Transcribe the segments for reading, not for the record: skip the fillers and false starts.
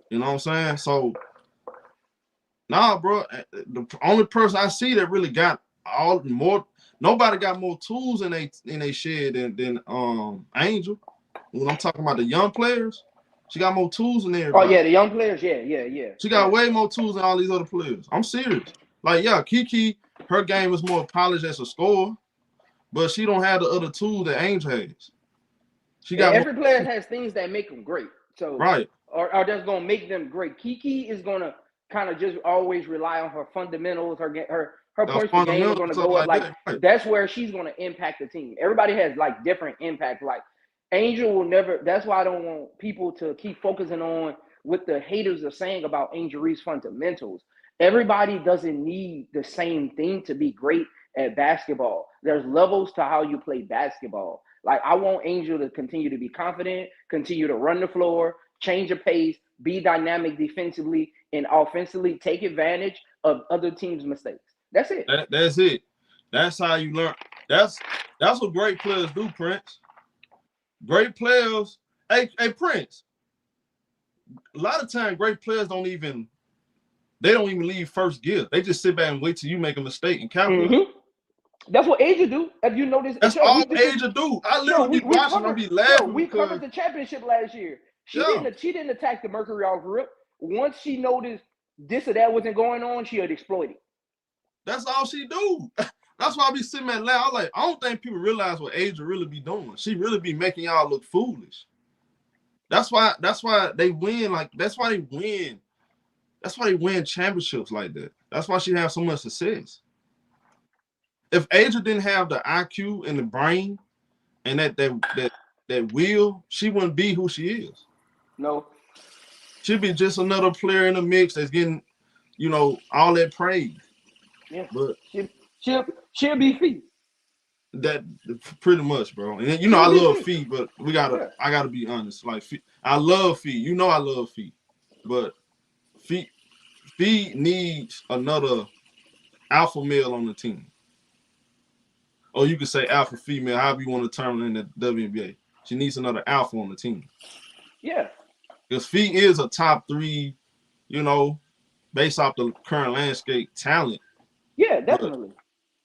You know what I'm saying? So, nah, bro. The only person I see that really got all more, nobody got more tools in they shed than Angel. When I'm talking about the young players, she got more tools than Oh everybody. yeah, the young players. Yeah, yeah, yeah, She yeah. got way more tools than all these other players. I'm serious. Like, yeah, Kiki, her game is more polished as a scorer, but she don't have the other tools that Angel has. She And got more every player has things that make them great. So, right. or that's gonna make them great. Kiki is gonna kind of just always rely on her fundamentals. Her The points per game are fundamentals gonna stuff go up. like Like that. Right. that's where she's gonna impact the team. Everybody has like different impact. Like Angel will never. That's why I don't want people to keep focusing on what the haters are saying about Angel Reese fundamentals. Everybody doesn't need the same thing to be great at basketball. There's levels to how you play basketball. Like I want Angel to continue to be confident, continue to run the floor, change the pace, be dynamic defensively and offensively, take advantage of other teams' mistakes. That's it. That's it. That's how you learn. That's that's what great players do, Prince. Great players. Hey, Prince. A lot of times, great players don't even leave first gear. They just sit back and wait till you make a mistake and calculate. Mm-hmm. That's what Asia do. If you notice, That's Joe, all Asia do. I literally be watching them, be laughing We because covered the championship last year. yeah, She didn't attack the Mercury off rip. Once she noticed this or that wasn't going on, she had exploited. that's all she do. That's why I be sitting there laughing. I'm like, I don't think people realize what Asia really be doing. She really be making y'all look foolish. That's why they win. Like that's why they win. That's why they win championships like that. That's why she has so much success. If Asia didn't have the IQ and the brain and that will, she wouldn't be who she is. No. She'd be just another player in the mix that's getting, all that praise. Yeah. But She she'll she'll be feet. that pretty much, bro. And She'll I be love feet. feet, but Yeah. I gotta be honest. Like feet, I love feet. I love feet, but feet feet needs another alpha male on the team. Or you could say alpha female, however you want to term it in the WNBA. She needs another alpha on the team. Yeah. Because Fee is a top three, you know, based off the current landscape talent. Yeah, But definitely.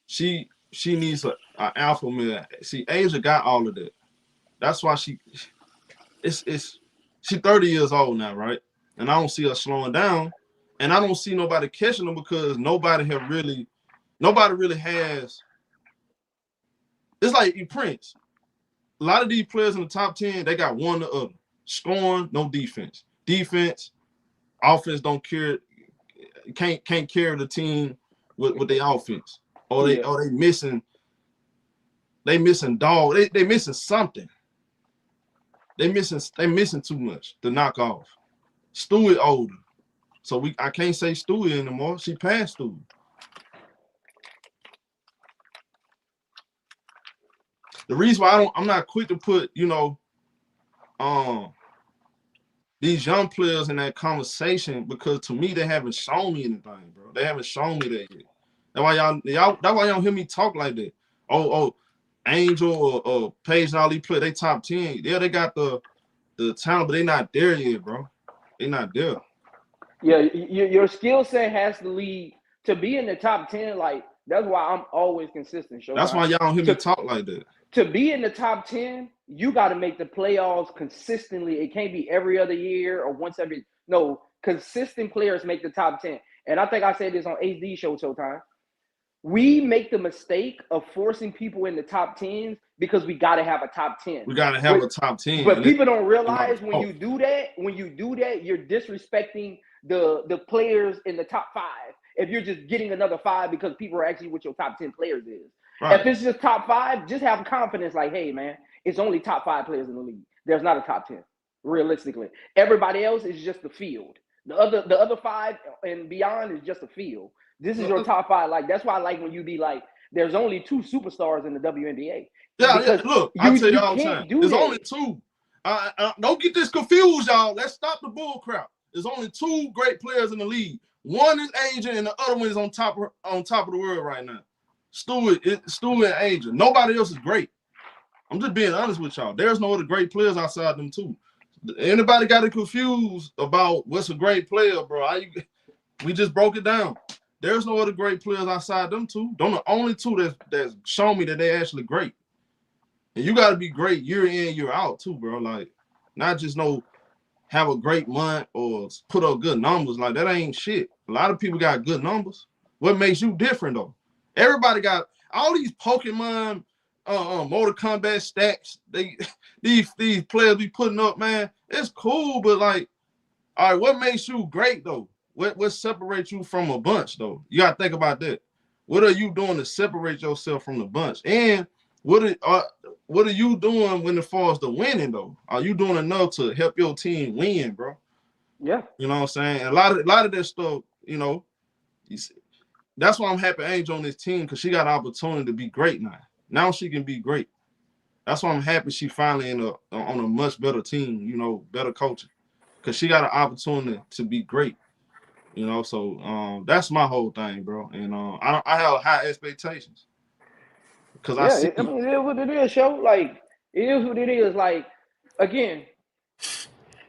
she needs a alpha male. See, Asia got all of that. That's why it's she 30 years old now, right? And I don't see her slowing down. And I don't see nobody catching them because nobody really has. It's like you Prince. A lot of these players in the top 10, they got one or the other. Scoring, no defense. Defense, offense don't care, can't carry the team with their offense. Or Yeah. they missing dog. They missing something. They missing too much to knock off. Stewie older. So I can't say Stewie anymore. She passed Stewie. The reason why I'm not quick to put, um these young players in that conversation because to me they haven't shown me anything, bro. They haven't shown me that yet. That's why y'all hear me talk like that. Oh, Angel or Paige and all these players, they top 10. Yeah, they got the talent, but they not there yet, bro. They not there. Yeah, your skill set has to lead to be in the top 10. Like that's why I'm always consistent, That's Showtime. why y'all don't hear me To talk like that. to be in the top 10, you got to make the playoffs consistently. It can't be every other year or once every. No, consistent players make the top 10. And I think I said this on HD show Showtime. We make the mistake of forcing people in the top 10s because we got to have a top 10. We gotta have But a top 10, but and it's people don't not realize off. when you do that, you're disrespecting the players in the top 5. If you're just getting another 5 because people are asking what your top 10 players is. If Right. it's just top 5, just have confidence. Like, hey man, it's only top 5 players in the league. There's not a top 10. Realistically, everybody else is just the field. The other 5 and beyond is just a field. This is your top 5. Like that's why I like when you be like, there's only 2 superstars in the WNBA Yeah. because Look, I you tell you you all the time. can't do There's that. only two. Don't get this confused, y'all. Let's stop the bull crap. There's only 2 great players in the league. One is Asian, and the other one is on top of the world right now. Stewie and Asian. Nobody else is great. I'm just being honest with y'all. There's no other great players outside them 2. Anybody got it confused about what's a great player, bro? We just broke it down. There's no other great players outside them two. Them the only two that's shown me that they actually great. And you got to be great year in, year out too, bro. Like, not just have a great month or put up good numbers. Like, that ain't shit. A lot of people got good numbers. What makes you different though? Everybody got all these Pokemon, Mortal Kombat stacks. These players be putting up, man. It's cool, but like, all right, what makes you great though? What separates you from a bunch though? You gotta think about that. What are you doing to separate yourself from the bunch? And what are you doing when it falls to winning though? Are you doing enough to help your team win, bro? Yeah. You know what I'm saying? And a lot of that stuff, you know, that's why I'm happy Angel on this team, because she got an opportunity to be great now. Now she can be great. That's why I'm happy she finally on a much better team, you know, better coaching, because she got an opportunity to be great. You know, so that's my whole thing, bro. And I have high expectations, because I see. I mean, it is what it is, show. Like, it is what it is. Like, again,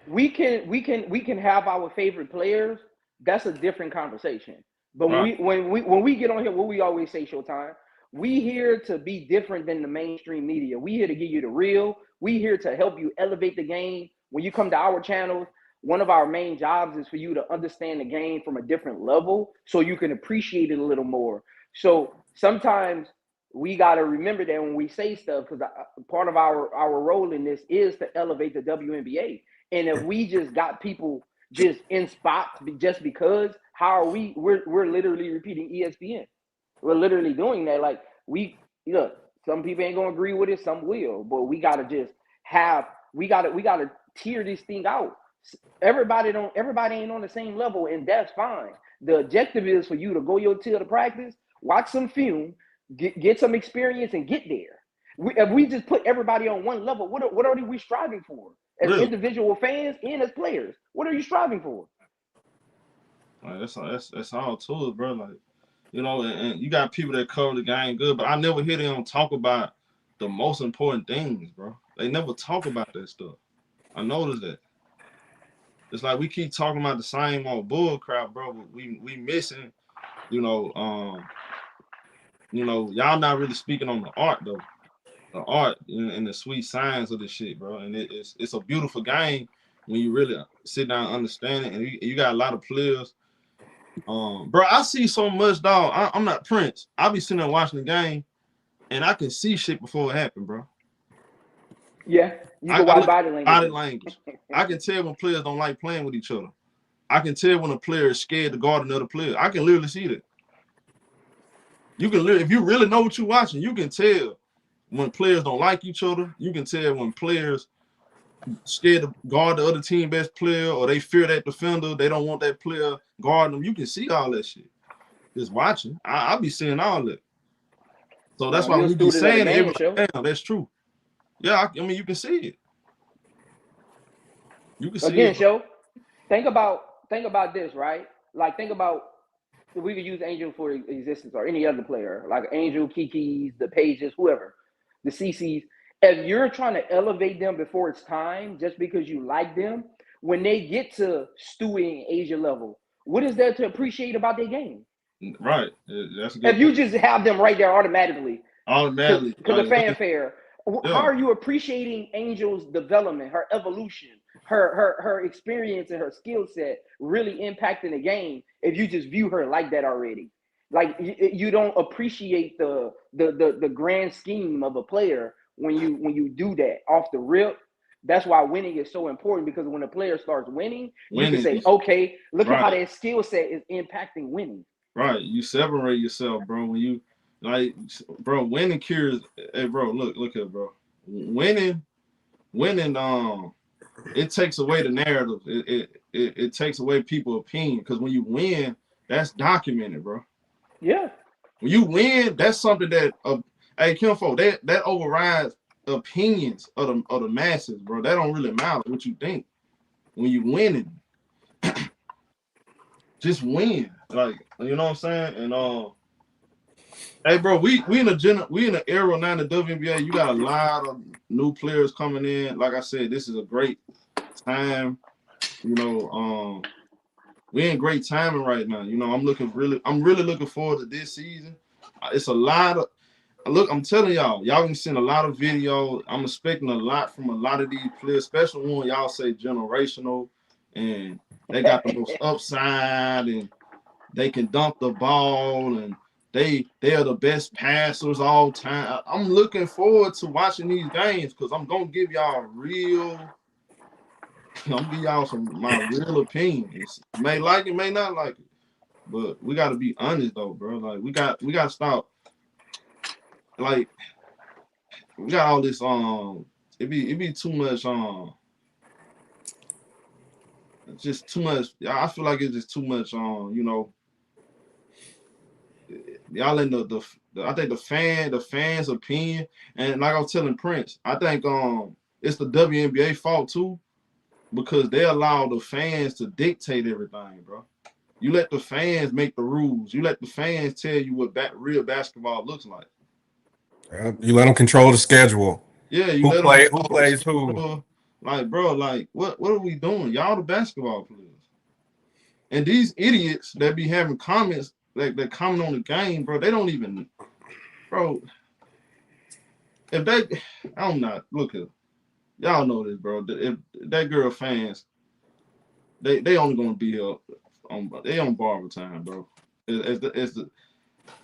we can have our favorite players. That's a different conversation. But when we get on here, what we always say, Showtime, we here to be different than the mainstream media. We here to give you the real. We here to help you elevate the game. When you come to our channels, one of our main jobs is for you to understand the game from a different level so you can appreciate it a little more. So sometimes we got to remember that when we say stuff, because part of our role in this is to elevate the WNBA. And if we just got people just in spots just because, how are we? We're literally repeating ESPN. We're literally doing that. Like, some people ain't gonna agree with it, some will, but we gotta just we gotta tier this thing out. Everybody ain't on the same level, and that's fine. The objective is for you to go your tail to practice, watch some film, get some experience, and get there. If we just put everybody on one level, what are we striving for as individual fans and as players? What are you striving for? Like, that's all to it, bro. Like, you know, and you got people that cover the game good, but I never hear them talk about the most important things, bro. They never talk about that stuff. I noticed that. It's like we keep talking about the same old bull crap, bro. But we missing, y'all not really speaking on the art though. The art and the sweet science of this shit, bro. And it's a beautiful game when you really sit down and understand it. And you got a lot of players. Bro, I see so much, dog. I'm not Prince. I be sitting there watching the game, and I can see shit before it happened, bro. Yeah, you can watch body language. Body language. I can tell when players don't like playing with each other. I can tell when a player is scared to guard another player. I can literally see that. You can if you really know what you're watching, you can tell when players don't like each other. You can tell when players scared to guard the other team best player, or they fear that defender. They don't want that player guarding them. You can see all that shit. Just watching. I'll be seeing all that. So that's why we be saying it. Damn, that's true. Yeah, I mean, you can see it. You can see again, it. Show. Think about this, right? Like, think about if we could use Angel for existence, or any other player, like Angel, Kiki's, the Pages, whoever, the CC's. If you're trying to elevate them before it's time, just because you like them, when they get to Stewie and Asia level, what is there to appreciate about their game? Right. That's a good if you just have them right there automatically. Automatically. Because the fanfare. Yeah. How are you appreciating Angel's development, her evolution, her experience and her skill set really impacting the game if you just view her like that already? Like, you don't appreciate the grand scheme of a player when you do that off the rip. That's why winning is so important, because when a player starts winning, you can say, okay, look at how that skill set is impacting winning. Right. You separate yourself, bro. When you winning cures. Hey, bro, look here, bro. Winning, it takes away the narrative. It takes away people's opinion, because when you win, that's documented, bro. Yeah. When you win, that's something that hey, Kimfo, that overrides opinions of the masses, bro. That don't really matter what you think. When you winning, just win. Like, you know what I'm saying? And hey, bro, we in an era now in the WNBA. You got a lot of new players coming in. Like I said, this is a great time. You know, we in great timing right now. You know, I'm really looking forward to this season. It's a lot of look. I'm telling y'all can send a lot of videos. I'm expecting a lot from a lot of these players, especially when y'all say generational, and they got the most upside, and they can dunk the ball, and they are the best passers all time. I'm looking forward to watching these games because I'm gonna give y'all real. I'm gonna give y'all my real opinions. You may like it, may not like it, but we got to be honest though, bro. Like we got to stop. Like we got all this it be too much just too much. I feel like it's just too much you know, y'all in the I think the fans opinion, and like I was telling Prince, I think it's the WNBA fault too, because they allow the fans to dictate everything, bro. You let the fans make the rules. You let the fans tell you what real basketball looks like. You let them control the schedule. Yeah, you Who let them play? Who control the plays who? schedule. Like, bro, like what are we doing? Y'all the basketball players. And these idiots that be having comments, like they comment on the game, bro, they don't even, bro. If they, I'm not, look at, y'all know this, bro. If that girl fans, they only gonna be here they on borrowed time, bro.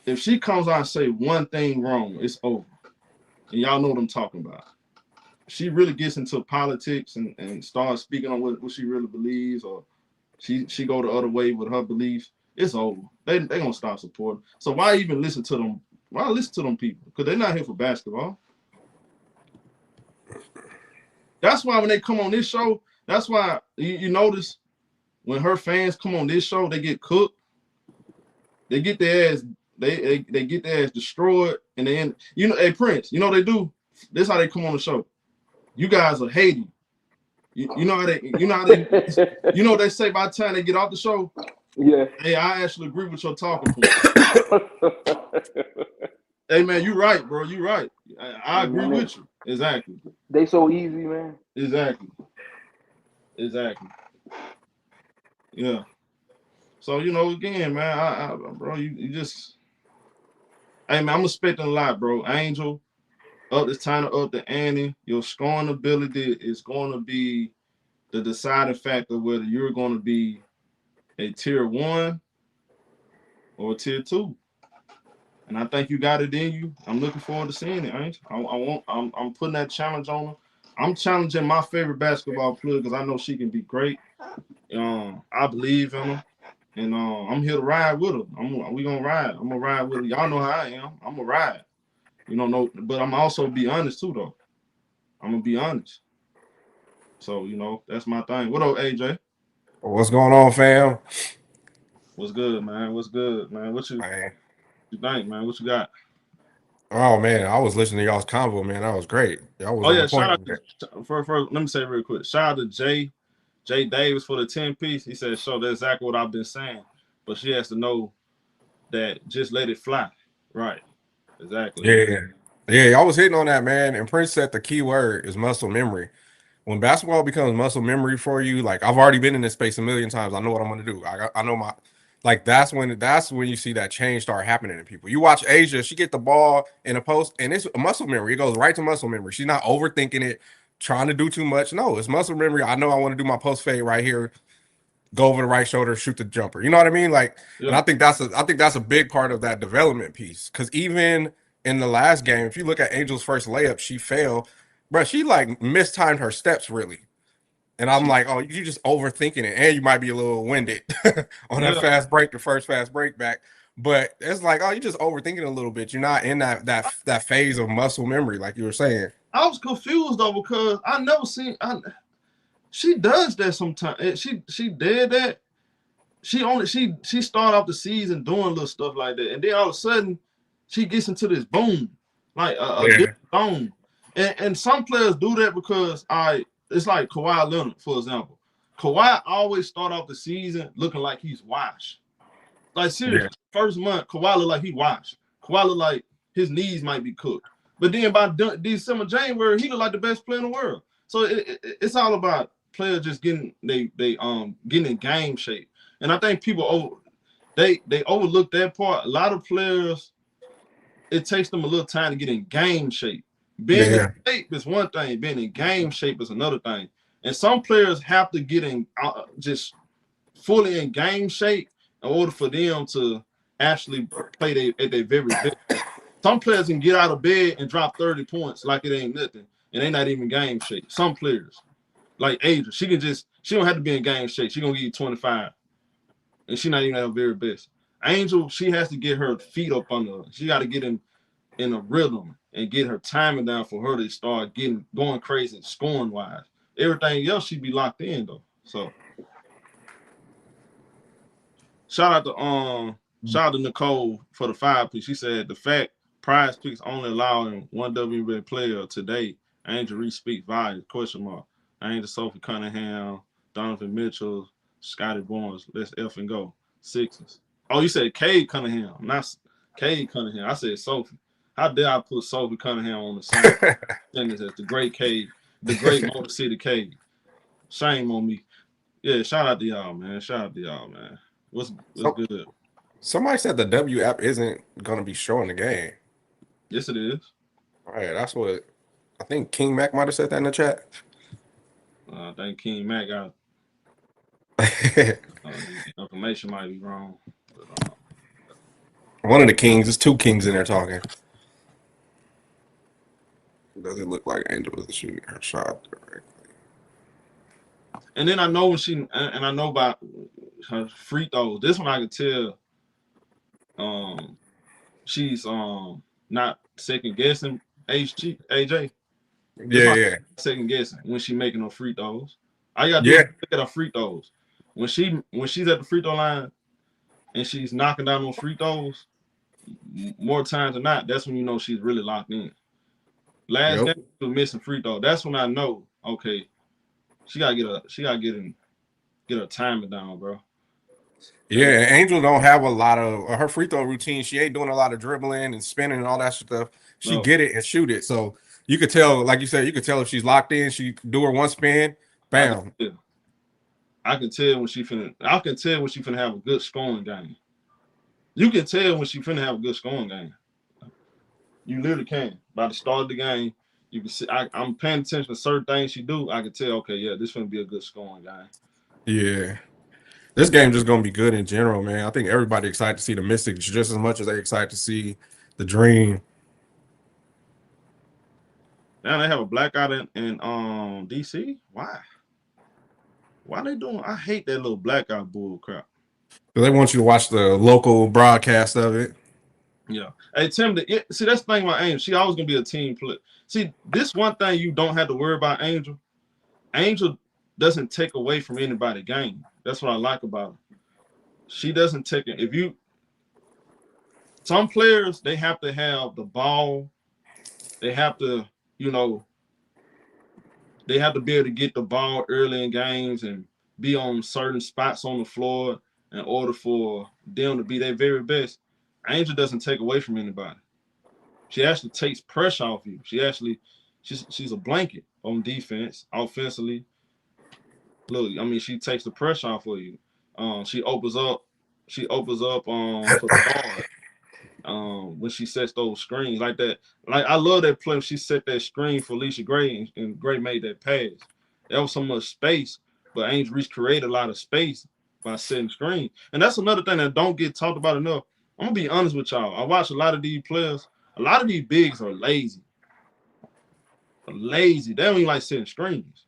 If she comes out and say one thing wrong, it's over. And y'all know what I'm talking about. She really gets into politics and starts speaking on what she really believes, or she go the other way with her beliefs, it's over. They gonna stop supporting. So why even listen to them? Why listen to them people? Because they're not here for basketball. That's why when they come on this show, that's why you notice when her fans come on this show, they get cooked. They get their ass, they get their ass destroyed, and then you know, hey Prince, you know what they do? This how they come on the show. You guys are hating. You know how they you know what they say by the time they get off the show? Yeah. Hey, I actually agree with your talking point. Hey man, you right, bro. You right. I agree with you. Exactly. They so easy, man. Exactly. Yeah. So you know, again, man, bro, you just, hey man, I'm expecting a lot, bro. Angel, it's time to up the ante. Your scoring ability is going to be the deciding factor whether you're going to be a tier 1 or a tier 2. And I think you got it in you. I'm looking forward to seeing it, Angel. I'm putting that challenge on her. I'm challenging my favorite basketball player because I know she can be great. I believe in her. And I'm here to ride with her. We gonna ride. I'm gonna ride with her. Y'all know how I am. I'm gonna ride. You know, no, but I'm also be honest too, though. I'm gonna be honest. So you know, that's my thing. What up, AJ? What's going on, fam? What's good, man? What's good, man? Man. You think, man? What you got? Oh man, I was listening to y'all's convo, man. That was great. Y'all was Oh on yeah, shout point. out to, for let me say real quick. Shout out to Jay Davis for the 10-piece. He said, "Show that's exactly what I've been saying." But she has to know that just let it fly. Right. Exactly. Yeah, I was hitting on that, man. And Prince said the key word is muscle memory. When basketball becomes muscle memory for you, like I've already been in this space a million times. I know what I'm gonna do. I know my like that's when you see that change start happening in people. You watch Asia, she get the ball in a post, and it's a muscle memory. It goes right to muscle memory. She's not overthinking it, trying to do too much. No, it's muscle memory. I know I want to do my post fade right here, go over the right shoulder, shoot the jumper. You know what I mean? Like, and Yeah. I think that's a big part of that development piece. Because even in the last game, if you look at Angel's first layup, she failed, bro. She like mistimed her steps really. And I'm like, oh, you just overthinking it, and you might be a little winded on that Yeah. fast break, the first fast break back. But it's like, oh, you just overthinking a little bit. You're not in that phase of muscle memory, like you were saying. I was confused though because I never seen. She does that sometimes. She did that. She started off the season doing little stuff like that, and then all of a sudden she gets into this boom, like a Yeah, different zone. And some players do that because it's like Kawhi Leonard, for example. Kawhi always start off the season looking like he's washed. Like yeah, seriously, first month Kawhi look like he washed. Kawhi look like his knees might be cooked. But then by December, January, he look like the best player in the world. So it's all about players just getting getting in game shape. And I think people they overlook that part. A lot of players, it takes them a little time to get in game shape. Being in shape is one thing, being in game shape is another thing. And some players have to get in just fully in game shape in order for them to actually play at their very best. Some players can get out of bed and drop 30 points like it ain't nothing, and they not even game shape. Some players, like Angel, she don't have to be in game shape. She gonna give you 25, and she not even at her very best. Angel, she has to get her feet up under her. She got to get in a rhythm and get her timing down for her to start going crazy scoring wise. Everything else she'd be locked in though. So shout out to Nicole for the 5 piece. She said the fact prize picks only allowing one WNBA player today. Angel Reese speak volumes. Question mark. Angel Sophie Cunningham, Donovan Mitchell, Scotty Barnes. Let's F and go. Sixers. Oh, you said Cade Cunningham, not Cade Cunningham. I said Sophie. How dare I put Sophie Cunningham on the same sentence as the great Cade, the great Motor City Cade? Shame on me. Yeah, shout out to y'all, man. Shout out to y'all, man. What's good? Somebody said the W app isn't gonna be showing the game. Yes, it is. All right, that's what I think King Mac might have said that in the chat. I think King Mac got information might be wrong. But, one of the kings, there's two kings in there talking. Does it look like Angel is shooting her shot directly? And then I know when I know about her free throws. This one I could tell. She's not second guessing AJ. Yeah. Second guessing when she making her free throws. All you gotta do is look at her free throws. When she's at the free throw line and she's knocking down those free throws, more times than not, that's when you know she's really locked in. Last game she was missing free throw. That's when I know, okay, she gotta get her timing down, bro. Yeah, Angel don't have a lot of her free throw routine. She ain't doing a lot of dribbling and spinning and all that stuff. She get it and shoot it. So you could tell, like you said, you could tell if she's locked in. She do her one spin, bam. I can tell when she finna have a good scoring game. You can tell when she finna have a good scoring game. You literally can. By the start of the game, you can see. I'm paying attention to certain things she do. I can tell. Okay, yeah, this finna be a good scoring game. Yeah. This game just gonna be good in general, man. I think everybody excited to see the Mystics just as much as they excited to see the Dream. Now they have a blackout in DC. Why? Why they doing? I hate that little blackout bull crap. They want you to watch the local broadcast of it. Yeah. Hey Tim, see that's the thing about Angel. She always gonna be a team player. See, this one thing you don't have to worry about Angel. Angel doesn't take away from anybody's game. That's what I like about her. She doesn't take it. Some players, they have to have the ball. They have to, they have to be able to get the ball early in games and be on certain spots on the floor in order for them to be their very best. Angel doesn't take away from anybody. She actually takes pressure off you. She's a blanket on defense, offensively. Look, I mean, she takes the pressure off of you. She opens up for the guard. When she sets those screens like that. Like I love that play when she set that screen for Alicia Gray and Gray made that pass. That was so much space, but Angel Reese created a lot of space by setting screen. And that's another thing that don't get talked about enough. I'm gonna be honest with y'all. I watch a lot of these players. A lot of these bigs are lazy. They don't even like setting screens.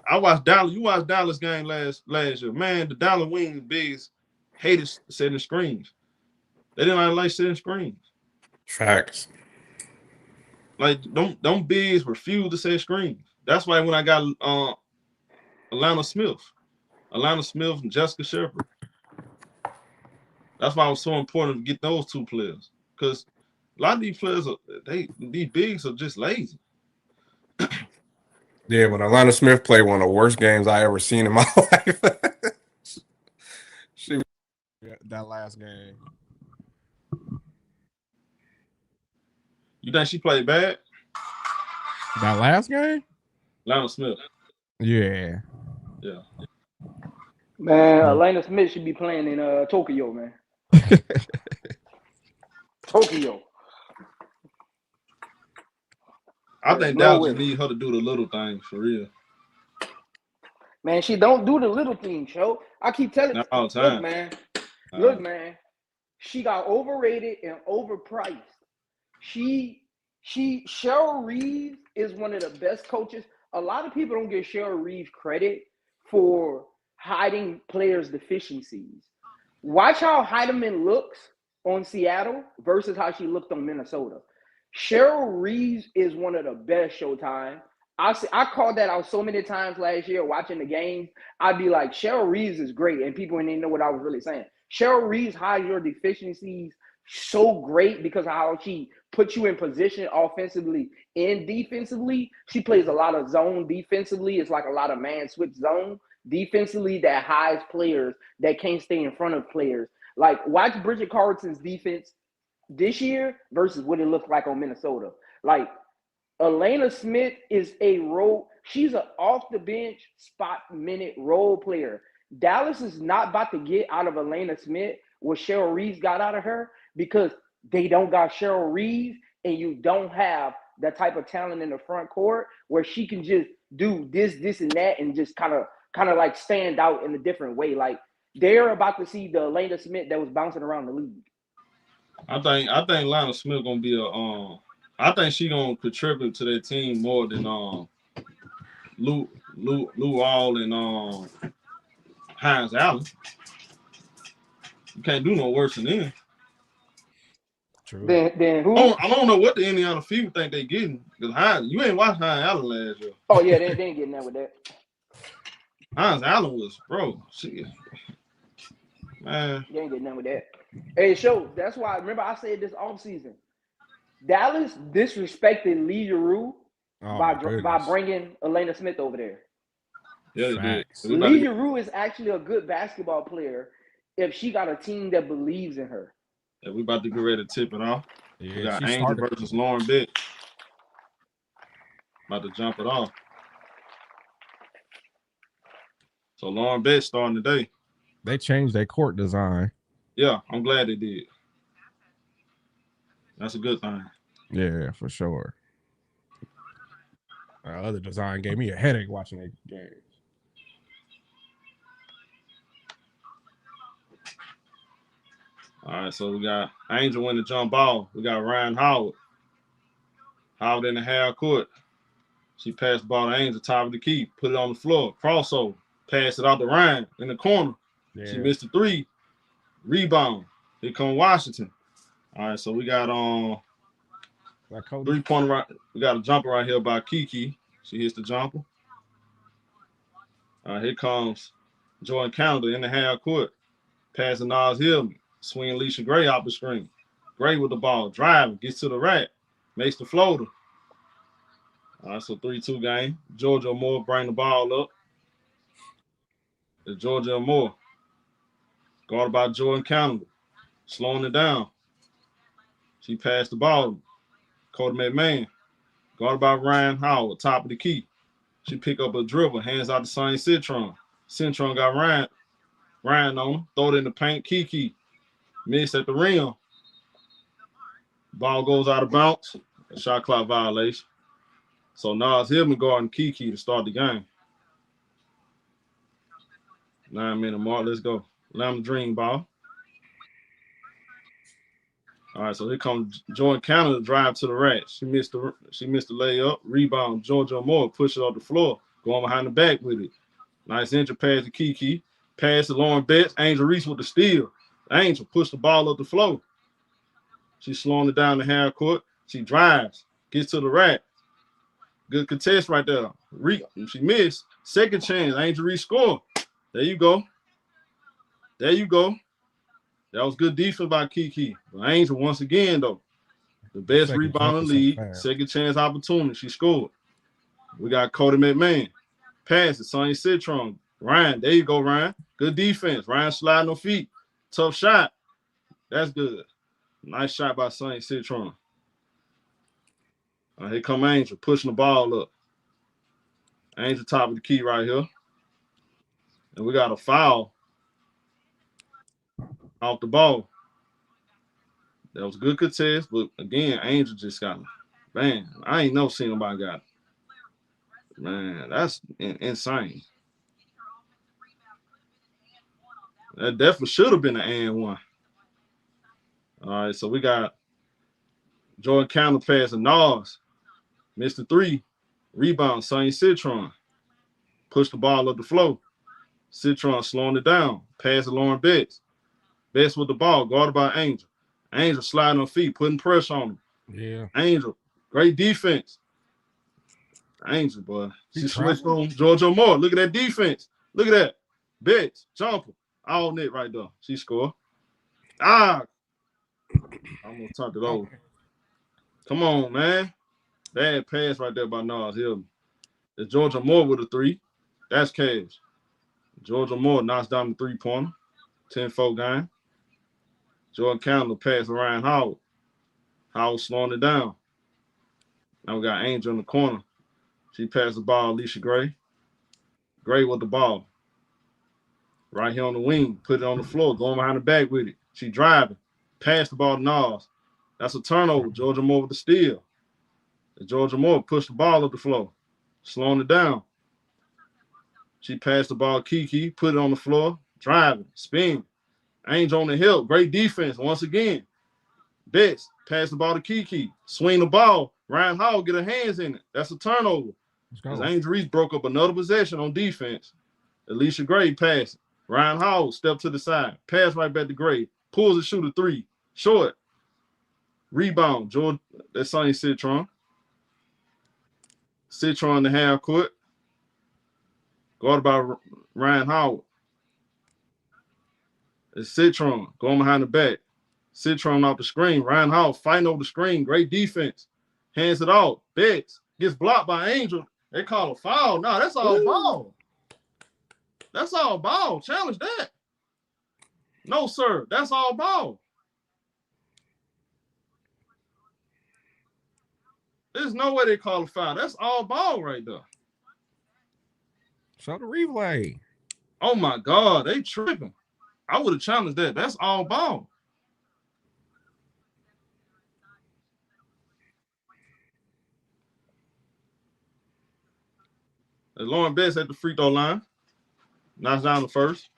I watched Dallas. You watched Dallas game last year. Man, the Dallas Wings bigs hated setting screens. They didn't like setting screens. Facts. Like don't bigs refuse to set screens. That's why when I got Alana Smith and Jessica Shepard. That's why it was so important to get those two players. Because a lot of these players these bigs are just lazy. Yeah, when Alana Smith played one of the worst games I ever seen in my life. That last game. You think she played bad? That last game? Lana Smith. Yeah. Yeah. Man, Elena Smith should be playing in Tokyo, man. Tokyo. I There's think no Dallas way. just need her to do the little things for real. Man, she don't do the little things, yo. I keep telling, Not all the look, time. man, look, man. She got overrated and overpriced. Cheryl Reeves is one of the best coaches. A lot of people don't give Cheryl Reeves credit for hiding players' deficiencies. Watch how Heidemann looks on Seattle versus how she looked on Minnesota. Cheryl Reeves is one of the best Showtime. I called that out so many times last year watching the games. I'd be like, Cheryl Reeves is great, and people didn't know what I was really saying. Cheryl Reeves hides your deficiencies so great because of how she puts you in position offensively and defensively. She plays a lot of zone defensively. It's like a lot of man switch zone defensively that hides players that can't stay in front of players. Like, watch Bridget Carlton's defense this year versus what it looked like on Minnesota. Like, Elena Smith is a role. She's an off the bench spot minute role player. Dallas is not about to get out of Elena Smith what Cheryl Reeves got out of her because they don't got Cheryl Reeves and you don't have that type of talent in the front court where she can just do this, and that and just kind of like stand out in a different way. Like, they're about to see the Elena Smith that was bouncing around the league. I think Lana Smith gonna be I think she gonna contribute to their team more than Lou All and Hines Allen. You can't do no worse than them. True. Then who? I don't know what the Indiana Fever think they getting because you ain't watched Hines Allen last year. Oh yeah, they ain't getting that with that. Hines Allen was man. You ain't getting none with that. Hey, it shows. That's why. Remember, I said this offseason. Dallas disrespected Lee Giroux by bringing Elena Smith over there. Yeah, they did. Lee Giroux is actually a good basketball player if she got a team that believes in her. Yeah, we about to get ready to tip it off. Yeah, we got Angel versus Lauren Betts. About to jump it off. So Lauren Betts starting today. They changed their court design. Yeah, I'm glad they did. That's a good thing. Yeah, for sure. Other design gave me a headache watching that game. All right, so we got Angel win the jump ball. We got Ryan Howard. Howard in the half court. She passed the ball to Angel, top of the key, put it on the floor, crossover, pass it out to Ryan in the corner. Yeah. She missed the three. Rebound. Here come Washington. All right, so we got 3-pointer right. We got a jumper right here by Kiki. She hits the jumper. All right, here comes Jordan Canada in the half court. Passing Nas Hillman. Swing Alicia Gray off the screen. Gray with the ball. Driving. Gets to the rack. Makes the floater. All right, so 3-2 game. Georgia Moore bring the ball up. It's Georgia Moore. Guarded by Jordan Canada. Slowing it down. She passed the ball. Cody McMahon. Guarded by Ryan Howard. Top of the key. She pick up a dribble. Hands out to Sonny Citron. Citron got Ryan on her. Throw it in the paint. Kiki. Miss at the rim. Ball goes out of bounds. A shot clock violation. So Nas Hillman guarding Kiki to start the game. 9-minute mark. Let's go. Lamb Dream ball. All right, so here comes Jordan Canada drive to the rack. She missed the layup. Rebound. Georgia Moore push it off the floor. Going behind the back with it. Nice entry pass to Kiki. Pass to Lauren Betts. Angel Reese with the steal. Angel pushed the ball up the floor. She's slowing it down the half court. She drives. Gets to the rack. Good contest right there. She missed. Second chance. Angel Reese score. There you go. There you go. That was good defense by Kiki. But Angel, once again, though, the best rebound in the league. Second chance opportunity. She scored. We got Cody McMahon. Pass it. Sonny Citron. Ryan. There you go, Ryan. Good defense. Ryan sliding on feet. Tough shot. That's good. Nice shot by Sonny Citron. Here come Angel pushing the ball up. Angel top of the key right here. And we got a foul off the ball. That was a good contest, but again, Angel just got it. Man, I ain't never seen nobody got it. Man, that's insane. That definitely should have been an and one. All right, so we got Jordan Counter pass to Nas. Mr. 3. Rebound, Sonny Citron. Push the ball up the floor. Citron slowing it down. Pass to Lauren Betts. Betts with the ball, guarded by Angel. Angel sliding on feet, putting pressure on him. Yeah. Angel, great defense. Angel, boy. She traveled. switched on Georgia Moore. Look at that defense. Look at that. Betts, jumper. All net right there. She scored. I'm going to turn it over. Come on, man. Bad pass right there by Nas Hill. It's Georgia Moore with a 3. That's Cavs. Georgia Moore knocks down the 3-pointer. 10-4 game. Jordan Counter pass to Ryan Howard. Howard slowing it down. Now we got Angel in the corner. She passed the ball, Alicia Gray. Gray with the ball. Right here on the wing. Put it on the floor. Going behind the back with it. She driving. Pass the ball to Nas. That's a turnover. Georgia Moore with the steal. Georgia Moore pushed the ball up the floor. Slowing it down. She passed the ball Kiki. Put it on the floor. Driving. Spin. Angel on the hill. Great defense once again. Betts pass the ball to Kiki. Swing the ball. Ryan Howard get her hands in it. That's a turnover. As Angel Reese broke up another possession on defense. Alicia Gray passed. Ryan Howard stepped to the side. Pass right back to Gray. Pulls and shoot a 3. Short. Rebound. George. That's Sonny Citron. Citron in the half court. Guarded by Ryan Howard. It's Citron going behind the back. Citron off the screen. Ryan Howard fighting over the screen. Great defense. Hands it off. Betts gets blocked by Angel. They call a foul. No, that's all ball. That's all ball. Challenge that. No, sir. That's all ball. There's no way they call a foul. That's all ball right there. Show the replay. Oh, my God. They tripping. I would have challenged that. That's all ball. Lauren Betts at the free throw line. Knocks down the first.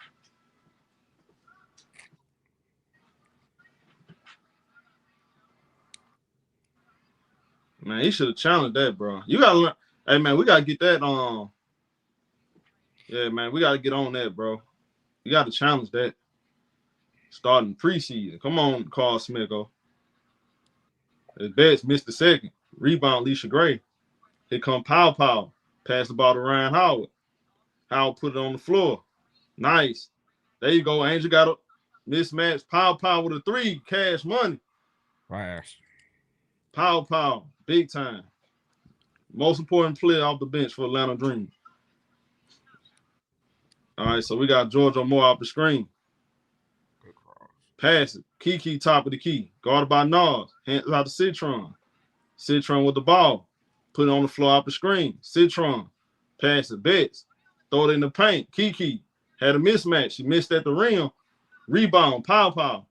Man, he should have challenged that, bro. You gotta learn. Hey, man, we gotta get that on. Yeah, man, we gotta get on that, bro. You gotta challenge that. Starting preseason. Come on, Carl Smicko. Betts missed the second. Rebound, Alicia Gray. Here come Pow. Pass the ball to Ryan Howard. Howard put it on the floor. Nice. There you go. Angel got a mismatch. Pow with a 3. Cash money. Flash. Pow. Big time. Most important player off the bench for Atlanta Dream. All right, so we got Georgia Moore off the screen. Good cross. Pass it. Kiki top of the key. Guarded by Nas. Hands out to Citron. Citron with the ball. Put it on the floor off the screen. Citron. Pass it. Betts. Throw it in the paint. Kiki had a mismatch. She missed at the rim. Rebound. Pow.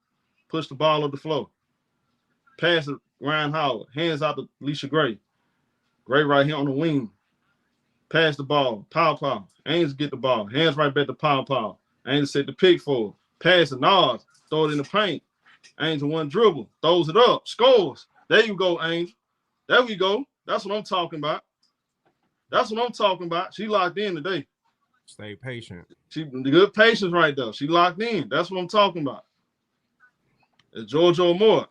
Push the ball up the floor. Pass it. Ryan Howard. Hands out to Alicia Gray. Gray right here on the wing. Pass the ball. Pow. Angel get the ball. Hands right back to Pow. Angel set the pick for her. Pass to Nas. Throw it in the paint. Angel one dribble. Throws it up. Scores. There you go, Angel. There we go. That's what I'm talking about. She locked in today. Stay patient. She good patience right there. She locked in. That's what I'm talking about. It's Georgia Moore.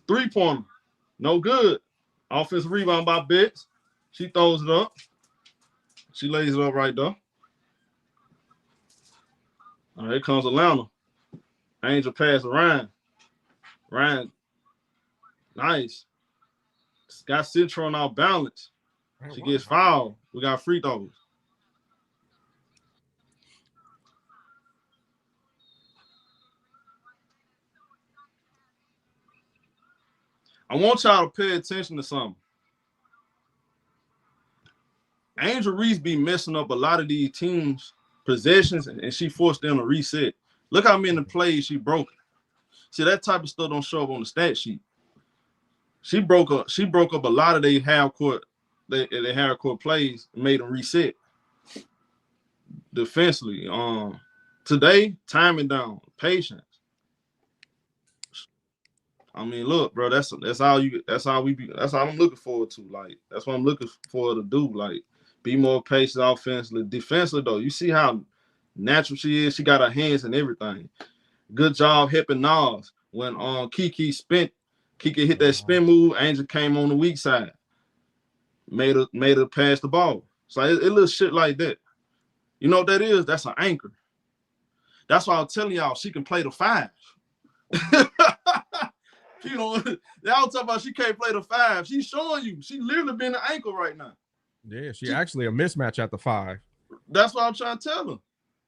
3-pointer. No good. Offensive rebound by Betts. She throws it up. She lays it up right there. All right, here comes Atlanta. Angel pass to Ryan. Ryan. Nice. Got Citron out balance. She gets fouled. We got free throws. I want y'all to pay attention to something. Angel Reese be messing up a lot of these teams' possessions, and she forced them to reset. Look how many plays she broke. See, that type of stuff don't show up on the stat sheet. She broke up a lot of their half court plays and made them reset defensively. Today, timing down, patience. I mean, look, bro, that's all I'm looking forward to. Like, that's what I'm looking forward to do. Like, be more patient offensively. Defensively, though, you see how natural she is. She got her hands and everything. Good job helping Nas. When Kiki hit that spin move, Angel came on the weak side. Made her pass the ball. So it little shit like that. You know what that is? That's an anchor. That's why I'm telling y'all she can play the 5. You know, y'all talking about she can't play the 5. She's showing you. She literally been the ankle right now. Yeah, she actually a mismatch at the 5. That's what I'm trying to tell her.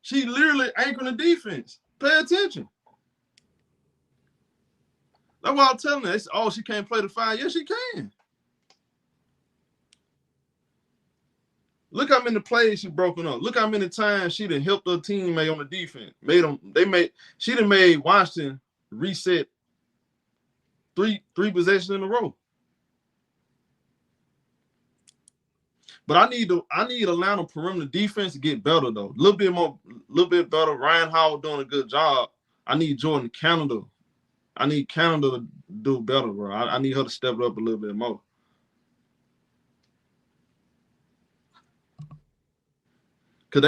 She literally anchoring the defense. Pay attention. That's what I'm telling her. Oh, she can't play the 5. Yes, she can. Look how many plays she broken up. Look how many times she done helped her teammate on the defense. She done made Washington reset three possessions in a row. But I need Atlanta perimeter defense to get better though. A little bit better. Ryan Howard doing a good job. I need Jordan Canada. I need Canada to do better, bro. I need her to step it up a little bit more. Cause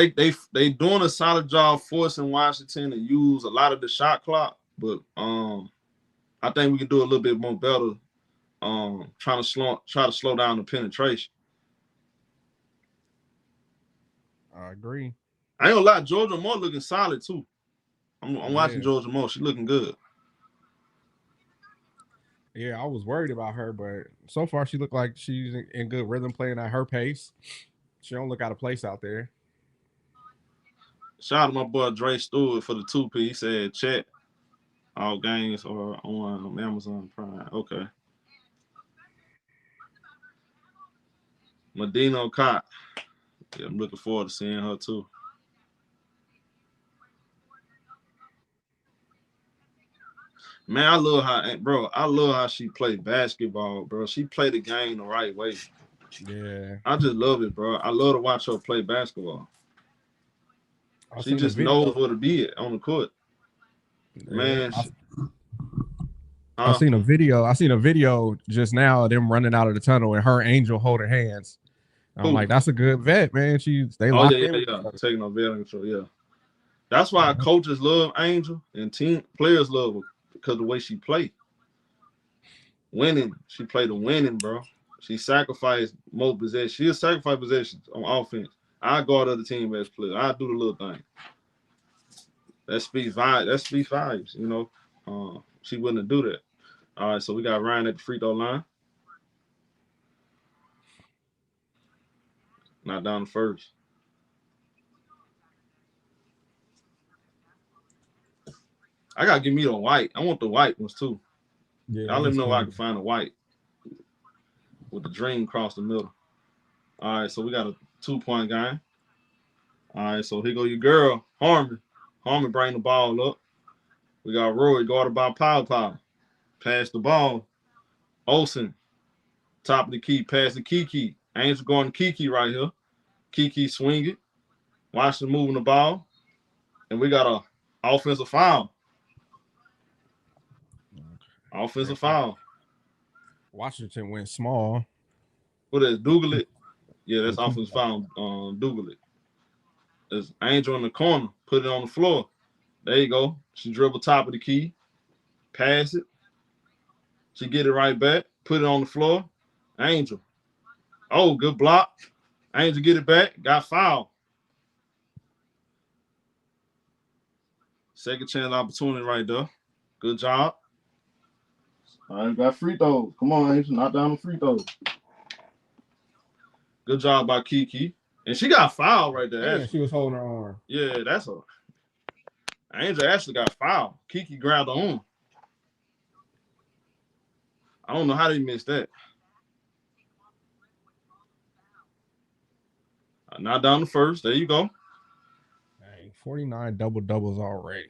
they doing a solid job forcing Washington to use a lot of the shot clock, but I think we can do a little bit more better. Try to slow down the penetration. I agree. I ain't gonna lie, Georgia Moore looking solid too. I'm watching Georgia Moore. She looking good. Yeah, I was worried about her, but so far she looked like she's in good rhythm, playing at her pace. She don't look out of place out there. Shout out to my boy Dre Stewart for the 2P. He said check all games or on Amazon Prime. Okay. Medina Okot. Yeah, I'm looking forward to seeing her too. Man, I love how she played basketball, bro. She played the game the right way. Yeah. I just love it, bro. I love to watch her play basketball. She just knows where to be at on the court. Man, I seen a video just now of them running out of the tunnel and her Angel holding hands. I'm like, that's a good vet, man. They locked in. Taking no vet control, yeah. That's why coaches love Angel and team players love her because of the way she played. Winning, she played the winning, bro. She sacrificed more possessions. She'll sacrifice possessions on offense. I guard other team best player. I do the little thing. That speaks volumes, you know. She wouldn't do that. All right, so we got Ryan at the free throw line. Not down the first. I gotta give me the white. I want the white ones too. Yeah, I'll let me know if I can find a white with the dream across the middle. All right, so we got a 2-point game. All right, so here go your girl, Harmon. Harmon bring the ball up. We got Rory guarded by Pow. Pass the ball. Olsen, top of the key, pass to Kiki. Angel going to Kiki right here. Kiki swing it. Washington moving the ball. And we got a offensive foul. Offensive foul. Washington went small. What is Dougalit? Yeah, that's offensive foul. Dougalit. There's Angel in the corner. Put it on the floor. There you go. She dribble top of the key. Pass it. She get it right back. Put it on the floor. Angel. Oh, good block. Angel get it back. Got fouled. Second chance opportunity right there. Good job. All right, got free throws. Come on, Angel. Knock down the free throws. Good job by Kiki. And she got fouled right there. Yeah, she was holding her arm. Yeah, that's a. Angel actually got fouled. Kiki grabbed her arm. I don't know how they missed that. Not down the first. There you go. Dang, 49 double-doubles already.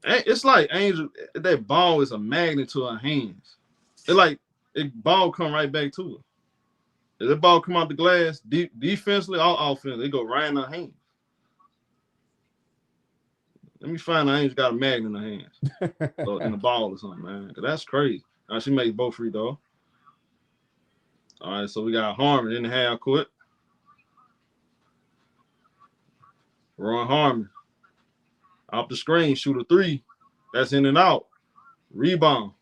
It's like Angel, that ball is a magnet to her hands. It's like it ball come right back to her. If that ball come out the glass, defensively or offensively, it go right in her hands. Let me find out Angel got a magnet in her hands. Or in the ball or something, man. That's crazy. She made both free throws. All right, so we got Harmon in the half court. Ron Harmon. Off the screen, shoot a three. That's in and out. Rebound.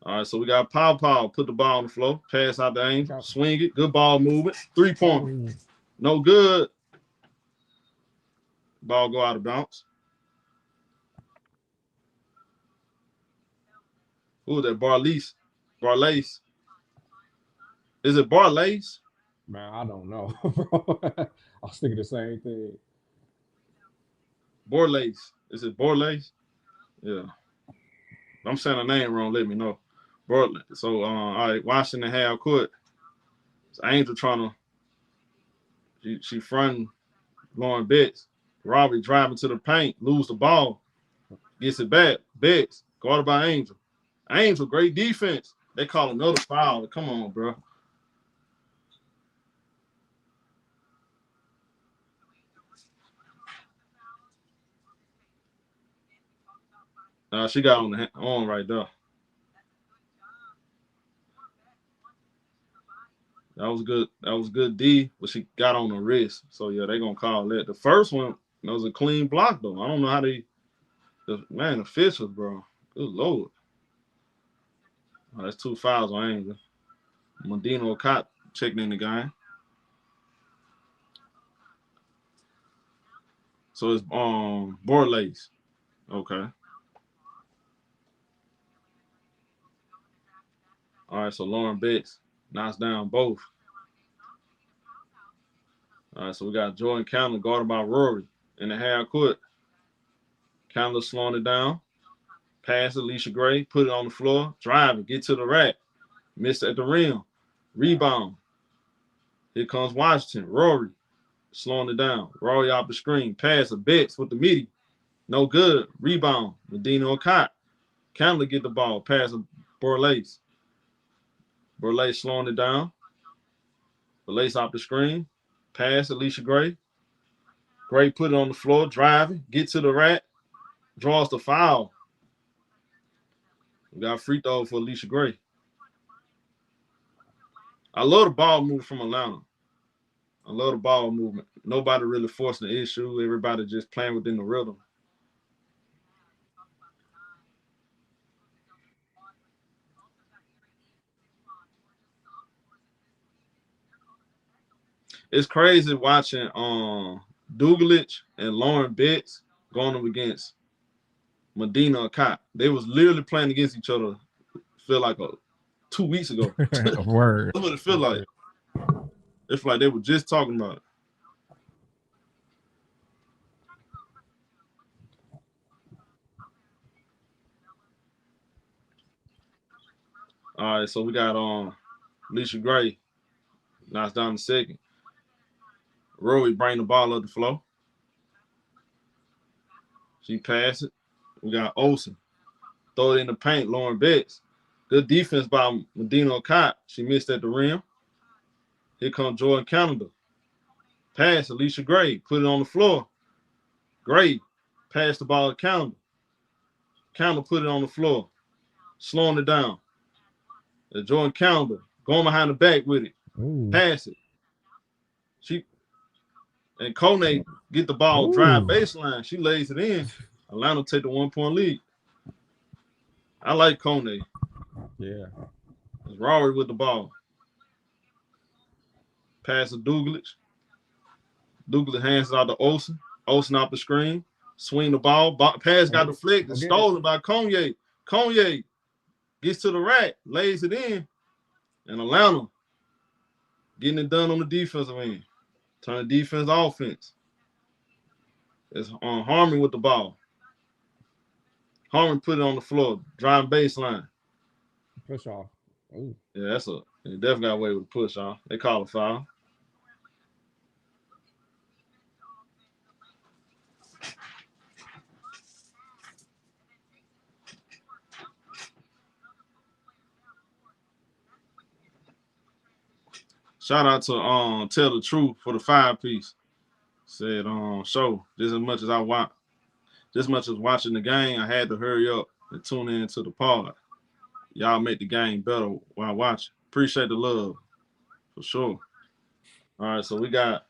All right, so we got Pow. Put the ball on the floor. Pass out the Angel. Swing it. Good ball movement. 3-point. No good. Ball go out of bounds. Who is that? Barlace. Is it Barlace? Man, I don't know, bro. I was thinking the same thing. Borlace. Is it Borlace? Yeah. If I'm saying the name wrong, let me know. So, all right, Washington half court. It's Angel trying to, she fronting Lauren Betts. Robbie driving to the paint, lose the ball, gets it back. Betts, guarded by Angel. Angel, great defense. They call another foul. Come on, bro. She got on the arm right there. That was good. That was good D, but she got on the wrist. So yeah, they gonna call that. The first one, that was a clean block though. I don't know how the officials, bro. Good lord. Oh, that's 2 fouls on Angel. Medina Cott checking in the game. So it's Borlace. Okay. All right, so Lauren Betts knocks down both. All right, so we got Jordan Candler guarded by Rory in the half court. Candler slowing it down. Pass Alicia Gray, put it on the floor, drive it, get to the rack. Missed at the rim. Rebound. Here comes Washington. Rory slowing it down. Rory off the screen. Pass a Betts with the meaty. No good. Rebound. Medina O'Cott. Candler get the ball. Pass a Borlace. Borlace slowing it down. Borlace off the screen. Pass Alicia Gray. Gray put it on the floor. Driving. Get to the rack. Draws the foul. We got a free throw for Alicia Gray. I love the ball movement from Atlanta. I love the ball movement. Nobody really forcing the issue. Everybody just playing within the rhythm. It's crazy watching Douglas and Lauren Betts going up against Medina Cott. They was literally playing against each other. Feel like 2 weeks ago. Word. That's what it feel like. It's like they were just talking about it. All right, so we got Alicia Gray knocks down the second. Rory bring the ball up the floor. She pass it. We got Olsen. Throw it in the paint. Lauren Betts. Good defense by Medina O'Cott. She missed at the rim. Here comes Jordan Canada. Pass Alicia Gray. Put it on the floor. Gray. Pass the ball to Canada. Canada put it on the floor. Slowing it down. Jordan Canada going behind the back with it. Ooh. Pass it. And Kone get the ball, drive baseline. She lays it in. Atlanta take the 1-point lead. I like Kone. Yeah. It's Rory with the ball. Pass to Douglas. Douglas hands it out to Olsen. Olsen off the screen. Swing the ball. Pass got deflected. Stolen by Kone. Kone gets to the rack. Lays it in. And Atlanta getting it done on the defensive end. Turn the defense offense. It's on Harmon with the ball. Harmon put it on the floor. Driving baseline. Push off. Ooh. Yeah, they definitely got away with a push off. They call a foul. Shout out to Tell the Truth for the 5-piece. Said show just as much as watching the game, I had to hurry up and tune in to the pod. Y'all make the game better while watching. Appreciate the love for sure. All right, so we got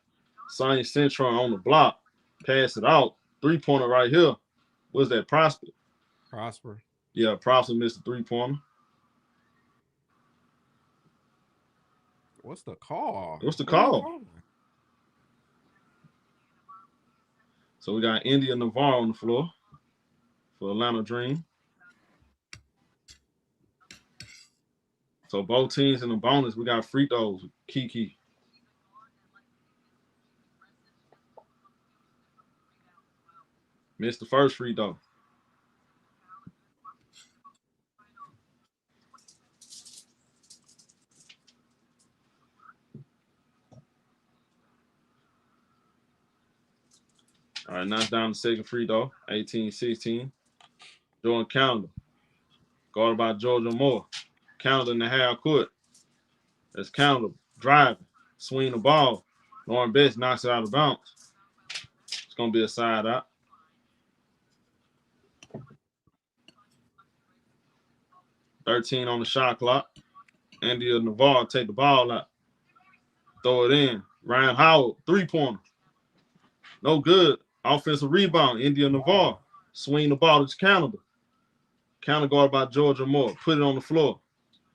Sonya Centron on the block. Pass it out. 3-pointer right here. What's that? Prosper. Yeah, Prosper missed the 3-pointer. What's the call? So we got India Navarro on the floor for Atlanta Dream. So both teams in the bonus, we got free throws with Kiki. Missed the first free throw. All right, now it's down to second free throw, 18-16. Jordan Calendar, guarded by Georgia Moore. Calendar in the half court. That's Calendar driving, swing the ball. Lauren Betts knocks it out of bounds. It's going to be a side out. $13 on the shot clock. India Navarro take the ball out. Throw it in. Ryan Howard, 3-pointer. No good. Offensive rebound. India Navarro. Swing the ball to Canada. Counter guard by Georgia Moore. Put it on the floor.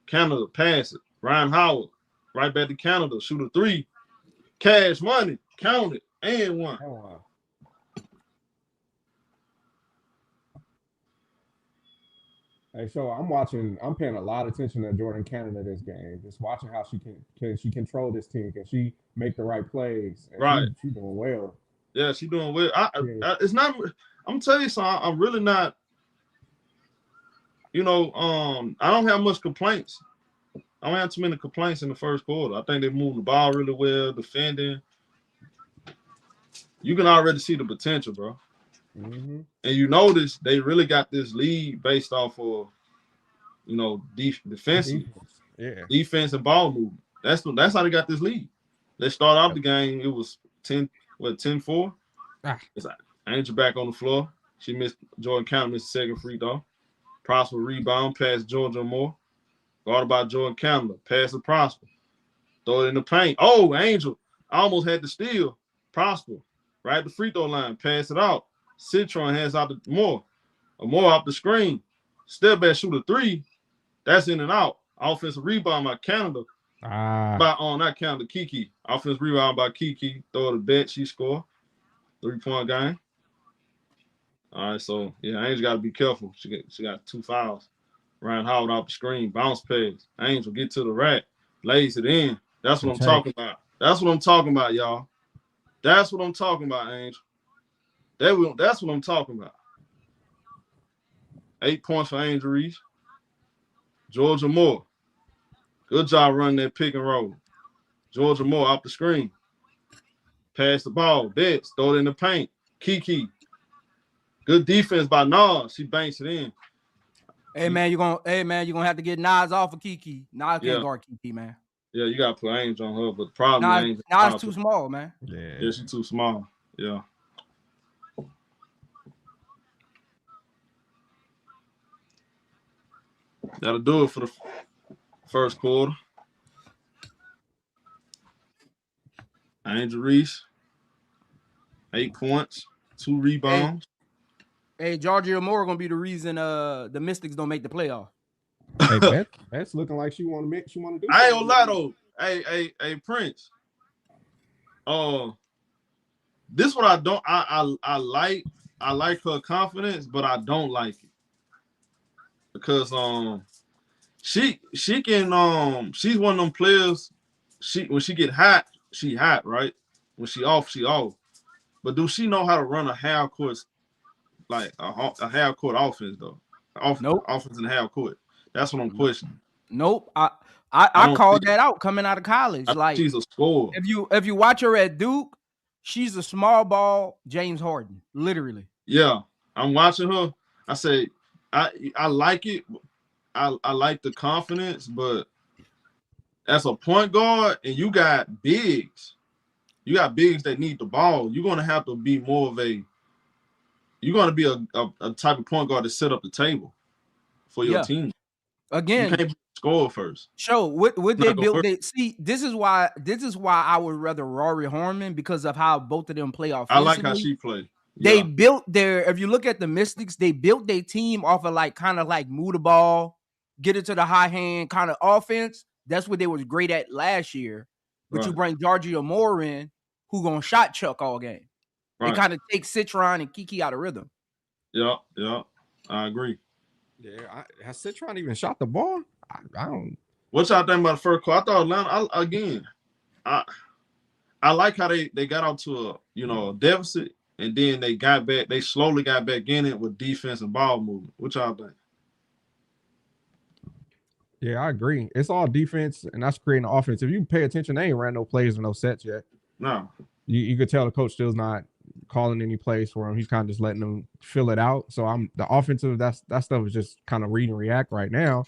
Canada pass it. Ryan Howard. Right back to Canada. Shoot a 3. Cash money. Count it. And one. Oh, wow. Hey, so I'm paying a lot of attention to Jordan Canada this game. Just watching how can she control this team? Can she make the right plays? And right. She's doing well. Yeah, she's doing well. It's not. I'm telling you something. I'm really not. I don't have much complaints. I don't have too many complaints in the first quarter. I think they moved the ball really well, defending. You can already see the potential, bro. Mm-hmm. And you notice they really got this lead based off of, defensive. Yeah. Defense and ball movement. That's how they got this lead. They start off the game, it was 10-4. It's like Angel back on the floor. She missed, Jordan Counter missed the second free throw. Prosper rebound, pass Georgia Moore. Guarded by Jordan Counter, pass to Prosper. Throw it in the paint. Oh, Angel almost had to steal. Prosper, right at the free throw line, pass it out. Citron hands out to Moore. Moore off the screen. Step back, shoot a 3. That's in and out. Offensive rebound by Canada. Not Canada, Kiki. Offensive rebound by Kiki. Throw it to Bet. She score. 3-point game. All right, so yeah, Angel got to be careful. She got 2 fouls. Ryan Howard off the screen. Bounce pass. Angel get to the rack. Lays it in. That's what I'm talking about. That's what I'm talking about, y'all. That's what I'm talking about, Angel. That's what I'm talking about. 8 points for Angel Reese. Georgia Moore. Good job running that pick and roll. Georgia Moore off the screen. Pass the ball. Betts. Throw it in the paint. Kiki. Good defense by Nas. She banks it in. Hey man, you're gonna have to get Nas off of Kiki. Nas can't guard Kiki, man. Yeah, you gotta put Angel on her, but the problem is Nas too small, man. Yeah, she's too small. Yeah. That'll do it for the first quarter. Angel Reese, 8 points, 2 rebounds. Hey, Georgia Moore gonna be the reason the Mystics don't make the playoff. Hey, that's looking like she want to do. I ain't gonna lie though. Hey, Prince. This what I don't. I like her confidence, but I don't like it because she can she's one of them players. When she get hot, she hot, right? When she off, she off. But do she know how to run a half court, like a half court offense though? Nope. Offense in the half court. That's what I'm questioning. Nope. I called that out coming out of college. Like she's a scorer. If you watch her at Duke, she's a small ball James Harden, literally. Yeah, I'm watching her. I say I like it. I like the confidence, but as a point guard and you got bigs that need the ball, you're gonna have to be more of a you're gonna be a type of point guard to set up the table for your team. You Again, can't score first. what It's they not gonna built. work. This is why I would rather Rory Harmon because of how both of them play I offensively. like how she played. They built if you look at the Mystics, they built their team off of like kind of like move the ball, get it to the high hand kind of offense. That's what they was great at last year. But you bring Georgia Moore in, who gonna shot chuck all game. It kind of takes Citron and Kiki out of rhythm. Yeah, I agree. Yeah, has Citron even shot the ball? I don't. What y'all think about the first quarter? I thought Atlanta. I like how they got out to a deficit, and then they got back. They slowly got back in it with defense and ball movement. What y'all think? Yeah, I agree. It's all defense, and that's creating offense. If you pay attention, they ain't ran no plays or no sets yet. No. You could tell the coach still's not calling any plays for him. He's kind of just letting them fill it out. So the offensive, that stuff is just kind of read and react right now.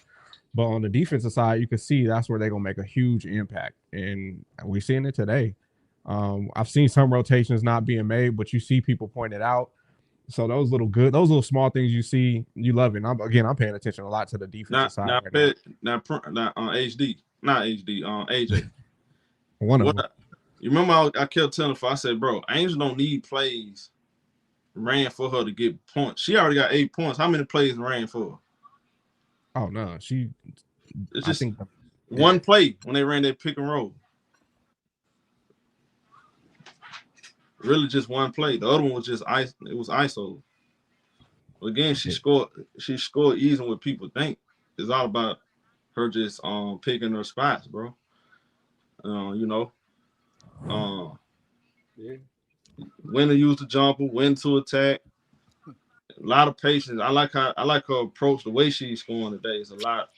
But on the defensive side, you can see that's where they're gonna make a huge impact, and we're seeing it today. I've seen some rotations not being made, but you see people point it out. So those little small things you see, you love it. I'm paying attention a lot to the defensive side right now. Not HD, not HD, AJ. One of them. You remember I kept telling her, I said, bro, Angel don't need plays ran for her to get points. She already got 8 points. How many plays ran for her? Oh no, it's just one play when they ran that pick and roll. Really just one play. The other one was just it was ISO. Again, she scored easy what people think. It's all about her just picking her spots, bro. When to use the jumper, when to attack. A lot of patience. I like her approach, the way she's scoring today. It's a lot.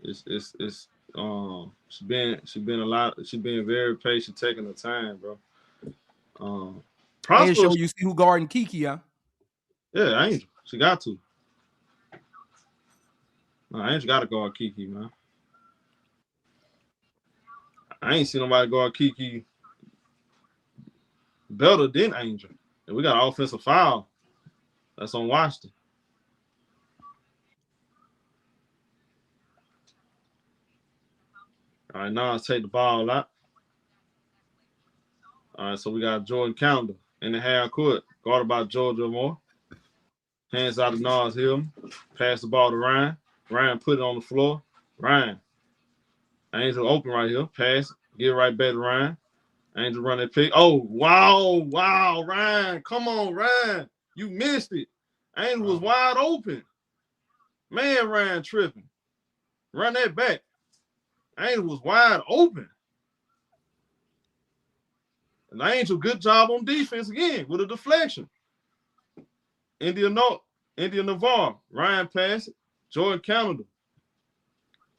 She's been very patient, taking her time, bro. And show you see who guarding Kiki, huh? Yeah, Angel. She got to. No, Angel got to guard Kiki, man. I ain't seen nobody guard Kiki better than Angel. And we got an offensive foul that's on Washington. All right, now let's take the ball out. All right, so we got Jordan Calendar in the half court, guarded by Georgia Moore. Hands out to Nas Hill. Pass the ball to Ryan. Ryan put it on the floor. Ryan. Angel open right here. Pass. Get right back to Ryan. Angel run that pick. Oh, wow, Ryan. Come on, Ryan. You missed it. Angel was wide open. Man, Ryan tripping. Run that back. Angel was wide open. And Angel, good job on defense again with a deflection. India Navarre. Ryan pass it. Jordan Calendar.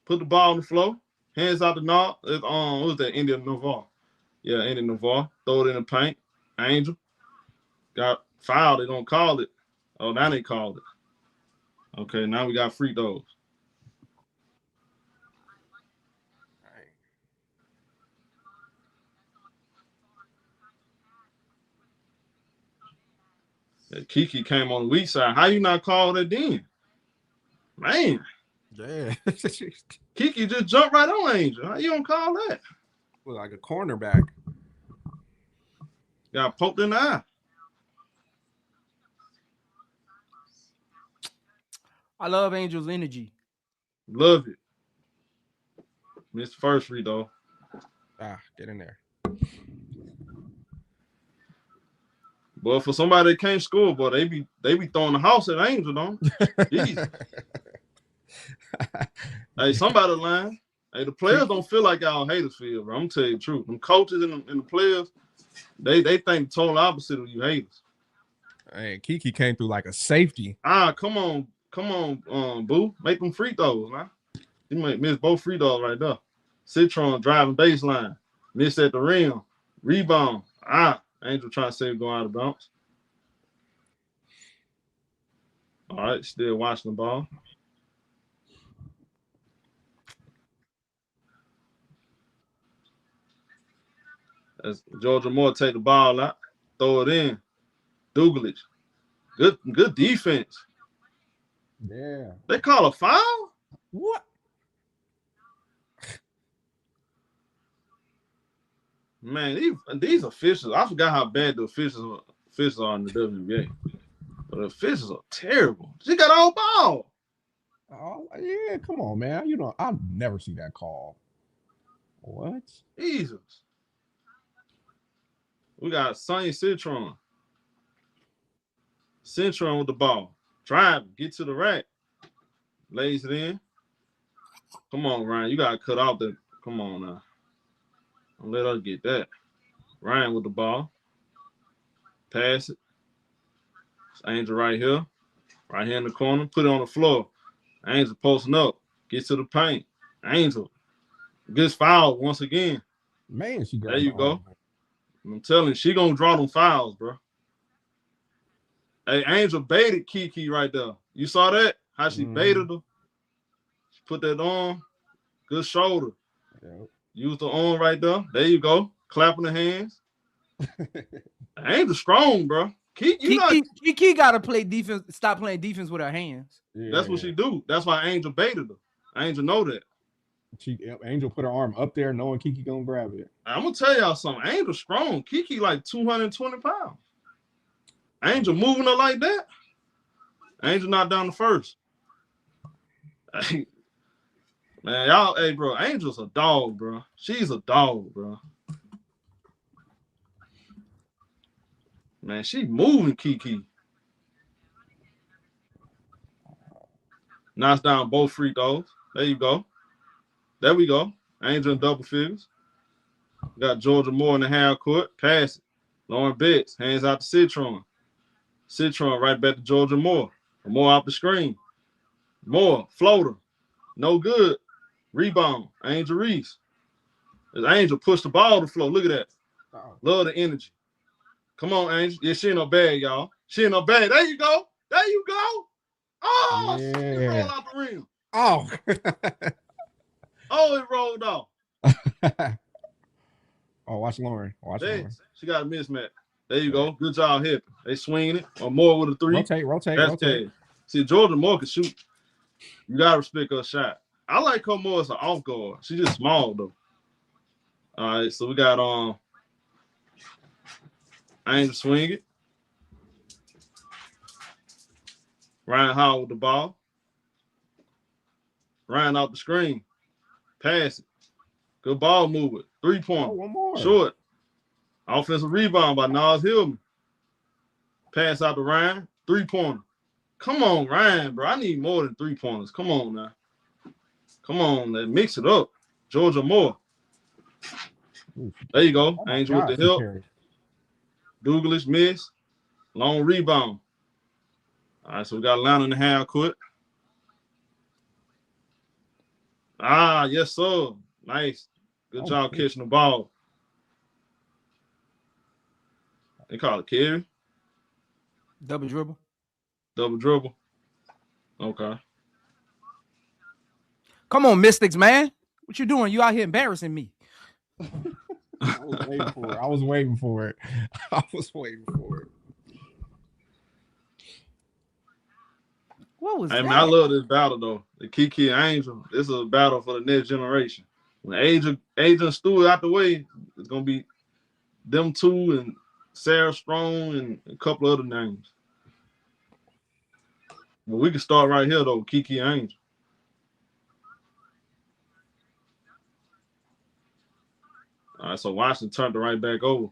Put the ball on the floor. Hands out the knob. What was that? India Navarre. Yeah, India Navarre. Throw it in the paint. Angel. Got fouled. They don't call it. Oh, now they called it. Okay, now we got free throws. Yeah, Kiki came on the weak side. How you not call that then? Man. Yeah. Kiki just jumped right on Angel. How you don't call that? Was like a cornerback. Got poked in the eye. I love Angel's energy. Love it. Missed the first free throw. Get in there. But for somebody that can't score, boy, they be throwing the house at Angel, don't they? Hey, somebody lying. Hey, the players don't feel like y'all haters feel, bro. I'm telling you the truth. Them coaches and the players, they think the total opposite of you haters. Hey, Kiki came through like a safety. Come on, Boo. Make them free throws, man. You might miss both free throws right there. Citron driving baseline. Miss at the rim. Rebound. Angel trying to save going out of bounds. All right, still watching the ball. As Georgia Moore take the ball out, throw it in. Douglas. Good defense. Yeah. They call a foul? What? Man, these officials, I forgot how bad the officials are in the WNBA. But the officials are terrible. She got all ball. Oh, yeah, come on, man. You know, I've never seen that call. What? Jesus. We got Sonny Citron. Citron with the ball. Drive, get to the rack. Lays it in. Come on, Ryan. You got to cut off the. Come on now. Don't let us get that. Ryan with the ball. Pass it. It's Angel right here. Right here in the corner. Put it on the floor. Angel posting up. Get to the paint. Angel gets fouled once again. Man, she got there you go. I'm telling you, she gonna draw them fouls, bro. Hey, Angel baited Kiki right there. You saw that? How she baited her? She put that on. Good shoulder. Yep. Use the arm right there. There you go. Clapping the hands. Angel strong, bro. Kiki gotta play defense. Stop playing defense with her hands. Yeah. That's what she do. That's why Angel baited her. Angel know that. Angel put her arm up there, knowing Kiki gonna grab it. I'm gonna tell y'all something. Angel strong. Kiki like 220 pounds. Angel moving her like that. Angel not down the first. Hey, man, y'all, hey, bro. Angel's a dog, bro. She's a dog, bro. Man, she moving Kiki. Knocks down both free throws. There you go. There we go. Angel in double figures. Got Georgia Moore in the half court. Pass it. Lauren Betts. Hands out to Citron. Citron right back to Georgia Moore. Moore out the screen. Moore. Floater. No good. Rebound. Angel Reese. As Angel pushed the ball to the floor. Look at that. Love the energy. Come on, Angel. Yeah, she ain't no bad, y'all. She ain't no bad. There you go. There you go. Oh, yeah. It rolled out the rim. Oh. Oh, it rolled off. Oh, watch Lauren. Lauren. She got a mismatch. There you go. Good job hitting. They swinging it. Or Moore with a three. Rotate. See, Georgia Moore can shoot. You got to respect her shot. I like her more as an off guard. She's just small, though. All right, so we got Angel swing it. Ryan Howard with the ball. Ryan off the screen. Pass it. Good ball movement. 3-pointer. One more. Short. Offensive rebound by Nas Hillman. Pass out to Ryan. 3-pointer. Come on, Ryan, bro. I need more than 3-pointers. Come on now. Come on, let's mix it up. Georgia Moore. There you go. Angel with the help. Douglas miss. Long rebound. All right, so we got Atlanta in the half court. Yes, sir. Nice. Good job catching the ball. They call it carry. Double dribble. Okay. Come on, Mystics, man. What you doing? You out here embarrassing me. I was waiting for it. What was that? Man, I love this battle, though. The Kiki and Angel. This is a battle for the next generation. When Angel and Stewart out the way, it's going to be them two and Sarah Strong and a couple other names. But we can start right here, though, Kiki and Angel. All right, so Washington turned it right back over.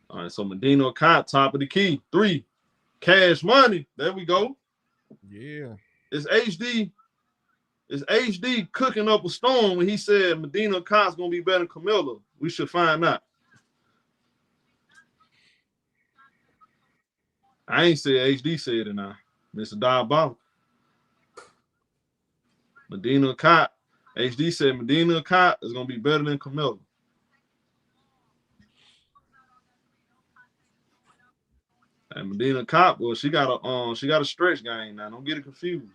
All right, so Medina Cott, top of the key. 3. Cash money. There we go. Yeah. It's HD cooking up a storm when he said Medina Cott's going to be better than Camilla. We should find out. I ain't said HD said it now. Mr. Diabolical. Medina Cott. HD said Medina Cott is going to be better than Camilla. And Medina Cott, well, she got a stretch game now. Don't get it confused.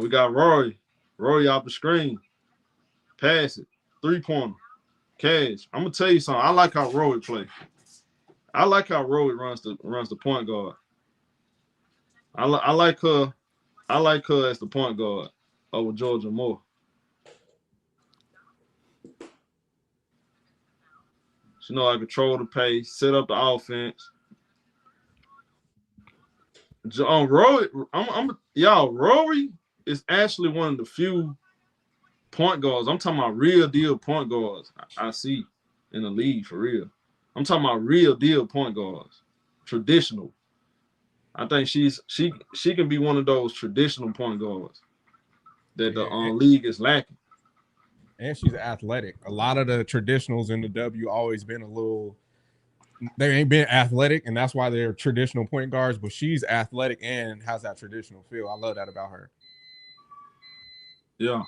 We got Rory off the screen. pass it, 3-pointer, cash. I'm gonna tell you something. I like how Roy play. I like how Roy runs the point guard. I like her. I like her as the point guard over Georgia Moore. She know how to control the pace, set up the offense. Rory, Rory is actually one of the few point guards. I'm talking about real deal point guards I see in the league for real. I'm talking about real deal point guards, traditional. I think she can be one of those traditional point guards that the league is lacking. And she's athletic. A lot of the traditionals in the W always been a little. They ain't been athletic, and that's why they're traditional point guards. But she's athletic and has that traditional feel. I love that about her. Yeah.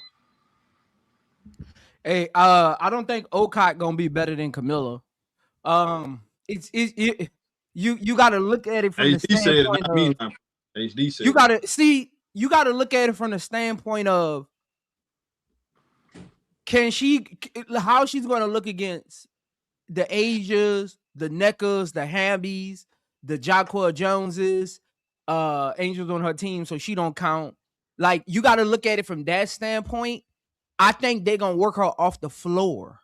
Hey, I don't think Okot gonna be better than Camilla. You got to look at it from the HD said it, standpoint not me. of HD said you got to see. You got to look at it from the standpoint of how she's going to look against the Asias, the Neckers, the Hambies, the Jacqua Joneses, Angels on her team, so she don't count. Like, you got to look at it from that standpoint. I think they're gonna work her off the floor.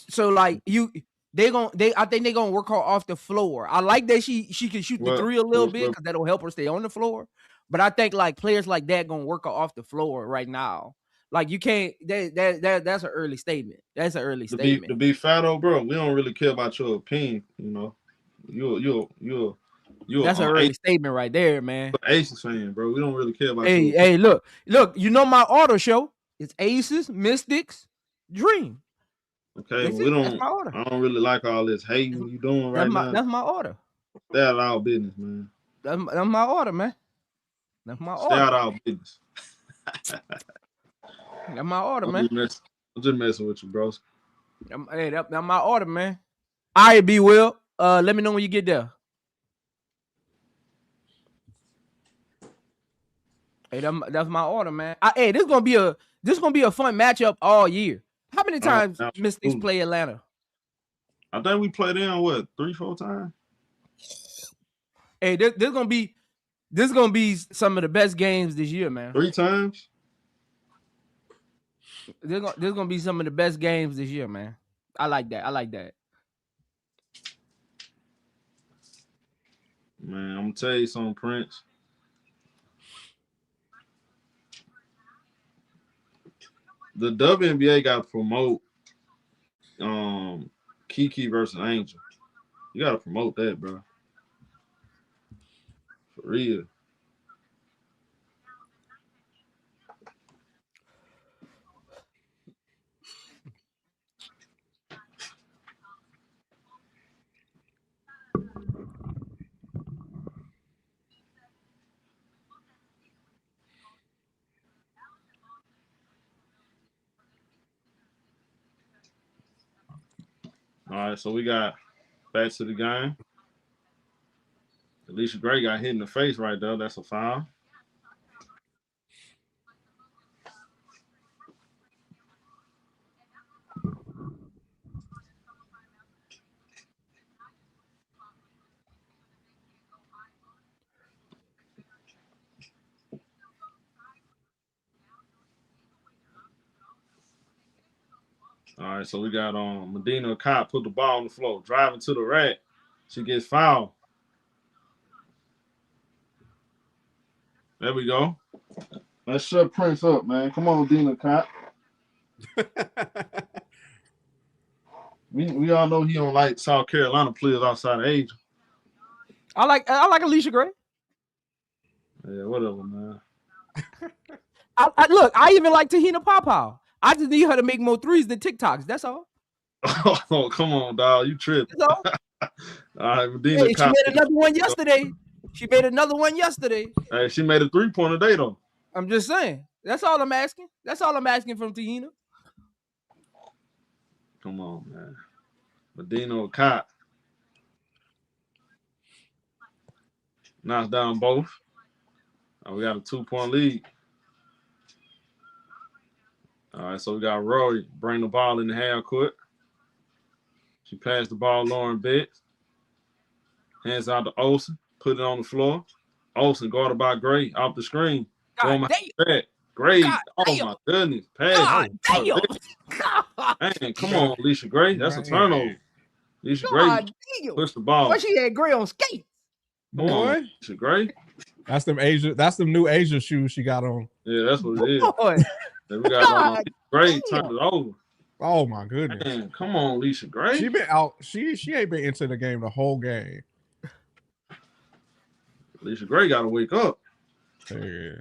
So like I think they're gonna work her off the floor. I like that she can shoot the three a little bit because that'll help her stay on the floor. But I think like players like that gonna work her off the floor right now. Like you can't that's an early statement. That's an early statement. To be Fado, bro, we don't really care about your opinion, you know. You're that's an early statement right there, man. Aces fan, bro. We don't really care about Hey, look, you know my auto show. It's Aces, Mystics, Dream. Okay, well, I don't really like all this hating you doing right now. That's my order. Stay out of our business, man. That's my order, man. That's my order. Stay out of our business. That's my order, man. I'm just messing with you, bros. Hey, that's my order, man. All right, B Will. Let me know when you get there. Hey, that's my order, man. Hey, this gonna be a fun matchup all year. How many times Mystics play Atlanta? I think we played in 3-4 times. Hey, this gonna be some of the best games this year, man. 3 times. There's gonna be some of the best games this year, man. I like that. Man, I'm gonna tell you something, Prince. The WNBA got to promote Kiki versus Angel. You got to promote that, bro. For real. All right, so we got back to the game. Alicia Gray got hit in the face right there. That's a foul. All right, so we got Medina Cop put the ball on the floor, driving to the rack. She gets fouled. There we go. Let's shut Prince up, man. Come on, Medina Cop. we all know he don't like South Carolina players outside of Asia. I like Alicia Gray. Yeah, whatever, man. Look, I even like Tahina Paopao. I just need her to make more threes than TikToks. That's all. Oh, come on, dog. You tripping. That's all. All right, Medina She made another one yesterday. Hey, she made a 3-pointer today, though. I'm just saying. That's all I'm asking. That's all I'm asking from Tahina. Come on, man. Medina Cop knocks down both. We got a 2-point lead. All right, so we got Rory bring the ball in the half court. She passed the ball, Lauren Betts. Hands out to Olsen. Put it on the floor. Olsen guarded by Gray off the screen. God Going damn. back. Gray. God Oh damn. my goodness. Pass. God Oh, damn. God, man, come on, Alicia Gray. That's a turnover. Alicia Gray damn. push the ball. Boy, she had Gray on skates. Come on, Alicia Gray. That's them new Asia shoes she got on. Yeah, that's what it is. Boy. Then we got God Gray damn. turned it over. Oh my goodness. Man, come on, Alicia Gray. She been out. She ain't been into the game the whole game. Alicia Gray got to wake up. Yeah.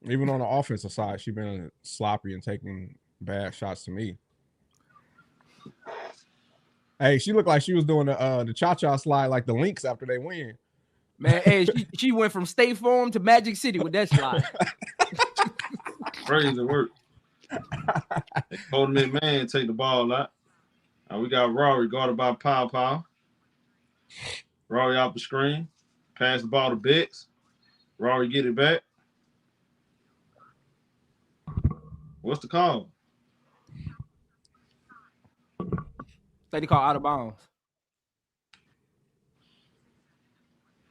Even on the offensive side, she been sloppy and taking bad shots to me. Hey, she looked like she was doing the cha-cha slide like the Lynx after they win. Man, hey, she went from State Farm to Magic City with that slide. Crazy work. Holding man take the ball out. We got Rory guarded by Pow. Rory off the screen. Pass the ball to Betts. Rory get it back. What's the call? They call out of bounds.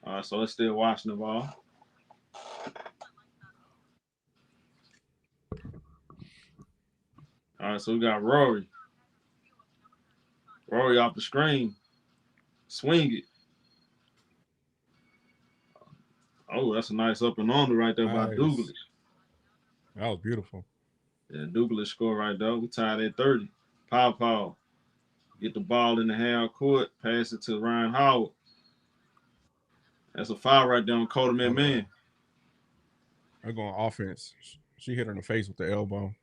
All right, so it's still watching the ball. All right, so we got Rory. Rory off the screen. Swing it. Oh, that's a nice up and under right there by Douglas. That was beautiful. Yeah, Douglas score right there. We tied at 30. Pow. Get the ball in the half court. Pass it to Ryan Howard. That's a foul right there on Cody Man. They're going offense. She hit her in the face with the elbow.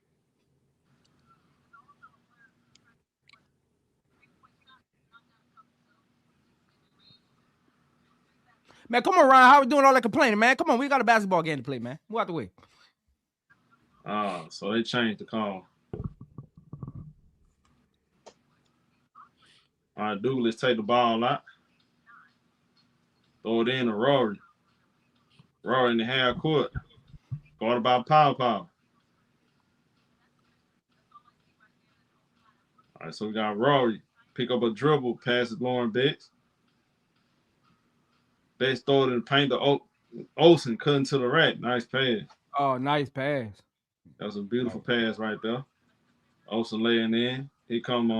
Man, come on, Ryan. How we doing all that complaining, man? Come on, we got a basketball game to play, man. Move out the way. So they changed the call. All right, Douglas take the ball out. Throw it in to Rory. Rory in the half court. Guarded by Pow. All right, so we got Rory. Pick up a dribble, pass it Lauren Betts. Betts throw it in the paint to Olsen, cutting to the rack. Nice pass. Oh, nice pass. That was a beautiful pass right there. Olsen laying in. Here come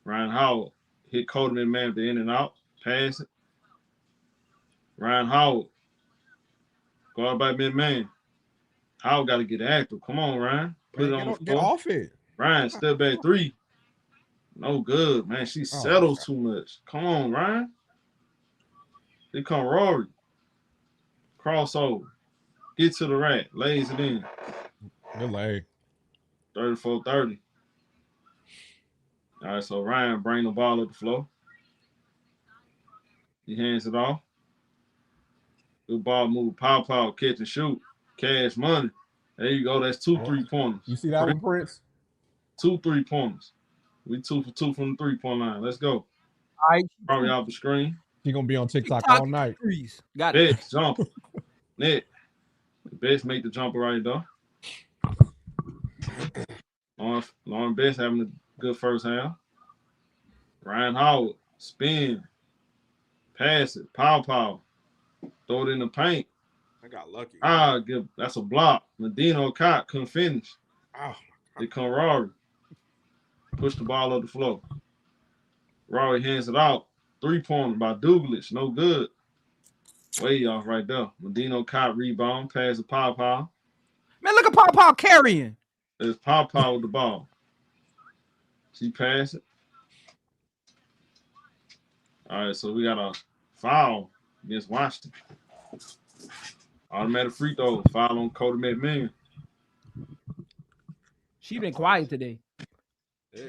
Ryan Howard. Hit Cody man the in and out. Pass it. Ryan Howard. Guard by mid-man. Howard got to get active. Come on, Ryan. Put it on the floor. Get off it. Ryan, step back three. No good, man. She settles too much. Come on, Ryan. Here come Rory. Crossover. Get to the rack. Lays it in. Good lay. 34-30. All right, so Ryan bring the ball up the floor. He hands it off. Good ball move. Pow, catch and shoot. Cash money. There you go. That's 2 3-pointers. You see that one, Prince? 2 3-pointers. We 2 for 2 from the 3-point line. Let's go. All right. Probably off the screen. He's going to be on TikTok all night. Got it. Best jumper. Nick. Best make the jumper right there. Lauren Best having a good first half. Ryan Howard. Spin. Pass it. Pow. Throw it in the paint. I got lucky. That's a block. Medina Cott couldn't finish. Oh. Here come Rory. Push the ball up the floor. Rory hands it out. 3-pointer by Douglas. No good. Way off right there. Medina Cott rebound. Pass to Pow. Man, look at Pow carrying. There's Pow with the ball. She passed it. All right, so we got a foul against Washington. Automatic free throw. Foul on Cody McMahon. She been quiet today. Yeah.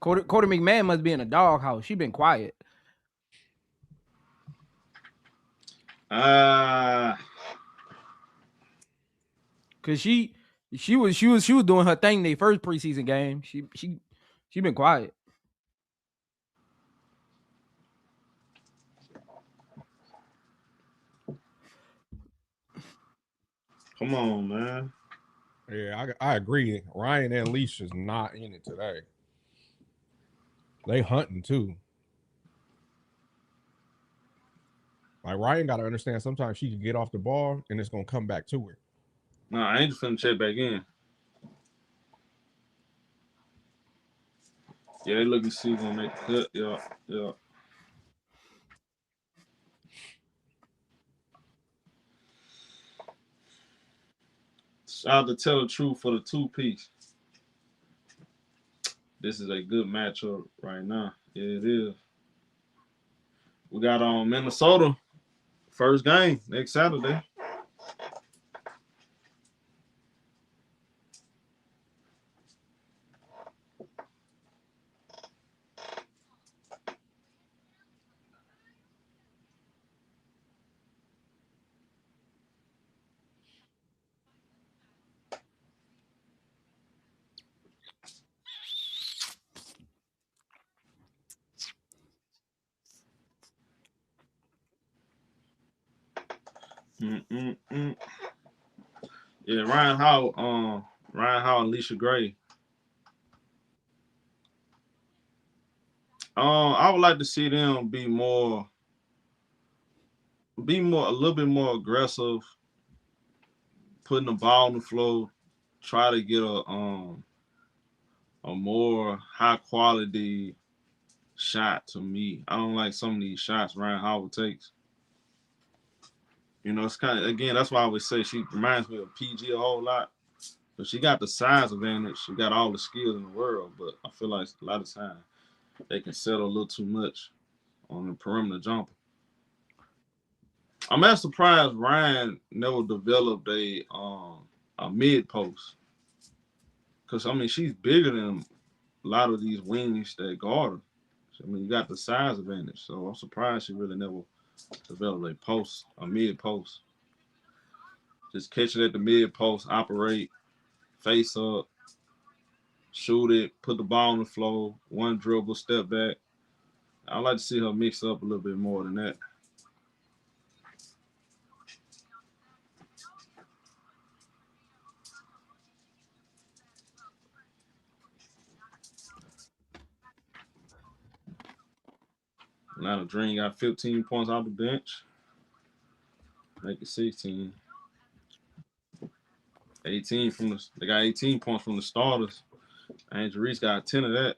Cody McMahon must be in a doghouse. She been quiet. Cause she was doing her thing their first preseason game. She been quiet. Come on, man. Yeah, I agree. Ryan and Leisha's not in it today. They hunting too. Like Ryan got to understand. Sometimes she can get off the ball and it's gonna come back to her. Nah, Angel finna check back in. Yeah, they looking to see who's gonna make the cut. Yeah, yeah. Shout out to Tell the Truth for the 2-piece. This is a good matchup right now. Yeah, it is. We got on Minnesota first game next Saturday. Mm-mm-mm. Yeah, Ryan Howell, and Alicia Gray. I would like to see them a little bit more aggressive, putting the ball on the floor, try to get a more high quality shot to me. I don't like some of these shots Ryan Howard takes. You know, it's kind of again, that's why I always say she reminds me of PG a whole lot. But she got the size advantage. She got all the skills in the world. But I feel like a lot of times they can settle a little too much on the perimeter jumper. I'm actually surprised Ryan never developed a mid post. Cause I mean she's bigger than a lot of these wings that guard her. I mean you got the size advantage. So I'm surprised she really never developed a mid post. Just catch it at the mid post, operate, face up, shoot it, put the ball on the floor, one dribble, step back. I'd like to see her mix up a little bit more than that. Atlanta Dream got 15 points off the bench. Make it 16. 18 from they got 18 points from the starters. Angel Reese got 10 of that.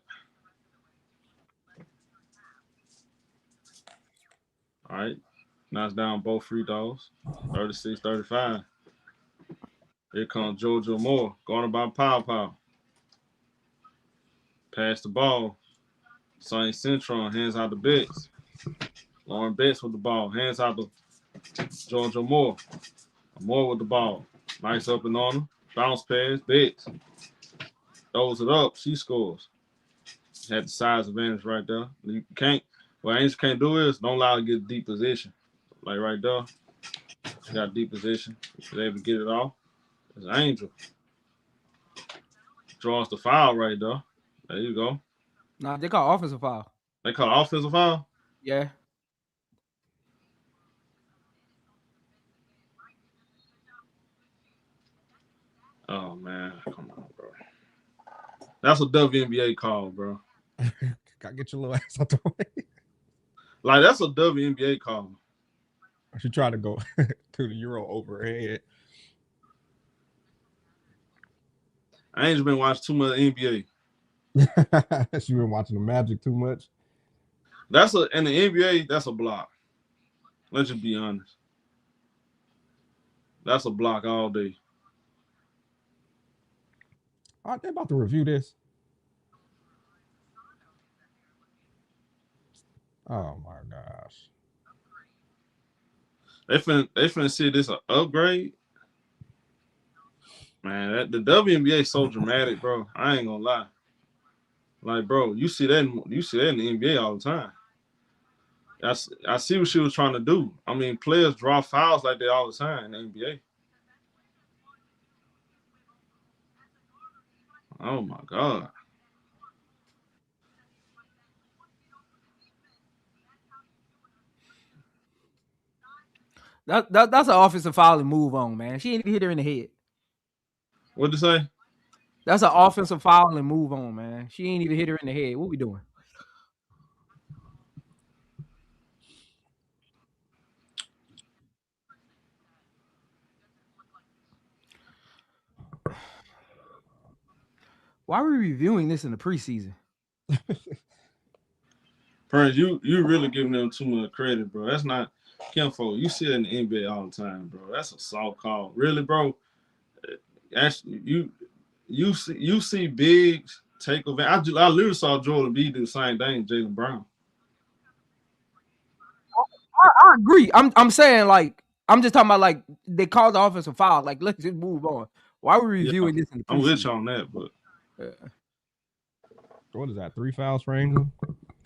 All right. Knocks down both free throws. 36-35. Here comes Jojo Moore. Guarded by Pow. Pass the ball. Sonny Centron hands out the Betts. Lauren Betts with the ball. Hands out to Jojo Moore. Moore with the ball. Nice up and on him. Bounce pass. Betts. Throws it up. She scores. Had the size advantage right there. You can't. What Angel can't do is don't allow her to get deep position. Like right there. She got deep position. She's able to get it off. It's Angel. Draws the foul right there. There you go. Nah, they call offensive foul. They call it offensive foul? Yeah. Oh, man. Come on, bro. That's a WNBA call, bro. Gotta get your little ass out the way. Like, that's a WNBA call. She tried to go to the Euro over her head. I ain't just been watching too much NBA. She been watching the Magic too much. In the NBA, that's a block. Let's just be honest. That's a block all day. Are they about to review this? Oh my gosh. They finna see this an upgrade. Man, the WNBA so dramatic, bro. I ain't gonna lie. Like, bro, you see that in the NBA all the time. I see what she was trying to do. I mean, players draw fouls like that all the time in the NBA. Oh my God. That's an offensive foul and move on, man. She ain't even hit her in the head. What'd you say? That's an offensive foul and move on, man. She ain't even hit her in the head. What we doing? Why are we reviewing this in the preseason? Prince, you really giving them too much credit, bro. That's not Kinfolk. You see it in the NBA all the time, bro. That's a soft call. Really, bro. Actually, you see bigs take advantage. I literally saw Jordan B do the same thing, Jaylen Brown. I agree. I'm saying like I'm just talking about like they called the offensive foul. Like let's just move on. Why are we reviewing this in the preseason? I'm with you on that, but what is that? 3 fouls for Angel?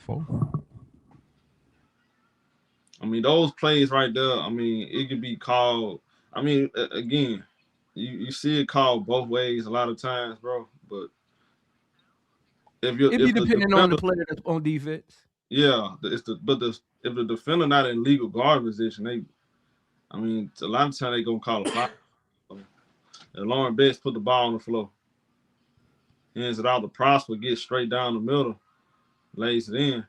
4. I mean, those plays right there. I mean, it could be called. I mean, again, you see it called both ways a lot of times, bro. But if be depending on the player that's on defense. Yeah, if the defender not in legal guard position, a lot of times they gonna call a foul. And Lauren Betts put the ball on the floor, hands it out to Prosper, gets straight down the middle, lays it in.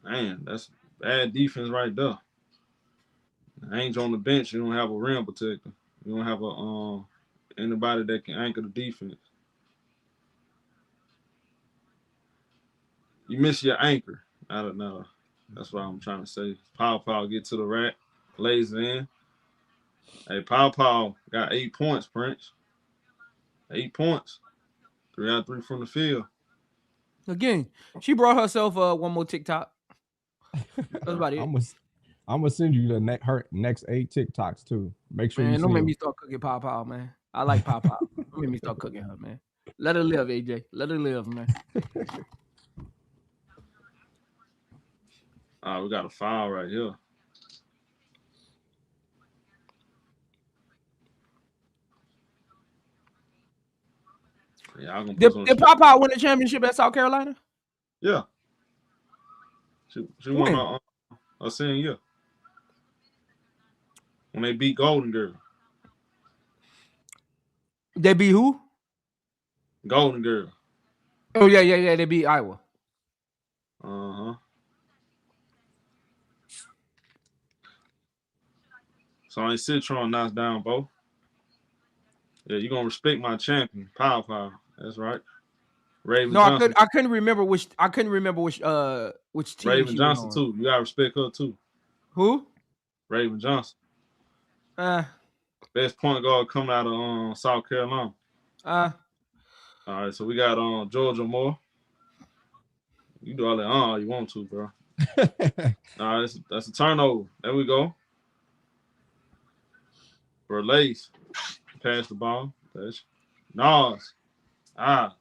Man, that's bad defense right there. Angel on the bench, you don't have a rim protector. You don't have anybody that can anchor the defense. You miss your anchor. I don't know. That's what I'm trying to say. Pow get to the rack, lays it in. Hey, Pow got 8 points, Prince. 8 points. 3 out of 3 from the field. Again, she brought herself one more TikTok. That's about it. I'm gonna send you her next 8 TikToks too. Make sure don't make me start cooking Pow, man. I like Pow. Don't make me start cooking her, man. Let her live, AJ. Let her live, man. We got a foul right here. Yeah, I'm gonna did Pow win the championship at South Carolina? Yeah. She won a senior year. When they beat Golden Girl. They beat who? Golden Girl. Oh, yeah. They beat Iowa. Uh-huh. So I ain't Citron knocks down both. Yeah, you're gonna respect my champion, Pow. That's right. Raven Johnson. I couldn't remember which team Raven she Johnson was on. too. You gotta respect her too. Who? Raven Johnson. Best point guard coming out of South Carolina. All right, so we got Georgia Moore. You do all that you want to, bro. All right, that's a turnover. There we go. For Lace. Pass the ball. Nas.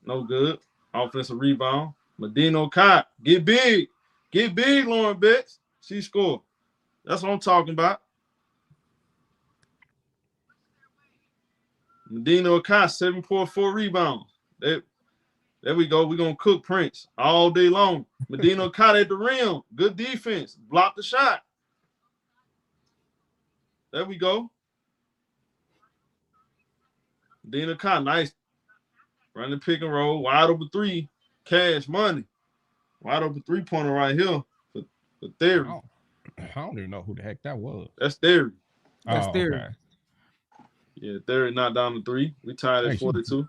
No good. Offensive rebound. Medina Cott. Get big. Get big, Lauren Betts. She scored. That's what I'm talking about. Medina Cott, 7.4 rebounds. There we go. We're going to cook Prince all day long. Medina Cott at the rim. Good defense. Block the shot. There we go. Medina Cott, nice. Run the pick and roll. Wide open 3. Cash money. Wide open 3-pointer right here for Theory. I don't even know who the heck that was. That's Theory. That's Theory. Okay. Yeah, Theory knocked down to 3. We tied at 42.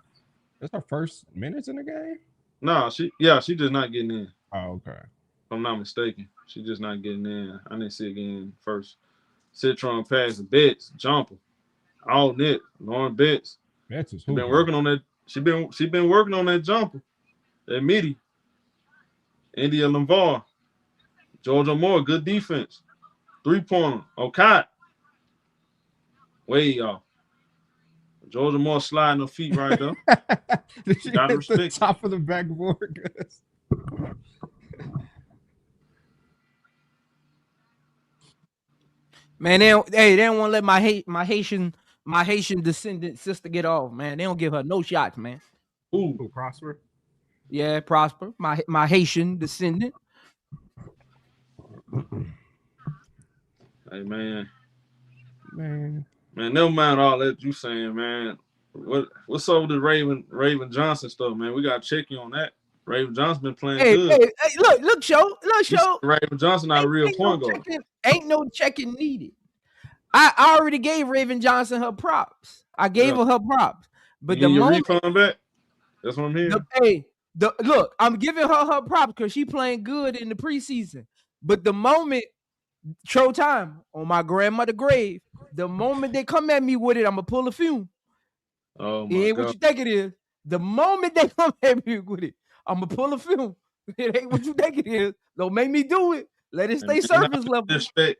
That's her first minutes in the game? No, she just not getting in. Oh, okay. If I'm not mistaken. She just not getting in. I didn't see it getting first. Citron pass, Betts, jumper. All net. Lauren Betts. Betts is She been working on that. She been working on that jumper. That midi. India Lamvar. Georgia Moore, good defense. 3-pointer. Okay. Way off. Georgia Moore sliding her feet right there. Gotta respect. Top of the backboard. Man, they don't want to let my Haitian descendant sister get off, man. They don't give her no shots, man. Who Prosper? Yeah, Prosper. My Haitian descendant. Hey man, Man. never mind all that you saying, man. What's up with the Raven Johnson stuff, man? We gotta check you on that. Raven Johnson been playing Hey, good. look, show. You said Raven Johnson not a real point guard. Ain't no checking needed. I already gave Raven Johnson her props. I gave her props. You But the getting your moment, refund back? That's what I'm hearing. look, I'm giving her props because she playing good in the preseason. But the moment, show time on my grandmother grave, the moment they come at me with it, I'm gonna pull a fume. Oh It my ain't god. what you think it is. The moment they come at me with it, I'm gonna pull a film. It ain't what you think it is. Don't make me do it. Let it stay surface level.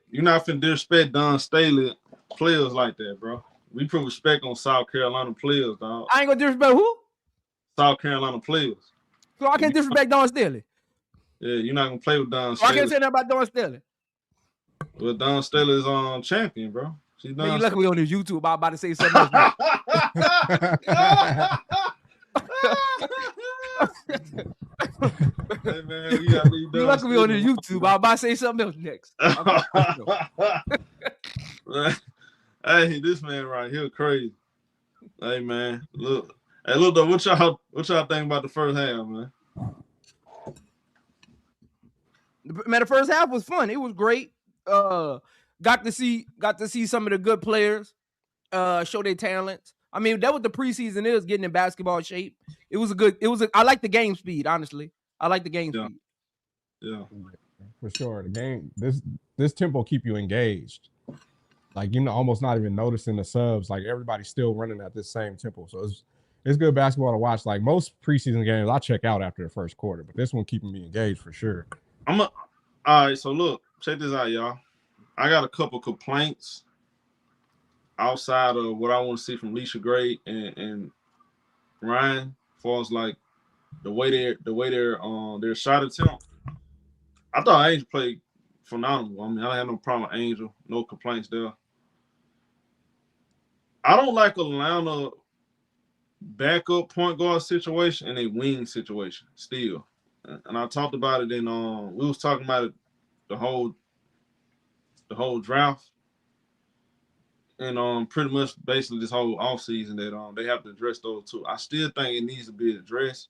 You're not finna disrespect Don Staley players like that, bro. We put respect on South Carolina players, dog. I ain't gonna disrespect who? South Carolina players. So I can't disrespect Don Staley. Yeah, you're not gonna play with Don So I Staley. can't say nothing about Don Staley. Well, Don Staley's on champion, bro. She's Man, you Don lucky we on this YouTube. I'm about to say something else. Now. Hey man, we gotta leave You lucky we on this YouTube. I'm about to say something else next. Hey, this man right here crazy. Hey man, look. Hey, look though, what y'all think about the first half, man? Man, the first half was fun. It was great. Got to see some of the good players show their talents. I mean, that what the preseason is, getting in basketball shape. I like the game speed, honestly. I like the game speed. Yeah. For sure. The game, this tempo keep you engaged. Like, you know, almost not even noticing the subs. Like, everybody's still running at this same tempo. So it's good basketball to watch. Like, most preseason games, I check out after the first quarter, but this one keeping me engaged for sure. All right, so look, check this out, y'all. I got a couple complaints outside of what I want to see from Leisha Gray and Ryan, as far as like the way their shot attempt. I thought Angel played phenomenal. I mean, I had no problem with Angel, no complaints there. I don't like Atlanta backup point guard situation and a wing situation still. And I talked about it in we was talking about it the whole draft. And pretty much basically this whole offseason that they have to address those two. I still think it needs to be addressed,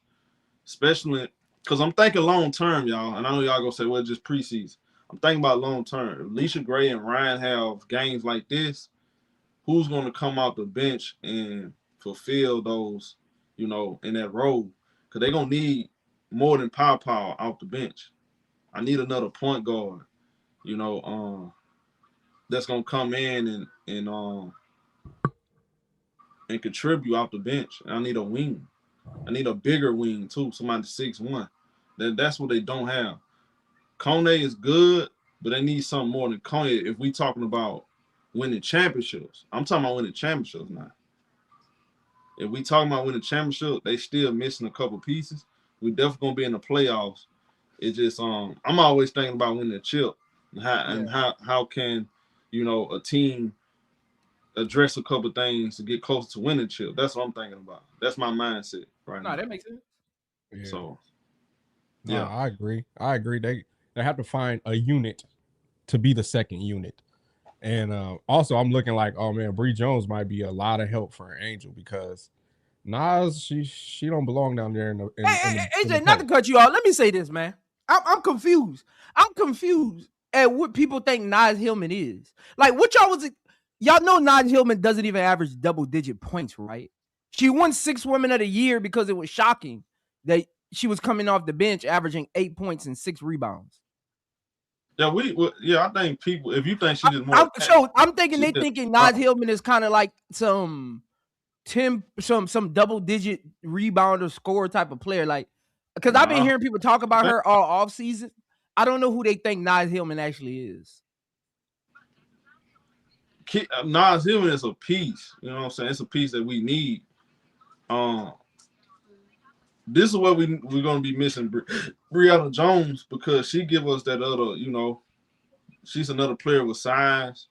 especially because I'm thinking long term, y'all. And I know y'all gonna say, well, just preseason. I'm thinking about long term. If Leisha Gray and Ryan have games like this, who's gonna come out the bench and fulfill those, you know, in that role? Because they're gonna need more than power off the bench. I need another point guard, you know, that's gonna come in and contribute off the bench. And I need a wing. I need a bigger wing too. Somebody 6'1". That's what they don't have. Kone is good, but they need something more than Kone if we talking about winning championships. I'm talking about winning championships now. If we talking about winning championship, they still missing a couple pieces. We definitely gonna be in the playoffs. It's just I'm always thinking about winning a chip and how can, you know, a team address a couple things to get closer to winning chip. That's what I'm thinking about. That's my mindset right now. That makes sense. Yeah. So yeah, I agree. They have to find a unit to be the second unit. And also, I'm looking like, oh man, Bree Jones might be a lot of help for Angel because Nas, she don't belong down there in the. AJ, not to cut you off, let me say this, man. I'm confused. I'm confused at what people think Nas Hillman is. Like, what y'all know Nas Hillman doesn't even average double-digit points, right? She won 6 Women of the Year because it was shocking that she was coming off the bench averaging 8 points and 6 rebounds. I think people, if you think she did more, I'm thinking they thinking Nas Hillman is kind of like some double-digit rebounder scorer type of player, like because I've been hearing people talk about her all off season. I don't know who they think Nas Hillman actually is. Nas Hillman is a piece. You know what I'm saying? It's a piece that we need. This is what we're gonna be missing Brianna Jones because she give us that other, you know, she's another player with size,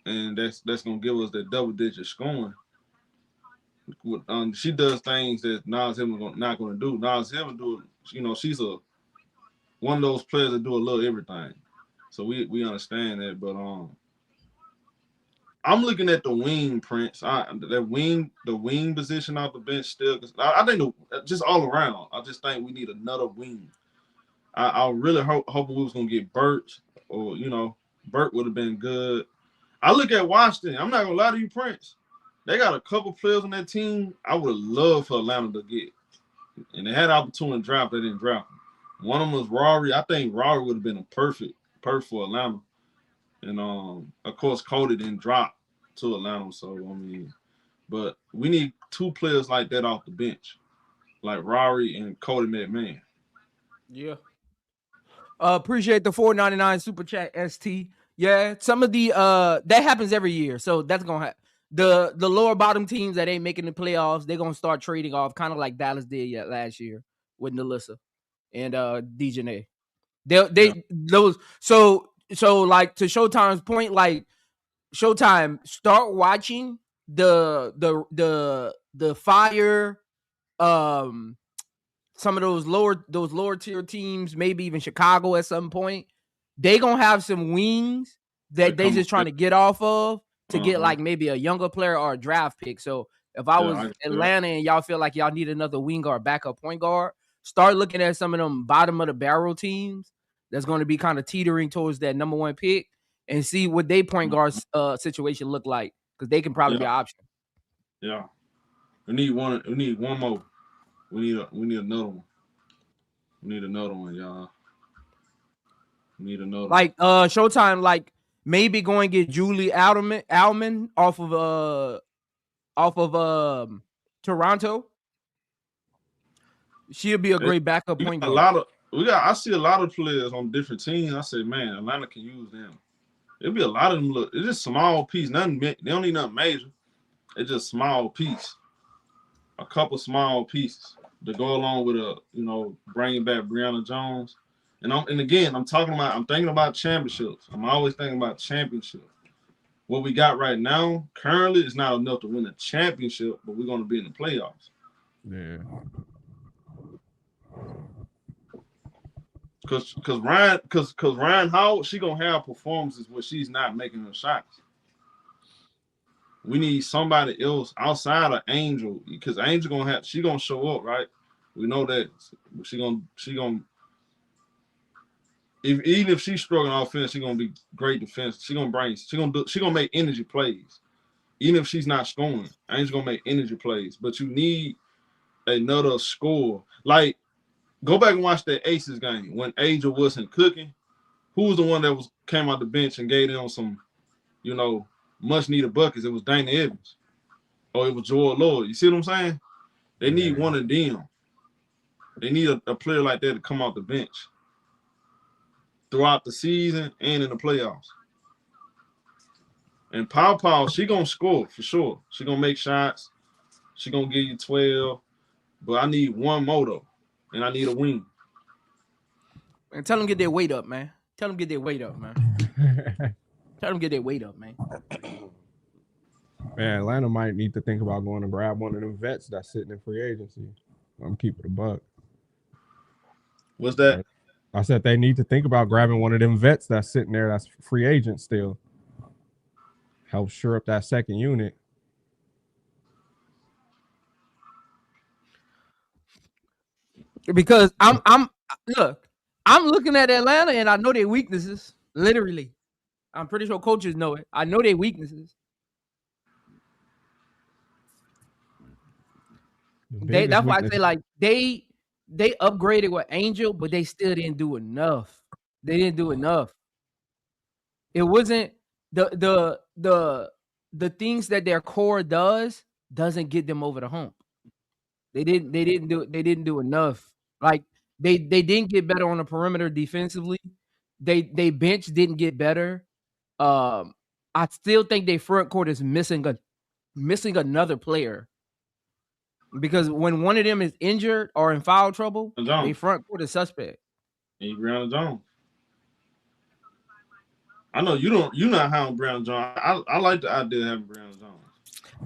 and that's gonna give us that double-digit scoring. She does things that Nas Hillman not gonna do. Nas Hillman do, you know, she's one of those players that do a little everything. So we understand that, but I'm looking at the wing, Prince. The wing position off the bench still. I think just all around. I just think we need another wing. I really hoping we was gonna get Burt, or Burt would have been good. I look at Washington. I'm not gonna lie to you, Prince. They got a couple players on that team I would love for Atlanta to get, and they had an opportunity to draft. They didn't draft him. One of them was Rory. I think Rory would have been a perfect for Atlanta. And of course, Cody didn't drop to Atlanta. So but we need two players like that off the bench, like Rory and Cody McMahon. Yeah. Appreciate the $4.99 super chat, ST. Yeah, some of the that happens every year, so that's gonna happen. The lower bottom teams that ain't making the playoffs, they're gonna start trading off, kind of like Dallas did last year with Nalissa and Dejanay. Those so like, to Showtime's point, like Showtime, start watching the Fire, some of those lower tier teams, maybe even Chicago at some point. They gonna have some wings that they just trying to get off of to get like maybe a younger player or a draft pick. So if I was Atlanta and y'all feel like y'all need another wing or a backup point guard, start looking at some of them bottom of the barrel teams that's going to be kind of teetering towards that number one pick and see what they point guard situation look like, because they can probably be an option. Yeah, we need one. We need one more. We need another one. We need another one, y'all. We need another one. Showtime, like maybe going to get Julie Alman off of Toronto. She'll be a great backup point guard. I see a lot of players on different teams. I say, man, Atlanta can use them. It'll be a lot of them. Look, it's just small piece. Nothing. They don't need nothing major. It's just small piece. A couple small pieces to go along with bringing back Brianna Jones. And again, I'm thinking about championships. I'm always thinking about championships. What we got right now, currently, is not enough to win a championship, but we're going to be in the playoffs. Yeah. Because Ryan Howard, she gonna have performances where she's not making her shots. We need somebody else outside of Angel, because Angel she gonna show up, right? We know that she gonna even if she's struggling offense, she's gonna be great defense. She gonna make energy plays. Even if she's not scoring, Angel gonna make energy plays. But you need another score. Like, go back and watch that Aces game when Angel wasn't cooking. Who was the one that came out the bench and gave them some, much needed buckets? It was Dana Evans, or it was Joel Lloyd. You see what I'm saying? They need one of them. They need a player like that to come off the bench throughout the season and in the playoffs. And Pau, she gonna score for sure. She gonna make shots. She gonna give you 12. But I need one more though, and I need a wing. And tell them get their weight up, man. Tell them get their weight up, man. Tell them get their weight up, man. Man, Atlanta might need to think about going to grab one of them vets that's sitting in free agency. I'm keeping it a buck. What's that? I said they need to think about grabbing one of them vets that's sitting there that's free agent still. Help shore up that second unit. Because I'm looking at Atlanta and I know their weaknesses. Literally. I'm pretty sure coaches know it. I know their weaknesses. That's why I say, like, they upgraded with Angel, but they still didn't do enough. They didn't do enough. It wasn't the things that their core doesn't get them over the hump. They didn't do enough. Like, they didn't get better on the perimeter defensively. They bench didn't get better. I still think their front court is missing another player. Because when one of them is injured or in foul trouble, their front court is suspect. And Brianna Jones. I know you're not high on Brianna Jones. I like the idea of having Brianna Jones.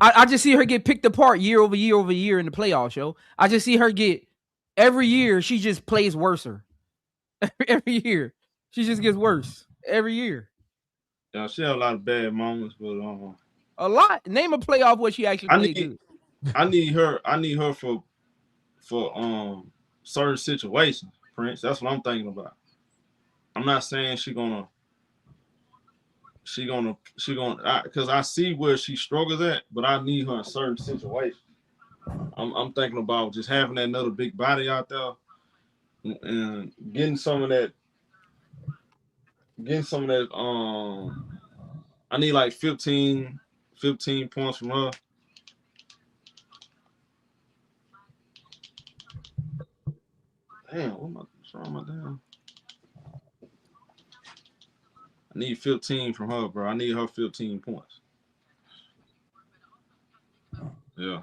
I just see her get picked apart year over year in the playoff show. I just see her get every year. She just plays worser. Every year she just gets worse every year. Yeah, she had a lot of bad moments, but A lot. Name a playoff where she actually played good. I need her for certain situations, Prince. That's what I'm thinking about. I'm not saying she gonna because I see where she struggles at, but I need her in certain situations. I'm thinking about just having that another big body out there and getting some of that. I need like 15 points from her. Damn, what's wrong with my damn? I need 15 from her, bro. I need her 15 points. Yeah.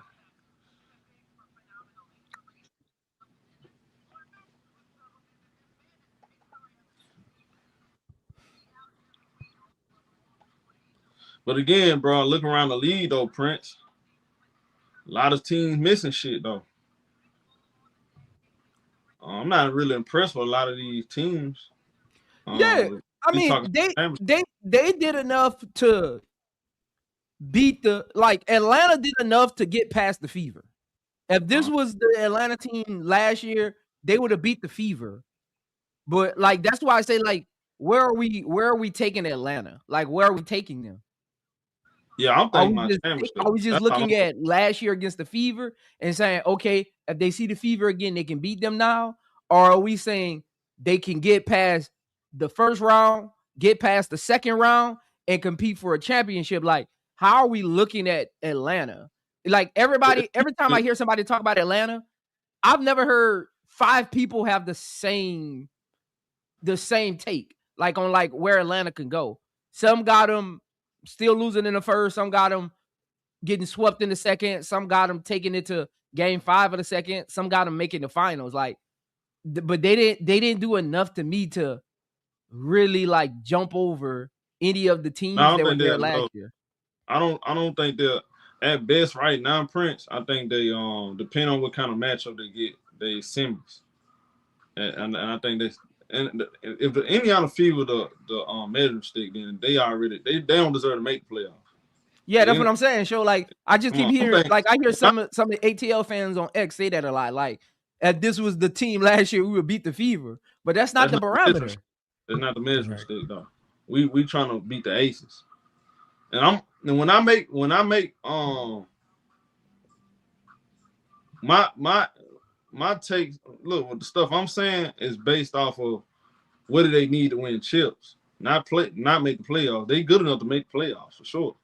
But again, bro, looking around the league though, Prince, a lot of teams missing shit though. I'm not really impressed with a lot of these teams. Yeah, I mean, they did enough to beat Atlanta did enough to get past the Fever. If this was the Atlanta team last year, they would have beat the Fever. But like that's why I say like where are we taking Atlanta? Like where are we taking them? Yeah, I'm thinking are we just looking at last year against the Fever and saying, okay, if they see the Fever again, they can beat them now? Or are we saying they can get past the first round, get past the second round, and compete for a championship? Like, how are we looking at Atlanta? Like every time I hear somebody talk about Atlanta, I've never heard 5 people have the same take, like on like where Atlanta can go. Some got them still losing in the first, some got them getting swept in the second, some got them taking it to game 5 of the second, some got them making the finals. Like, but they didn't do enough to me to really like jump over any of the teams that were there last year. I don't think they're at best right now, Prince. I think they depend on what kind of matchup they get, they semis. And I think they and if the Indiana Fever the measuring stick, then they don't deserve to make the playoffs. Yeah, that's what I'm saying. So like I just keep hearing I hear some of the ATL fans on X say that a lot. Like if this was the team last year, we would beat the Fever. But that's not the barometer. It's not the measuring stick though. We trying to beat the Aces. And when I make my take, look, with the stuff I'm saying is based off of what do they need to win chips, not make the playoffs. They good enough to make the playoffs for sure.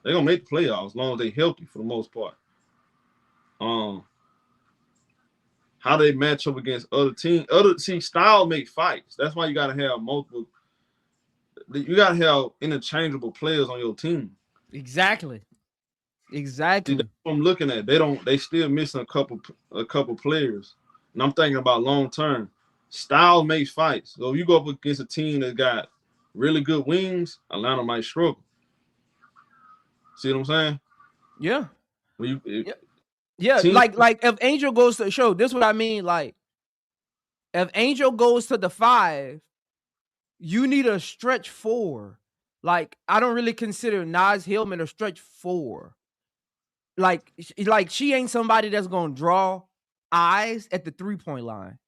They're gonna make the playoffs as long as they healthy for the most part. How they match up against other teams. Style make fights. That's why you gotta have multiple. You gotta have interchangeable players on your team. Exactly. See, that's what I'm looking at. They still missing a couple players. And I'm thinking about long term. Style makes fights. So if you go up against a team that got really good wings, Atlanta might struggle. See what I'm saying? Yeah. Yeah. Like if Angel goes to the show, this is what I mean. Like if Angel goes to the 5, you need a stretch 4. Like I don't really consider Naz Hillman a stretch 4. Like she ain't somebody that's gonna draw eyes at the 3-point line.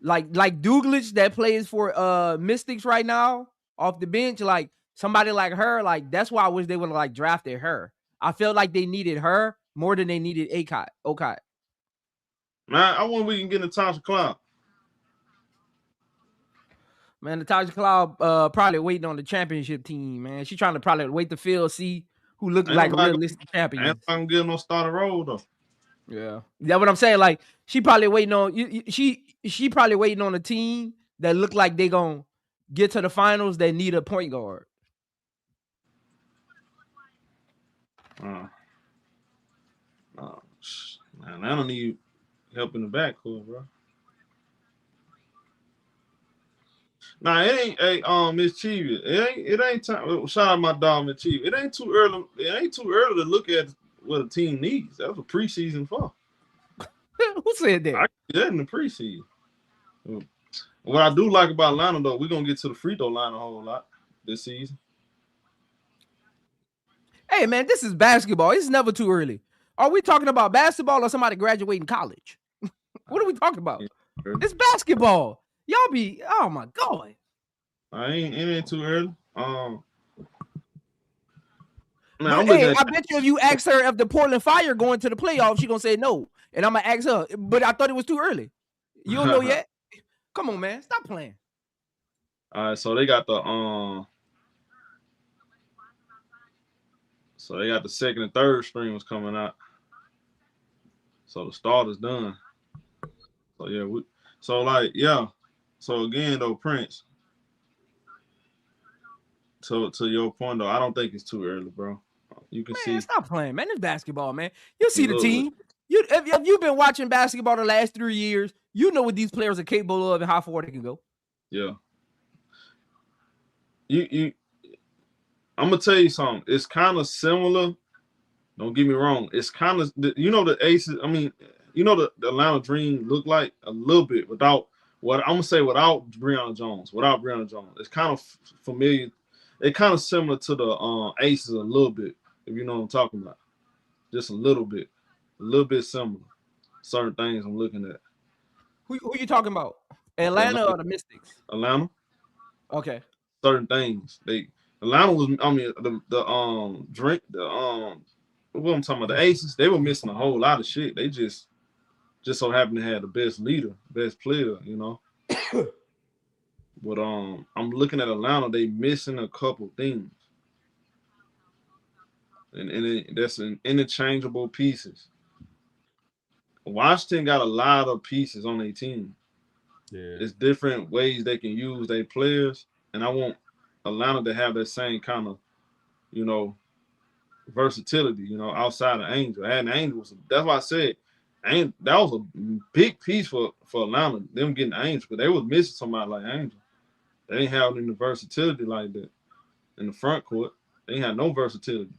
Like Douglas that plays for Mystics right now off the bench, like somebody like her, like that's why I wish they would have like drafted her. I felt like they needed her more than they needed Okai. Man, I wonder we can get Natasha Cloud. Man, Natasha Cloud probably waiting on the championship team, man. She trying to probably wait to field, see who look like a realistic champion. Ain't gonna get no starter role though. Yeah, that's what I'm saying. Like she probably waiting on she probably waiting on a team that look like they gonna get to the finals that need a point guard. Man, I don't need help in the backcourt, bro. Nah, it ain't. Hey, Miss Chievy, it ain't time. Shout out my dog, Miss Chievy. It ain't too early. It ain't too early to look at what a team needs. That was a preseason for. Who said that? I did that in the preseason. What I do like about Atlanta, though, we're gonna get to the free throw line a whole lot this season. Hey, man, this is basketball. It's never too early. Are we talking about basketball or somebody graduating college? What are we talking about? It's basketball. Y'all be, oh my God. It ain't too early. Man, But I'm looking hey, at I bet you if you ask her if the Portland Fire going to the playoffs, she gonna say no. And I'm gonna ask her, but I thought it was too early. You don't know yet? Come on, man. Stop playing. All right, so they got the second and third streams coming out. So the start is done. So yeah, So again though, Prince. To your point though, I don't think it's too early, bro. You can see. Stop playing, man. It's basketball, man. You see the Look, team. If you've been watching basketball the last 3 years, you know what these players are capable of and how far they can go. Yeah. I'm gonna tell you something. It's kind of similar. Don't get me wrong. It's kind of the Aces. I mean, the Atlanta Dream look like a little bit without what I'm gonna say without Breonna Jones. Without Breonna Jones, it's kind of familiar. It's kind of similar to the Aces a little bit, if you know what I'm talking about. Just a little bit similar. Certain things I'm looking at. Who you talking about? Atlanta or the Mystics? Atlanta. Okay. Certain things. Atlanta was. I mean, what I'm talking about, the Aces, they were missing a whole lot of shit. They just so happened to have the best leader, best player, But I'm looking at Atlanta, they missing a couple things. And that's interchangeable pieces. Washington got a lot of pieces on their team. Yeah. It's different ways they can use their players. And I want Atlanta to have that same kind of, versatility, outside of Angel. Adding Angel that's why I said that was a big piece for Atlanta, them getting Angel, because they was missing somebody like Angel. They didn't have any versatility like that in the front court. They didn't have no versatility.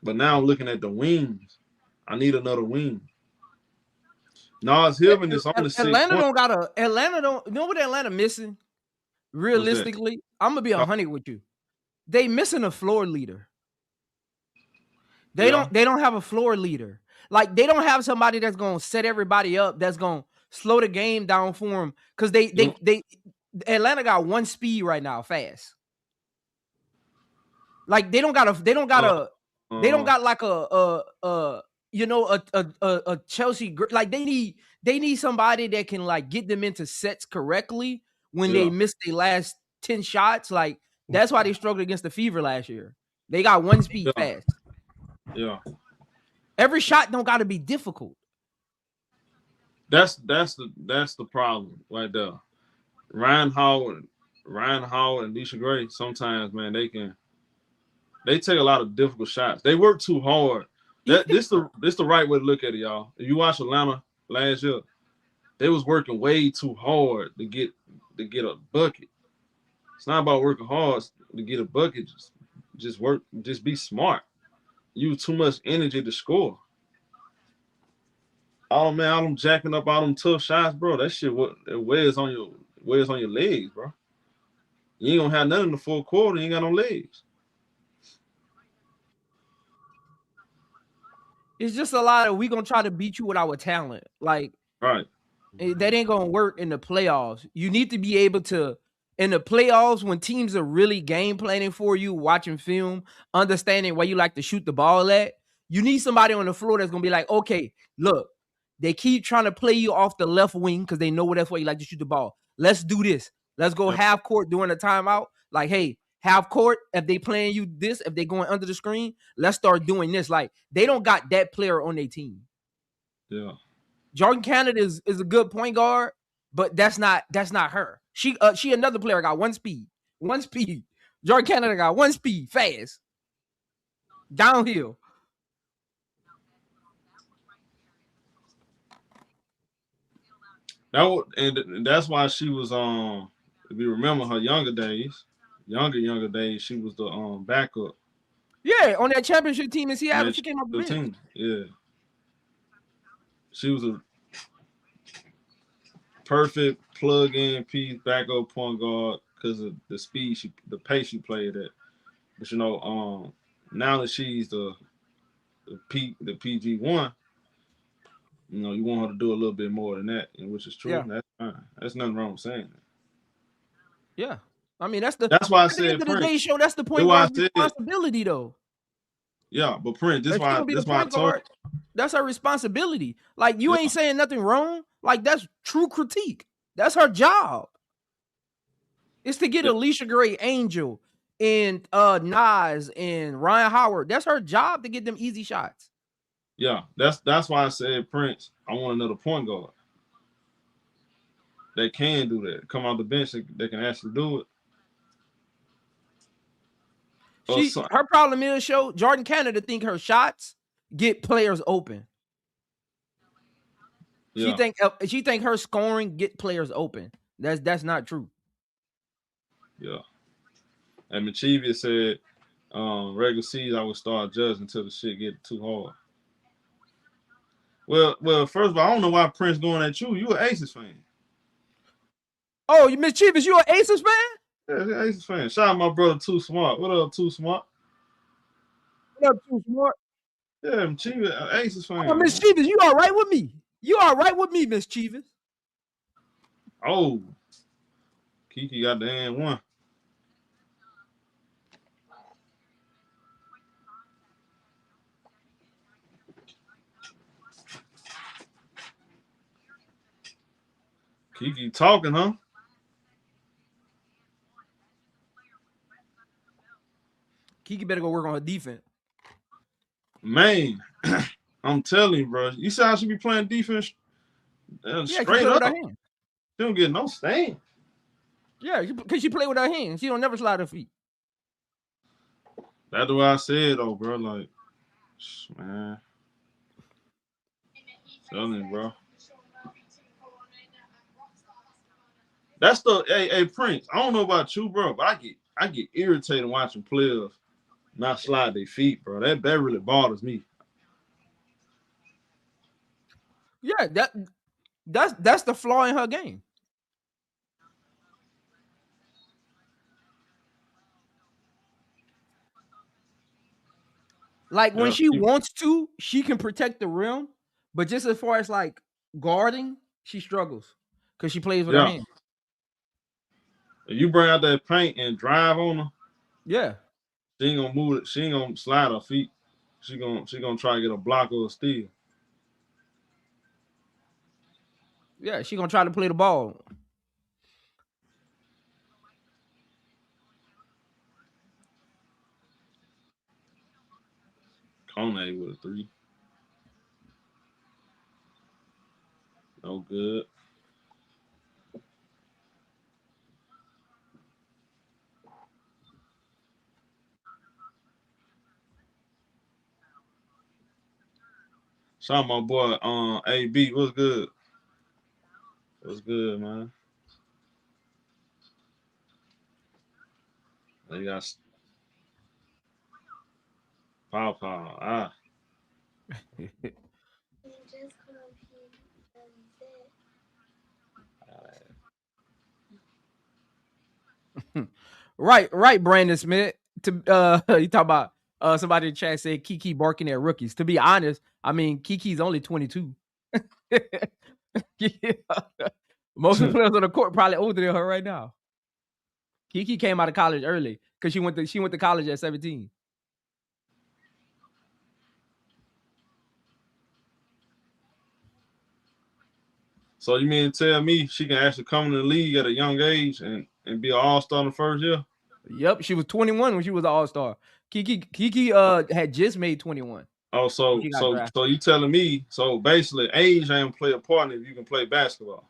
But now I'm looking at the wings. I need another wing. Nas Hillman is only 6 Atlanta don't got a Atlanta don't you know what Atlanta missing? Realistically, I'm gonna be 100 with you. They missing a floor leader. They don't have a floor leader. Like they don't have somebody that's gonna set everybody up, that's gonna slow the game down for them. Because Atlanta got one speed right now, fast. Like they don't got like a Chelsea, like they need somebody that can like get them into sets correctly when they miss their last 10 shots. Like that's why they struggled against the Fever last year. They got one speed fast. Yeah. Every shot don't got to be difficult. That's the problem right there. Ryan Hall and Nisha Gray, sometimes, man, they take a lot of difficult shots. They work too hard. This the right way to look at it, y'all. If you watch Atlanta last year, they was working way too hard to get a bucket. It's not about working hard to get a bucket. Just be smart. Use too much energy to score. Oh man, all them jacking up all them tough shots, bro. That shit wears on your legs, bro. You ain't gonna have nothing in the fourth quarter. You ain't got no legs. It's just a lot of we gonna try to beat you with our talent. Like, right. That ain't gonna work in the playoffs. You need to be able to, in the playoffs, when teams are really game planning for you, watching film, understanding where you like to shoot the ball at, you need somebody on the floor that's gonna be like, okay, look, they keep trying to play you off the left wing because they know that's where you like to shoot the ball. Let's do this. Let's go half court during the timeout. Like, hey, half court, if they playing you this, if they going under the screen, let's start doing this. Like, they don't got that player on their team. Yeah. Jordan Canada is a good point guard, but that's not her. She another player got one speed. Jordan Canada got one speed, fast, downhill. And that's why she was if you remember her younger days, she was the backup. Yeah, on that championship team in Seattle, she came off the bench. Team. Yeah. She was a perfect plug-in piece, backup point guard because of the speed, the pace she played at. But now that she's the PG1, you want her to do a little bit more than that, and which is true. Yeah. That's fine. There's nothing wrong with saying that. Yeah. I mean, that's why I at the said end of the Prince. day, show that's the That's point why I guard's said, responsibility, though. yeah, but Prince, If she gonna be the this why I point told guard, that's her responsibility. Like, you yeah, ain't saying nothing wrong. Like, that's true critique. That's her job. It's to get yeah, Alicia Gray, Angel, and Nas and Ryan Howard. That's her job to get them easy shots. yeah. That's why I said Prince. I want another point guard that can do that. Come out the bench, that can actually do it. Her problem is, Jordan Canada think her shots get players open. Yeah. She think her scoring get players open. That's not true. Yeah. And Michivia said, regular season I would start judging until the shit get too hard. Well, first of all, I don't know why Prince going at you. You an Aces fan. Oh, Miss Chivas, you an Aces fan? Yeah, Aces fan. Shout out my brother Too Smart. What up, Too Smart? What up, Too Smart? Yeah, Michivia, Aces fan. Oh, Miss Chivas, you all right with me? You all right with me, Miss Chivas? Oh, Kiki got the and one. Kiki talking, huh? Kiki better go work on her defense. Man, I'm telling you, bro. You see how she be playing defense? Straight she up. with her hands. She don't get no stand. Yeah, because she play with her hands. She don't never slide her feet. That's what I said, though, bro. Like, man. Telling you, bro. That's the hey Prince. I don't know about you, bro, but I get irritated watching players not slide their feet, bro. That really bothers me. Yeah, that's the flaw in her game. Like, when she wants to, she can protect the rim, but just as far as like guarding, she struggles because she plays with her hands. If you bring out that paint and drive on her, yeah, she ain't gonna move it. She ain't gonna slide her feet. She gonna try to get a block or a steal. Yeah, she gonna try to play the ball. Kone with a 3. No good. Shout out my boy AB. What's good? What's good, man? They got pow. Ah. Right, Brandon Smith. You talk about somebody in the chat said Kiki barking at rookies. To be honest, I mean, Kiki's only 22. Most of the players on the court probably older than her right now. Kiki came out of college early because she went to college at 17. So you mean to tell me she can actually come in the league at a young age and be an all-star in the first year? Yep, she was 21 when she was an all-star. Kiki had just made 21. Oh, so you telling me, so basically age ain't play a part if you can play basketball.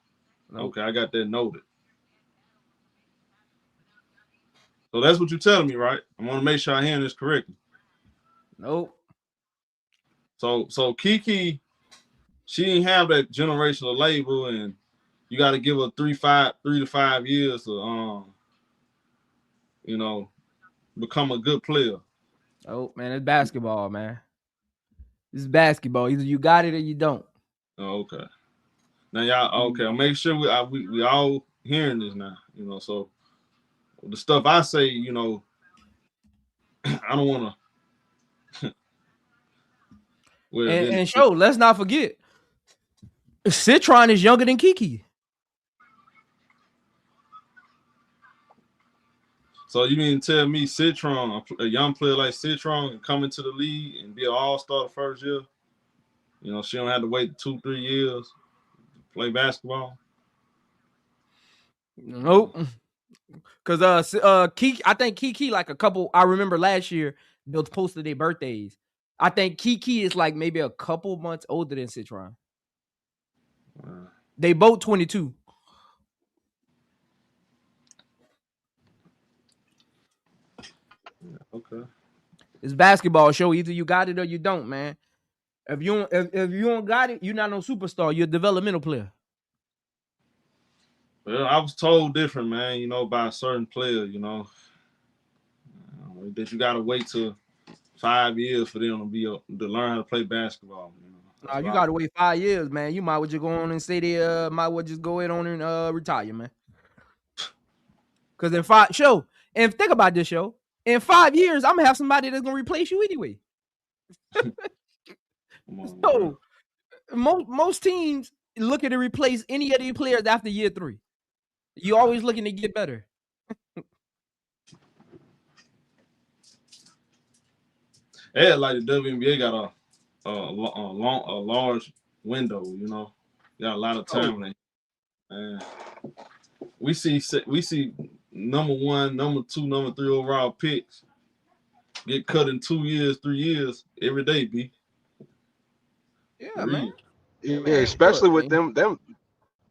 Nope. Okay, I got that noted. So that's what you're telling me, right? I want to make sure I hear this correctly. Nope. So Kiki, she didn't have that generational label, and you got to give her 3 to 5 years to become a good player. Oh man, it's basketball, man. This is basketball. Either you got it or you don't. Oh, okay. Now y'all okay? I'll make sure we all hearing this now. So the stuff I say, I don't want to. Well, and show, let's not forget, Citron is younger than Kiki. So you mean to tell me Citron, a young player like Citron, can come into the league and be an all-star the first year? You know, she don't have to wait 2-3 years to play basketball. Nope. Cause Kiki, I think Kiki like a couple. I remember last year they posted their birthdays. I think Kiki is like maybe a couple months older than Citron. They both 22. Okay. It's basketball show. Either you got it or you don't, man. If you don't got it, you're not no superstar. You're a developmental player. Well, I was told different, man. You know, by a certain player. You know, that you gotta wait till 5 years for them to learn how to play basketball. You know, Nah, you gotta wait 5 years, man. You might well just go on and say they might well just go ahead on and retire, man. Cause in and think about this, show. In 5 years, I'm gonna have somebody that's gonna replace you anyway. Come on, So most teams looking to replace any of these players after year 3. You always looking to get better. yeah, like the WNBA got a large window. You know, got a lot of time. And we see number 1, number 2, number 3 overall picks get cut in 2 years, 3 years every day. B. Yeah, man. Yeah, Man, especially look, with them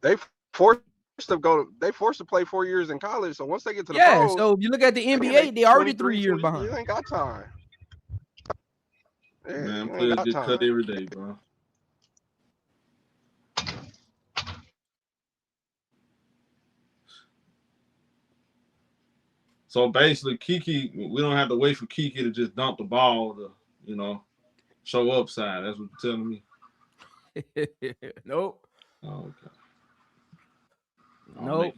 they they forced to play 4 years in college. So once they get to the yeah. pros, So if you look at the man, NBA, they they already 3 23, years 24. behind. You ain't got time. Yeah, Man, you ain't players got get cut time. every day, bro. So basically, Kiki, we don't have to wait for Kiki to just dump the ball to, you know, show upside. That's what you're telling me. Nope. Oh, okay. Nope.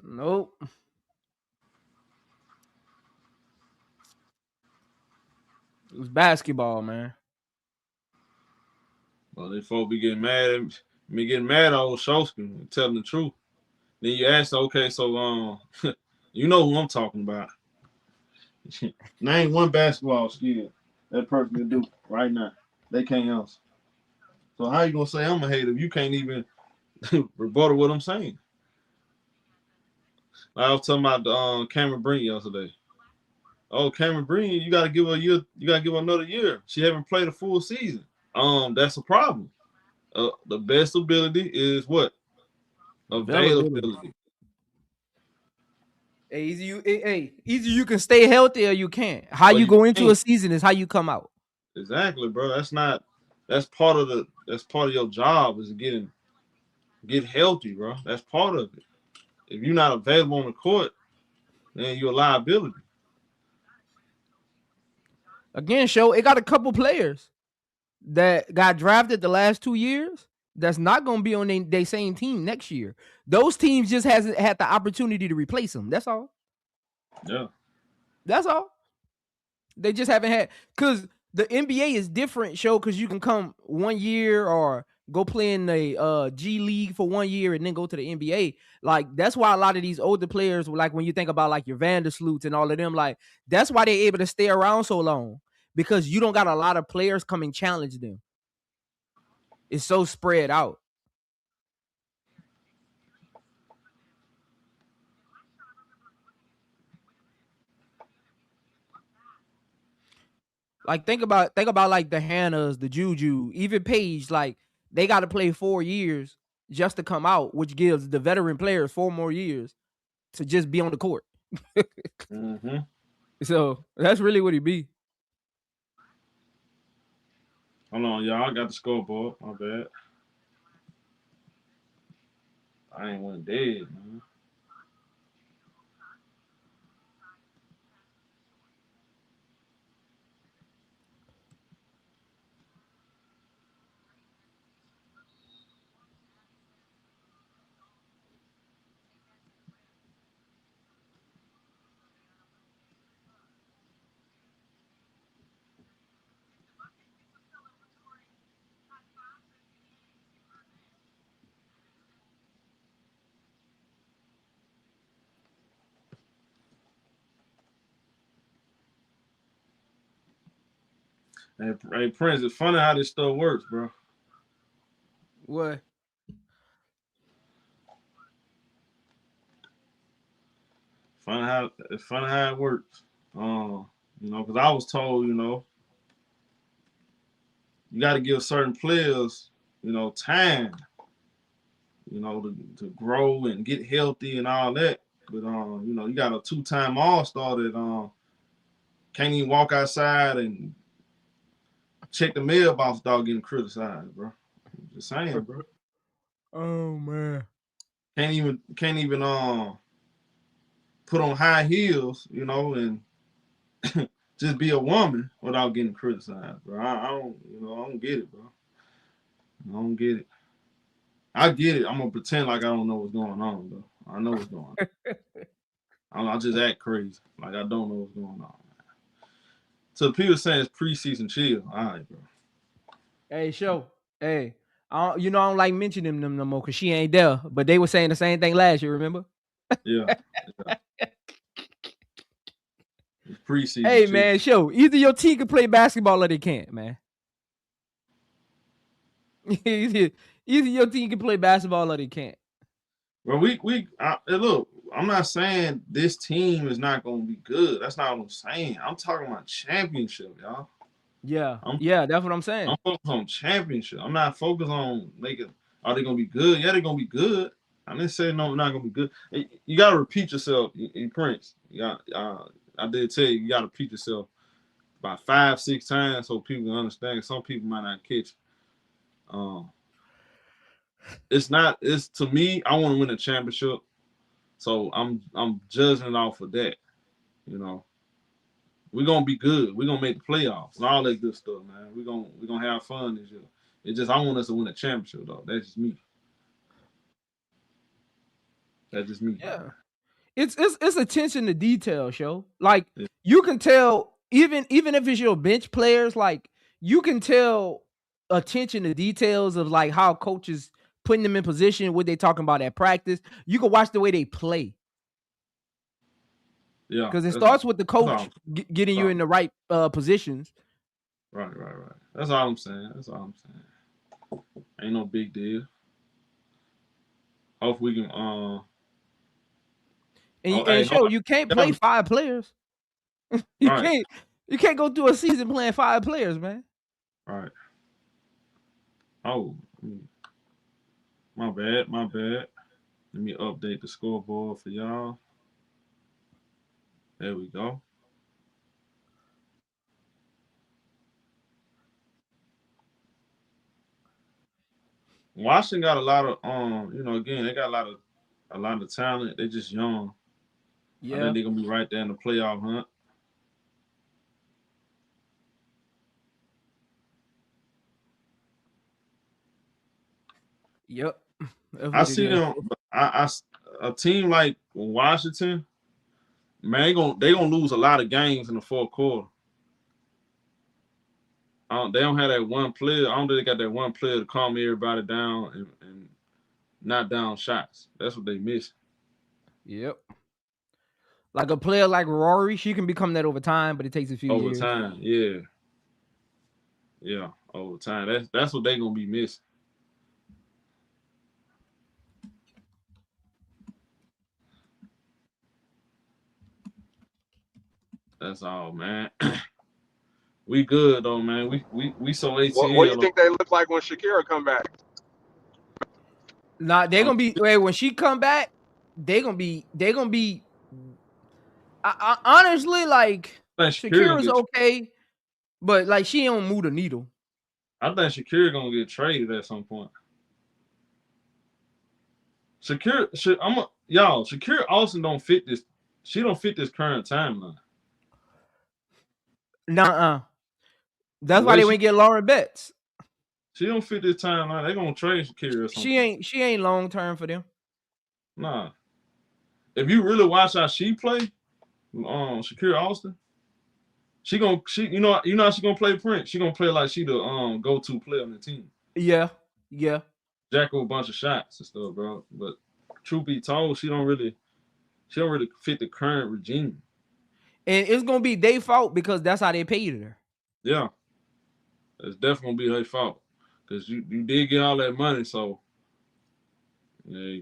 Nope. It was basketball, man. Well, they folks be getting mad at me, getting mad at old Shosky, telling the truth. Then you ask, okay, so you know who I'm talking about. Name one basketball skill that person can do right now. They can't answer. So how you gonna say I'm a hater if you can't even rebuttal what I'm saying? I was talking about Cameron Brink yesterday. Oh, Cameron Brink, you gotta give her a year. You gotta give her another year. She haven't played a full season. That's a problem. The best ability is what? Availability. Either you can stay healthy or you can't. How Or you you go into a can't. season is how you come out. Exactly, bro. That's part of your job is get healthy, bro. That's part of it. If you're not available on the court, then you're a liability. Again, show it got a couple players that got drafted the last 2 years that's not going to be on their same team next year. Those teams just hasn't had the opportunity to replace them. That's all. Yeah. That's all. They just haven't had, because the NBA is different, show, because you can come 1 year or go play in the G League for 1 year and then go to the NBA. Like, that's why a lot of these older players, like when you think about like your Vandersloots and all of them, like that's why they're able to stay around so long, because you don't got a lot of players coming challenge them. It's so spread out. Like think about like the Hannahs, the Juju, even Paige. Like they got to play 4 years just to come out, which gives the veteran players 4 more years to just be on the court. Mm-hmm. So that's really what he be. Hold on, y'all. I got the scoreboard. My bad. I ain't went dead, man. Hey, Prince, it's funny how this stuff works, bro. What? It's funny how it works. Because I was told, you got to give certain players, time, to grow and get healthy and all that. But you got a 2-time All-Star that can't even walk outside and check the mailbox without getting criticized, bro. Just saying, bro. Oh man. Can't even put on high heels, and just be a woman without getting criticized, bro. I don't get it, bro. I don't get it. I get it. I'm gonna pretend like I don't know what's going on, though. I know what's going on. I just act crazy, like I don't know what's going on. So people saying it's preseason chill. All right, bro. Hey, show. Hey, I don't like mentioning them no more because she ain't there. But they were saying the same thing last year. Remember? Yeah. It's preseason. Hey, chill. man, show. Either your team can play basketball or they can't, man. either your team can play basketball or they can't. Well, look. I'm not saying this team is not gonna be good. That's not what I'm saying. I'm talking about championship, y'all. Yeah, that's what I'm saying. I'm focused on championship. I'm not focused on making. Are they gonna be good? Yeah, they're gonna be good. I didn't say no, not gonna be good. You gotta repeat yourself, Prince. I did tell you gotta repeat yourself about 5-6 times so people can understand. Some people might not catch. It's not. It's to me. I want to win a championship, so I'm judging it off of that. We're gonna be good. We're gonna make the playoffs and all that good stuff, man. We're gonna have fun this year. It's just I want us to win a championship, though. That's just me. That's just me. Yeah. It's attention to detail, show. Like Yeah. you can tell, even if it's your bench players, like you can tell attention to details of like how coaches putting them in position, what they talking about at practice. You can watch the way they play. Yeah. Because it starts with the coach getting you in the right positions. Right. That's all I'm saying. Ain't no big deal. Hopefully we can And show you can't play 5 players. You can't go through a season playing 5 players, man. Right. Oh, my bad. Let me update the scoreboard for y'all. There we go. Washington got a lot of again, they got a lot of talent. They're just young. Yeah. I think they're gonna be right there in the playoff hunt. Yep. I see them. A team like Washington, man, they gonna lose a lot of games in the fourth quarter. They don't have that one player. I don't think they got that one player to calm everybody down and knock down shots. That's what they miss. Yep. Like a player like Rory, she can become that over time, but it takes a few years. Over time, yeah. Yeah, over time. That's what they're gonna be missing. That's all, man. We good though, man. We so ATL. What do you think they look like when Shakira come back? Nah, they're gonna be when she come back. They're gonna be. I honestly like Shakira's okay, but like she don't move the needle. I think Shakira gonna get traded at some point. Shakira Austin don't fit this. She don't fit this current timeline. Nuh-uh. That's why they went get Lauren BETTS. She don't fit this timeline. They're gonna trade Shakira or something. She ain't long term for them. Nah. If you really watch how she play, Shakira Austin, you know how she gonna play Prince. She gonna play like she the go-to player on the team. Yeah. Jack a bunch of shots and stuff, bro. But truth be told, she don't really fit the current regime. And it's gonna be their fault because that's how they paid her. Yeah. It's definitely gonna be her fault because you did get all that money, so yeah,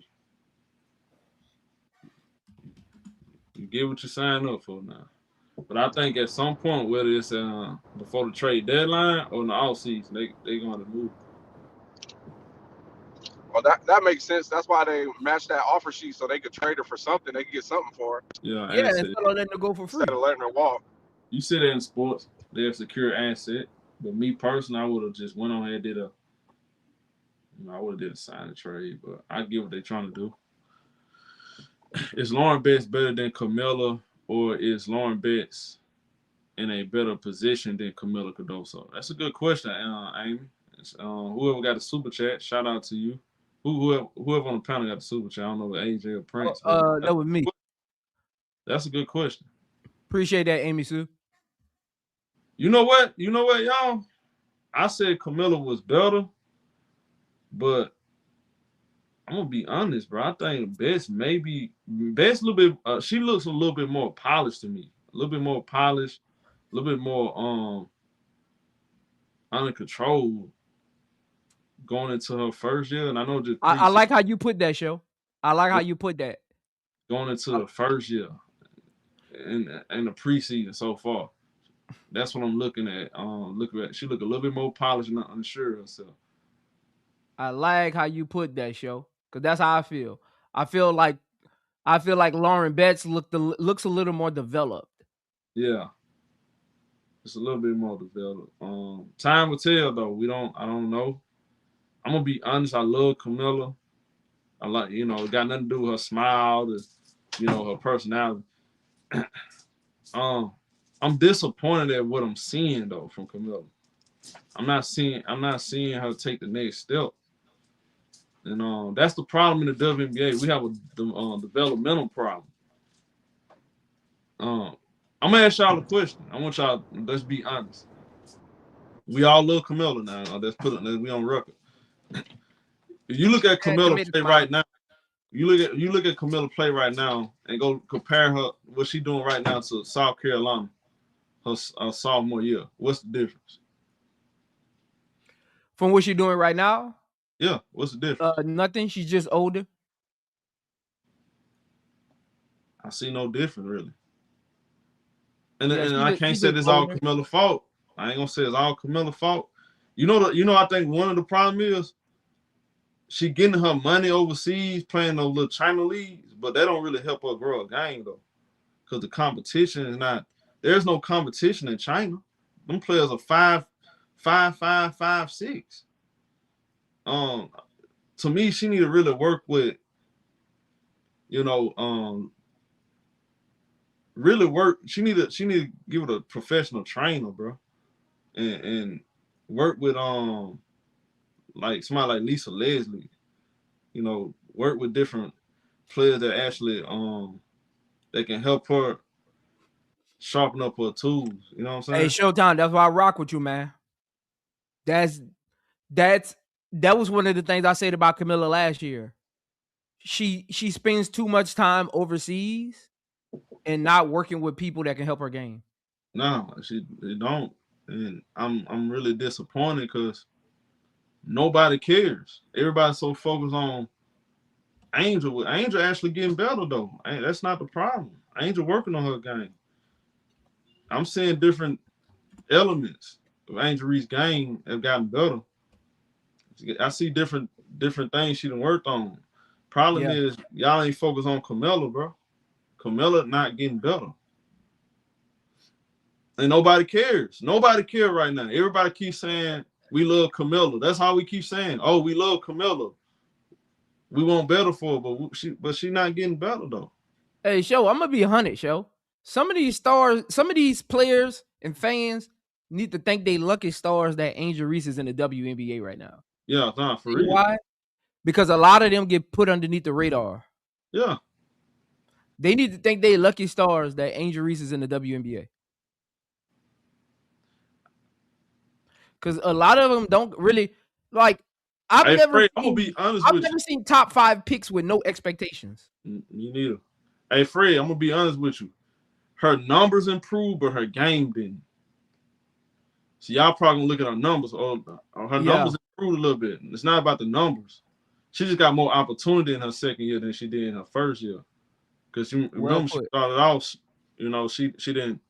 you get what you signed up for now. But I think at some point, whether it's before the trade deadline or in the off season, they going to move. Well, that makes sense. That's why they matched that offer sheet so they could trade her for something. They could get something for her Yeah, Yeah, asset. instead of letting her go for free. instead of letting her walk. You see that in sports, they're a secure asset. But me personally, I would have just went on and did a. I would have did a sign and trade, but I get what they're trying to do. Is Lauren Betts better than Camilla, or is Lauren Betts in a better position than Camilla Cardoso? That's a good question, Amy. Whoever got a super chat, shout out to you. Whoever on the panel got the super chat, I don't know if AJ or Prince. That was me. That's a good question. Appreciate that, Amy Sue. You know what, y'all? I said Camilla was better, but I'm gonna be honest, bro. I think Betts a little bit. She looks a little bit more polished to me. A little bit more polished, a little bit more under control going into her first year. And I know just I like how you put that, show. I like how you put that. Going into the first year in the preseason so far. That's what I'm looking at. She look a little bit more polished and unsure of herself. I like how you put that, show, because that's how I feel. I feel like Lauren Betts looks a little more developed. Yeah, it's a little bit more developed. Time will tell, though. I don't know. I'm gonna be honest. I love Camilla. I like, it got nothing to do with her smile, her personality. I'm disappointed at what I'm seeing though from Camilla. I'm not seeing her take the next step. And that's the problem in the WNBA. We have a developmental problem. I'm gonna ask y'all a question. I want y'all, let's be honest. We all love Camilla now. Let's we on record. If you look at Camilla play right now, you look at Camilla play right now and go compare her what she doing right now to South Carolina, her sophomore year. What's the difference? From what she's doing right now? Yeah, what's the difference? Nothing. She's just older. I see no difference really. And I can't say this all Camilla's fault. I ain't gonna say it's all Camilla's fault. I think one of the problem is she getting her money overseas playing those little China leagues, but that don't really help her grow a game though. Because the competition is not, there's no competition in China. Them players are 5'5", 5'6". To me, she need to really work with, really work. She need to give it a professional trainer, bro, and work with like somebody like Lisa Leslie. Work with different players that actually that can help her sharpen up her tools. You know what I'm saying? Hey, Showtime, that's why I rock with you, man. That was one of the things I said about Camilla last year. She spends too much time overseas and not working with people that can help her game. No, they don't. And I'm really disappointed because nobody cares. Everybody's so focused on Angel. Angel actually getting better though. That's not the problem. Angel working on her game. I'm seeing different elements of Angel Reese's game have gotten better. I see different things she done worked on. Problem is y'all ain't focused on Camilla, bro. Camilla not getting better. And nobody cares. Nobody cares right now. Everybody keeps saying we love Camilla. That's how we keep saying. Oh, we love Camilla. We want better for her, but she not getting better though. Hey, Show, I'm gonna be 100, Show. Some of these stars, some of these players and fans need to thank they lucky stars that Angel Reese is in the WNBA right now. Yeah, nah, for real. Why? Because a lot of them get put underneath the radar. Yeah. They need to thank they lucky stars that Angel Reese is in the WNBA. Because a lot of them don't really like. I'm gonna be honest with you. I've never seen top 5 picks with no expectations. Me neither. Hey, Fred, I'm gonna be honest with you. Her numbers improved, but her game didn't. So y'all probably gonna look at her numbers. Or her numbers improved a little bit. It's not about the numbers. She just got more opportunity in her second year than she did in her first year. Because you remember she started off, you know, she didn't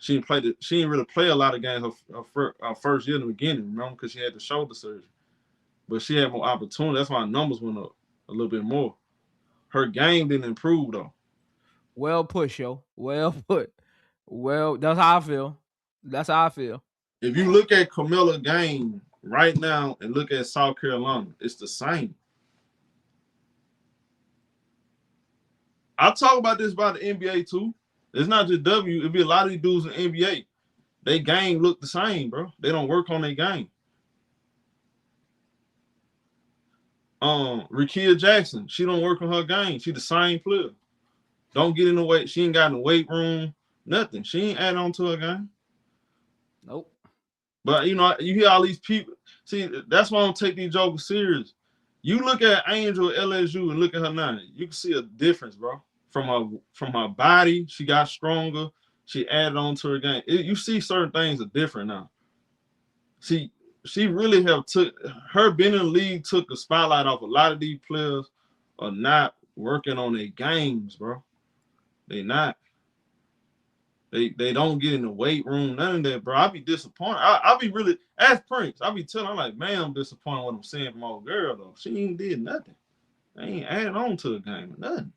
really play a lot of games her first year in the beginning, remember, because she had the shoulder surgery. But she had more opportunity. That's why her numbers went up a little bit more. Her game didn't improve though. Well put, yo. Well put. Well, that's how I feel. That's how I feel. If you look at Camilla's game right now and look at South Carolina, it's the same. I talk about this about the NBA too. It's not just W. It'd be a lot of these dudes in the NBA. They game look the same, bro. They don't work on their game. Rikia Jackson, she don't work on her game. She the same player. Don't get in the way. She ain't got in the weight room. Nothing. She ain't add on to her game. Nope. But you know, you hear all these people. See, that's why I don't take these jokers serious. You look at Angel at LSU and look at her now. You can see a difference, bro. From her body, she got stronger. She added on to her game. You see certain things are different now. See, she really have took her being in the league took the spotlight off a lot of these players are not working on their games, bro. They not. They don't get in the weight room, none of that, bro. I be disappointed. I be really, as Prince, I be telling, I'm like, man, I'm disappointed what I'm seeing from my old girl, though. She ain't did nothing. They ain't added on to the game or nothing.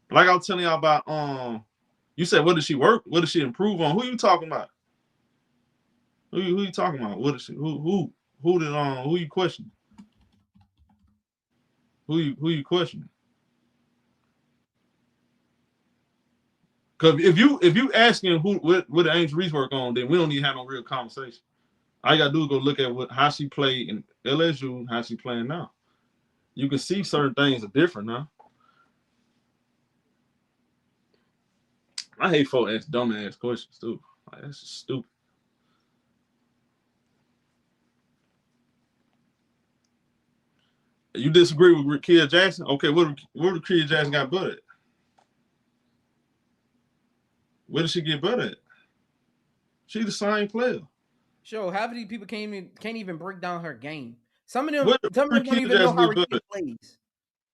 Like I was telling y'all about, you said, what did she work? What did she improve on? Who you talking about? Who you talking about? What is she? Who you questioning? Who you questioning? Because if you asking what the Angel Reese work on, then we don't need to have no real conversation. All you gotta do is go look at how she played in LSU, how she playing now. You can see certain things are different now. I hate folks ask dumb ass questions too. Like, that's just stupid. You disagree with Rikia Jackson? Okay, what Rikia Jackson got better at? Where did she get better at? She the same player. Sure, half of these people can't even break down her game. Some of them Where don't even know how Rikia plays.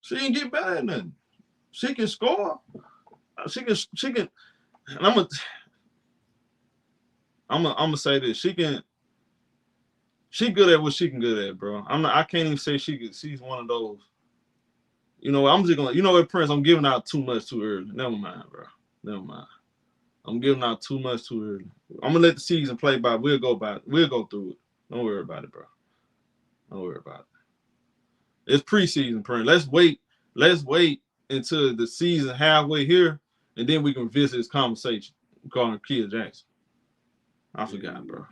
She ain't get better at nothing. She can score. She can. And I'm gonna say this. She good at what she can good at, bro. I can't even say she's one of those. You know, I'm just gonna, you know what, Prince, I'm giving out too much too early. Never mind, bro. Never mind. I'm giving out too much too early. I'm gonna let the season play by. We'll go through it. Don't worry about it, bro. Don't worry about it. It's preseason, Prince. Let's wait until the season halfway here, and then we can visit this conversation. Calling Rikia Jackson. I forgot, bro.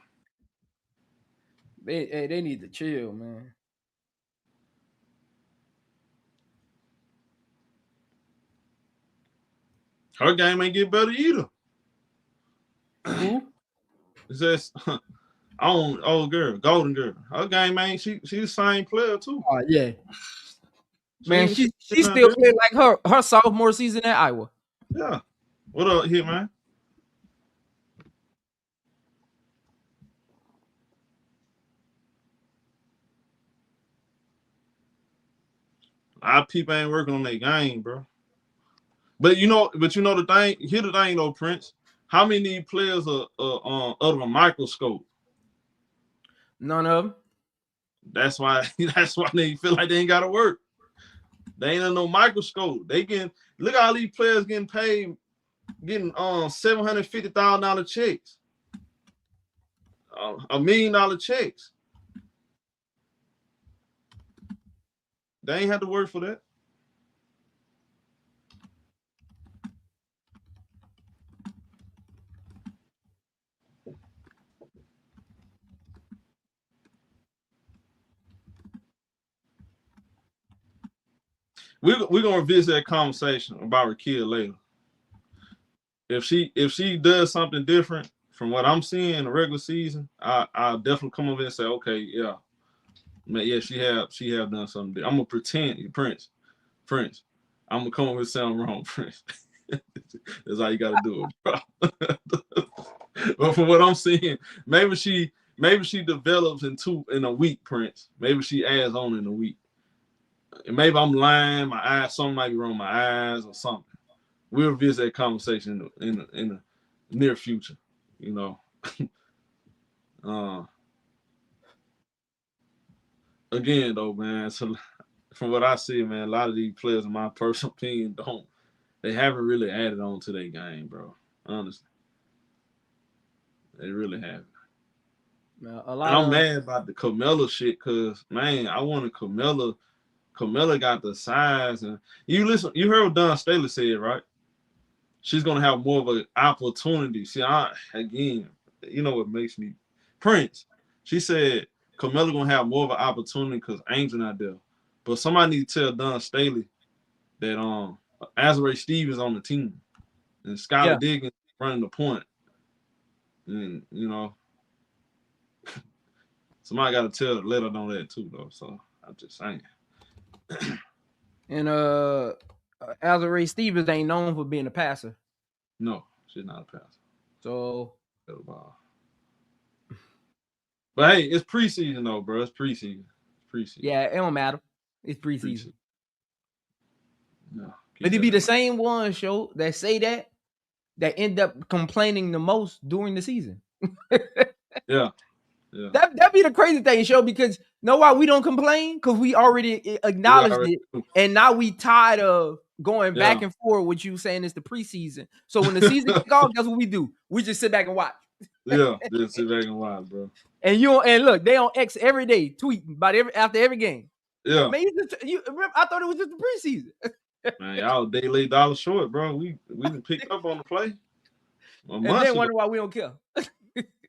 They need to chill, man. Her game ain't get better either. Who? It says old girl, golden girl. Her game ain't she's the same player too. Oh yeah. Man, she still played like her sophomore season at Iowa. Yeah. What up, hit man? Our people ain't working on their game, bro. But you know the thing. Here's the thing, though, Prince. How many players are under a microscope? None of them. That's why they feel like they ain't gotta work. They ain't under no microscope. They can look at all these players getting paid, getting $750,000 checks, $1 million checks. They ain't have to work for that. We're gonna revisit that conversation about Rikia later. If she does something different from what I'm seeing in the regular season, I'll definitely come over and say, okay, yeah, she have done something. I'm gonna pretend, Prince. I'm gonna come over and say I'm wrong, Prince. That's how you gotta do it, bro. But from what I'm seeing, maybe she develops in a week, Prince. Maybe she adds on in a week. And maybe I'm lying. My eyes, something might be wrong with my eyes or something. We'll visit that conversation in the near future. You know. Again, though, man. So from what I see, man, a lot of these players, in my personal opinion, they haven't really added on to their game, bro. Honestly, they really haven't. And I'm mad about the Camilla shit, cause man, I wanted Camilla. Camilla got the size, and you heard what Don Staley said, right? She's gonna have more of an opportunity. See, again, you know what makes me Prince. She said Camilla gonna have more of an opportunity because Angel not there. But somebody need to tell Don Staley that Azrae Stevens on the team and Skylar Diggins running the point. And somebody got to let her know that too, though. So I'm just saying. And Azrae Stevens ain't known for being a passer. No, she's not a passer. So, but hey, it's preseason though, bro. It's preseason. Yeah, it don't matter. It's preseason. No, but it be the same ones, show that say that end up complaining the most during the season. Yeah. That be the crazy thing, show, because know why we don't complain? Because we already acknowledged it, and now we tired of going back and forth with you saying it's the preseason. So when the season kick off, guess what we do? We just sit back and watch. Just sit back and watch, bro. And look, they on X every day tweeting about after every game. Yeah, man, you remember? I thought it was just the preseason. Man, y'all day late dollar short, bro. We didn't pick up on the play. And then wonder why we don't care.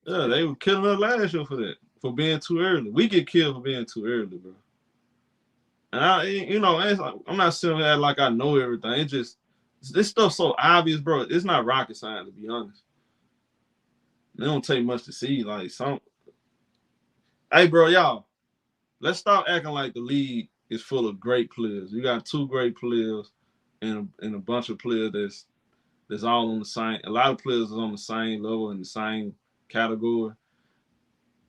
Yeah, they were killing us last year for that, for being too early. We get killed for being too early, bro. And I'm not saying that like I know everything. It's just this stuff so obvious, bro. It's not rocket science, to be honest. It don't take much to see. Like hey, bro, y'all, let's stop acting like the league is full of great players. You got 2 great players and a bunch of players that's all on the same. A lot of players is on the same level in the same category.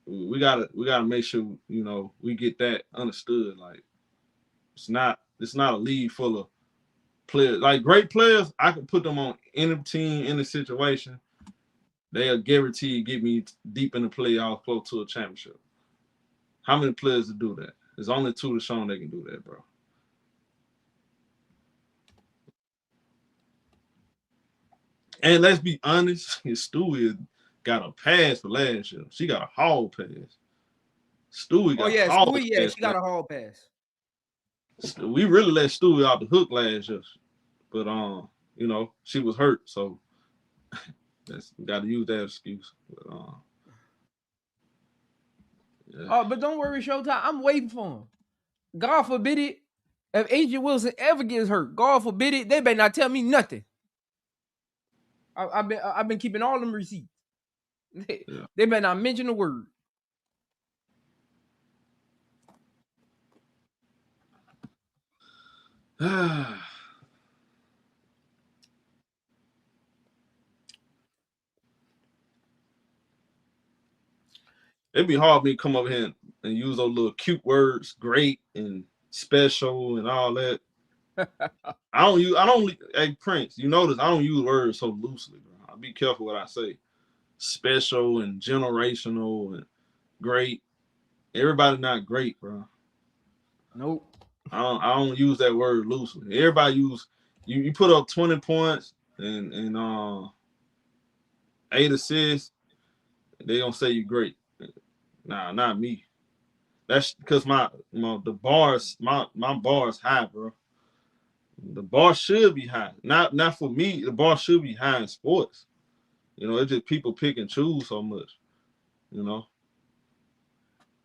We gotta make sure we get that understood. Like it's not a league full of players. Like great players, I can put them on any team, any situation. They'll guaranteed get me deep in the playoffs, close to a championship. How many players to do that? There's only 2 to show they can do that, bro. And let's be honest, Stewie got a pass for last year. She got a hall pass. Stewie got a hall pass. She got a hall pass. We really let Stewie out the hook last year. But she was hurt, so we got to use that excuse. But but don't worry, Showtime. I'm waiting for him. God forbid it. If Angel Wilson ever gets hurt, God forbid it, they better not tell me nothing. I've been keeping all them receipts. They better not mention a word. It'd be hard for me to come over here and use those little cute words, great and special and all that. Hey Prince, you notice I don't use words so loosely, bro. I'll be careful what I say. Special and generational and great. Everybody not great, bro. Nope. I don't use that word loosely. Everybody use you put up 20 points and 8 assists, they gonna say you great. Nah, not me. That's because my bars high, bro. The bar should be high. Not for me. The bar should be high in sports. It's just people pick and choose so much.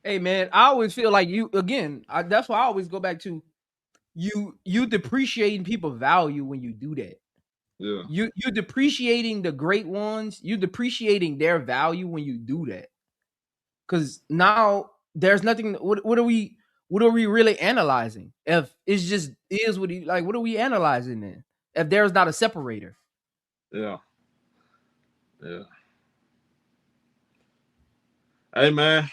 Hey man, I always feel like that's why I always go back to you depreciating people's value when you do that. Yeah. You're depreciating the great ones. You're depreciating their value when you do that. Because now there's nothing. What are we really analyzing? If it's just is what what are we analyzing then? If there's not a separator. Yeah. Hey man,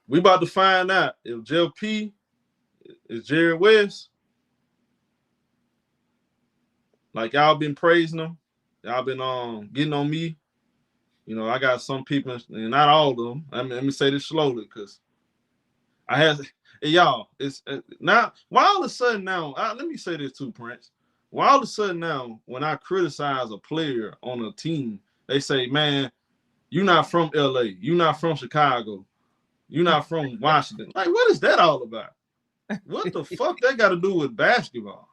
we about to find out if Jeff P is Jerry West. Like y'all been praising him, y'all been getting on me. You know, I got some people, and not all of them. Let me say this slowly, because I had y'all. It's now. Why all of a sudden now? Let me say this too, Prince. Why all of a sudden now, when I criticize a player on a team, they say, "Man, you're not from LA. You're not from Chicago. You're not from Washington." Like, what is that all about? What the fuck that got to do with basketball?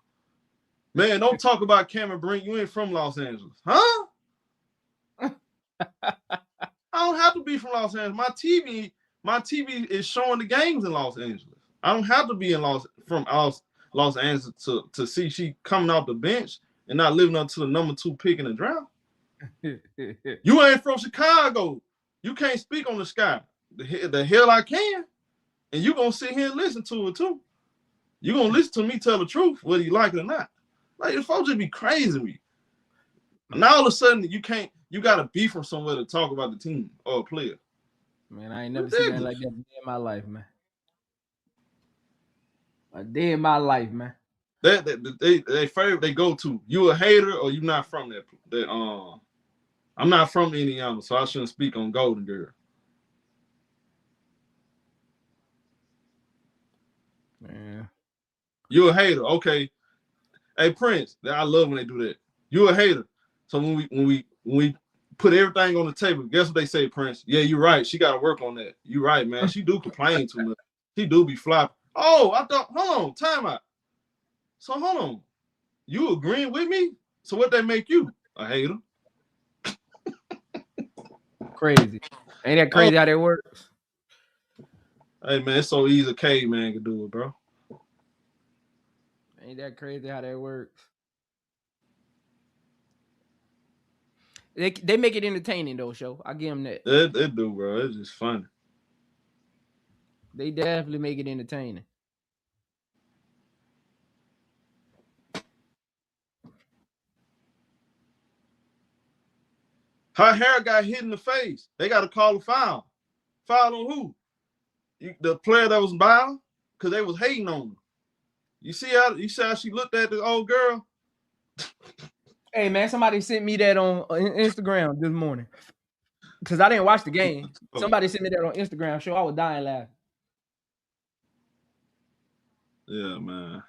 Man, don't talk about Cameron Brink. You ain't from Los Angeles, huh? I don't have to be from Los Angeles. My TV is showing the games in Los Angeles. I don't have to be in Los Angeles to see she coming off the bench and not living up to the number 2 pick in the draft. You ain't from Chicago. You can't speak on the sky. The hell I can. And you gonna sit here and listen to it too. You gonna listen to me tell the truth, whether you like it or not. Like, the folks just be crazy to me. Now all of a sudden you gotta be from somewhere to talk about the team or a player. Man, I ain't never seen that like that in my life, man. A day in my life, man. They favorite they go to. You a hater or you not from that I'm not from Indiana, so I shouldn't speak on Golden Girl. Man. You a hater, okay. Hey Prince, I love when they do that. You a hater. So when we put everything on the table, guess what they say, Prince? Yeah, you're right. She gotta work on that. You're right, man. She do complain too much. She do be flopping. Oh, I thought, hold on, time out. So hold on. You agreeing with me? So what that make you? A hater? Crazy. Ain't that crazy how that works? Hey man, it's so easy a caveman can do it, bro. Ain't that crazy how that works? They make it entertaining though, show. I give them that. They do, bro. It's just funny. They definitely make it entertaining. Her hair got hit in the face. They got to call a foul. Foul on who? The player that was by, because they was hating on her. You see how she looked at the old girl? Hey man, somebody sent me that on Instagram this morning. Because I didn't watch the game. Somebody sent me that on Instagram. Show I was dying laughing. Yeah, man.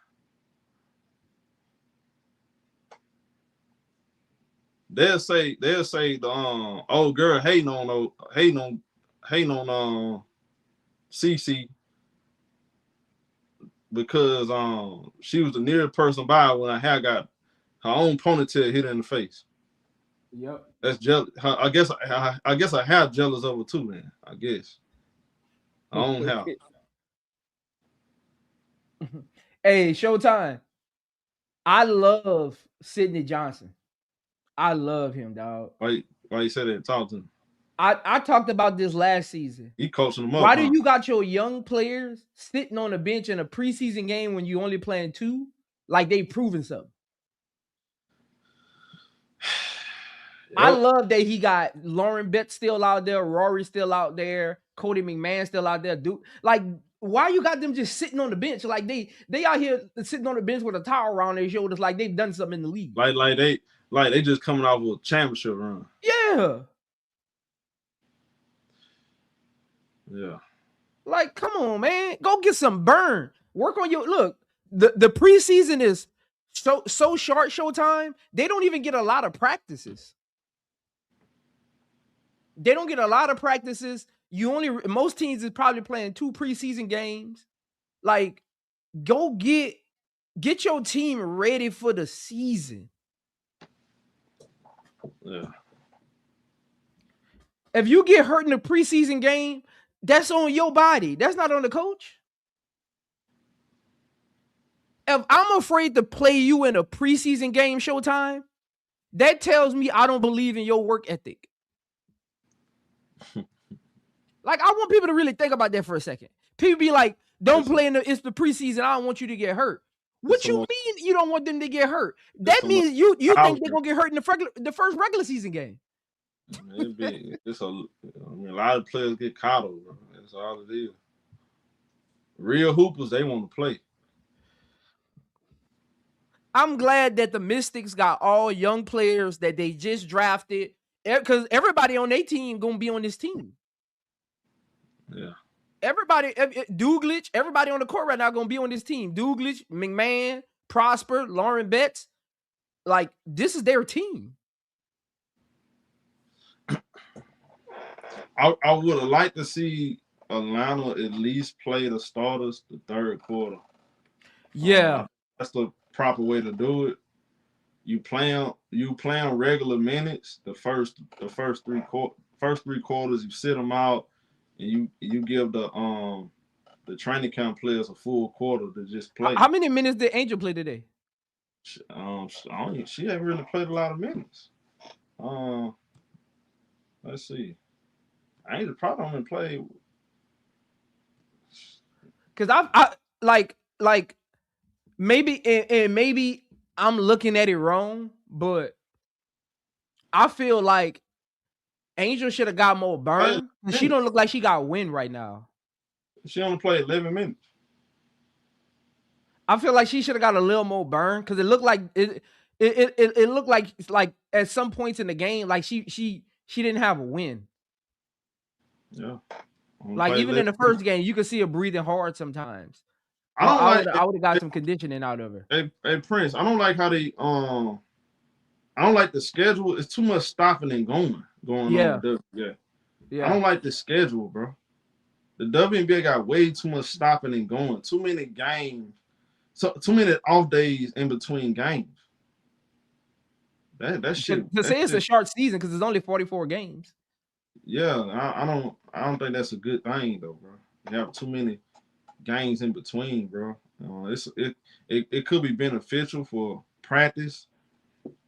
They'll say the old girl hating on CC because she was the nearest person by when her hair got her own ponytail hit her in the face. Yep. That's jealous. I guess I have jealous of her too, man. I guess. Her own hair. Hey, Showtime. I love Sidney Johnson. I love him, dog. Why you say that? Talk to him. I talked about this last season. He coaching them up. Why do you got your young players sitting on the bench in a preseason game when you only playing 2? Like they proving something. Yep. I love that he got Lauren Betts still out there, Rory still out there, Cody McMahon still out there. Dude, like, why you got them just sitting on the bench? Like they out here sitting on the bench with a towel around their shoulders, like they've done something in the league. Like they just coming off of a championship run. Yeah. Yeah. Like, come on, man. Go get some burn. Work on your look. The preseason is so short, Showtime. They don't even get a lot of practices. They don't get a lot of practices. Most teams is probably playing 2 preseason games. Like, go get your team ready for the season. Yeah. If you get hurt in the preseason game, that's on your body. That's not on the coach. If I'm afraid to play you in a preseason game, Showtime, that tells me I don't believe in your work ethic. Like, I want people to really think about that for a second. People be like, don't play it's the preseason. I don't want you to get hurt. What you mean you don't want them to get hurt? That means you think they're going to get hurt in the first regular season game. It's a lot of players get coddled, bro. That's all it is. Real hoopers, they want to play. I'm glad that the Mystics got all young players that they just drafted, because everybody on their team gonna be on this team. Yeah. Everybody, Douglas, everybody on the court right now gonna be on this team. Douglas, McMahon, Prosper, Lauren Betts, like this is their team. I would have liked to see Atlanta at least play the starters the third quarter. Yeah, that's the proper way to do it. You play regular minutes the first three quarters. You sit them out, and you give the training camp players a full quarter to just play. How many minutes did Angel play today? She haven't really played a lot of minutes. Let's see. Angel probably only played. Because I like maybe and maybe I'm looking at it wrong, but I feel like Angel should have got more burn. She don't look like she got win right now. She only played 11 minutes. I feel like she should have got a little more burn because it looked like it looked like at some points in the game, like she didn't have a win. Yeah. Like even in the first game, you could see her breathing hard sometimes. I would have got some conditioning out of her. Hey Prince, I don't like how they I don't like the schedule. It's too much stopping and going on. Yeah. I don't like the schedule, bro. The WNBA got way too much stopping and going. Too many games. So too many off days in between games. That shit. To say it's a short season because it's only 44 games. Yeah, I don't think that's a good thing though, bro. You have too many games in between, bro. It could be beneficial for practice.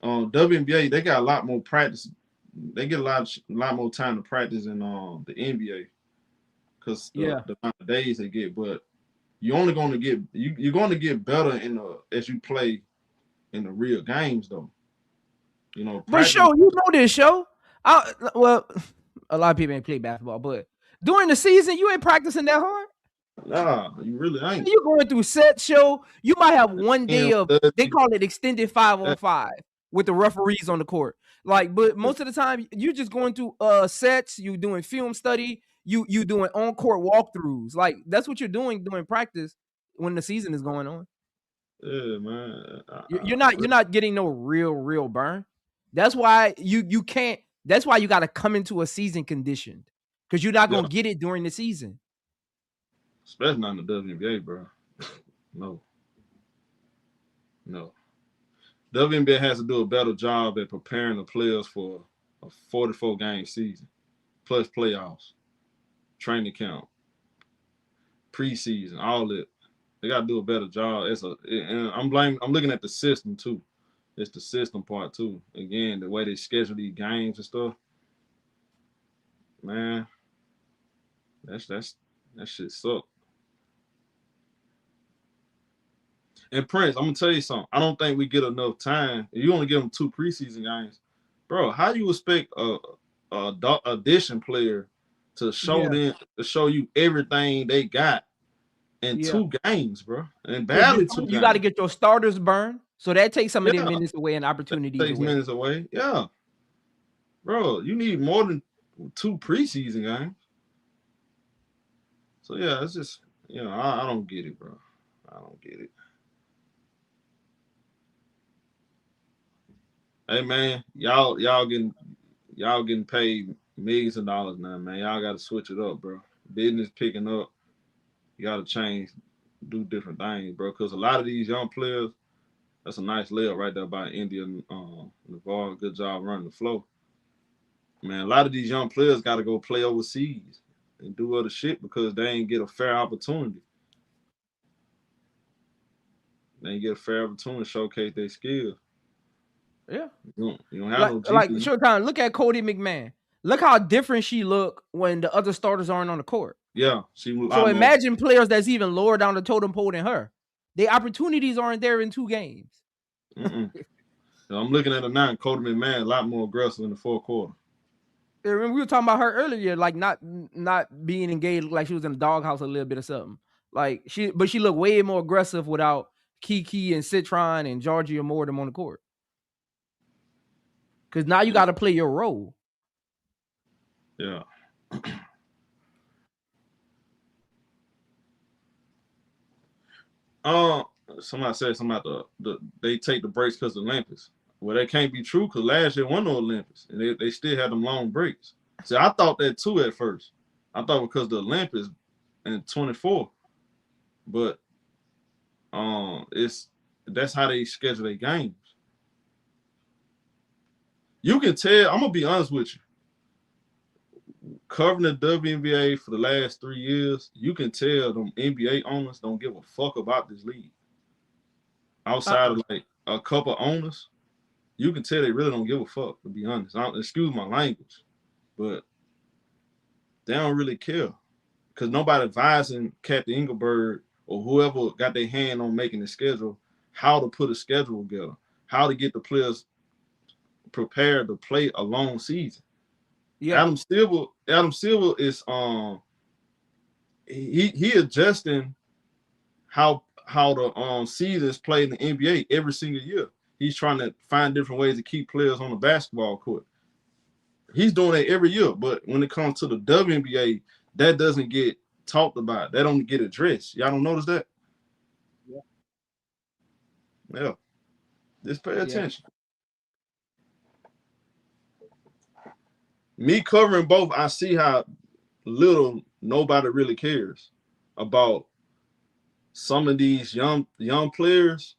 WNBA, they got a lot more practice. They get a lot more time to practice in the NBA because the amount of days they get. But you're only going to get you're going to get better as you play in the real games, though. You know, but show you know this show. Well, a lot of people ain't play basketball, but during the season, you ain't practicing that hard. Nah, you really ain't. You going through set show. You might have one day of they call it extended 5-on-5 with the referees on the court. Like, but most of the time you just going through sets. You doing film study. You doing on court walkthroughs. Like that's what you're doing during practice when the season is going on. Yeah, man. You're not getting no real burn. That's why you can't. That's why you got to come into a season conditioned because you're not gonna get it during the season. Especially not in the WNBA, bro. No. WNBA has to do a better job at preparing the players for a 44-game season, plus playoffs, training camp, preseason, all that. They got to do a better job. And I'm looking at the system too. It's the system part too. Again, the way they schedule these games and stuff. Man, that shit suck. And Prince, I'm gonna tell you something. I don't think we get enough time. If you only give them 2 preseason games, bro, how you expect a audition player to show you everything they got in 2 games, bro? And badly 2 games. You got to get your starters burned, so that takes some of their minutes away and opportunities away. Minutes away, yeah, bro. You need more than 2 preseason games. So yeah, it's just I don't get it, bro. I don't get it. Hey man, y'all getting paid millions of dollars now, man. Y'all got to switch it up, bro. Business picking up. You got to change, do different things, bro. Because a lot of these young players, that's a nice layup right there by India Navarre. Good job running the flow. Man, a lot of these young players got to go play overseas and do other shit because they ain't get a fair opportunity. They ain't get a fair opportunity to showcase their skills. Yeah. You don't have no GP. Like Showtime, look at Cody McMahon. Look how different she look when the other starters aren't on the court. Yeah. So imagine players that's even lower down the totem pole than her. The opportunities aren't there in 2 games. I'm looking at her now, Cody McMahon a lot more aggressive in the 4th quarter. Remember we were talking about her earlier, like not being engaged, like she was in a doghouse a little bit or something. Like she looked way more aggressive without Kiki and Citron and Georgia more them on the court. Because now you got to play your role. Yeah. Somebody said something about they take the breaks because of the Olympics. Well, that can't be true because last year won the Olympics and they still had them long breaks. See, I thought that too at first. I thought because of the Olympics in 24, but that's how they schedule their games. You can tell. I'm gonna be honest with you. Covering the WNBA for the last 3 years, you can tell them NBA owners don't give a fuck about this league. Outside of like a couple owners, you can tell they really don't give a fuck, to be honest. Excuse my language, but they don't really care because nobody advising Kathy Engelberg or whoever got their hand on making the schedule how to put a schedule together, how to get the players prepared to play a long season. Yeah. Adam Silver is he adjusting how the season is played in the NBA every single year. He's trying to find different ways to keep players on the basketball court. He's doing that every year, but when it comes to the WNBA, that doesn't get talked about. That don't get addressed. Y'all don't notice that? Yeah. Just pay attention. Me covering both, I see how little nobody really cares about some of these young players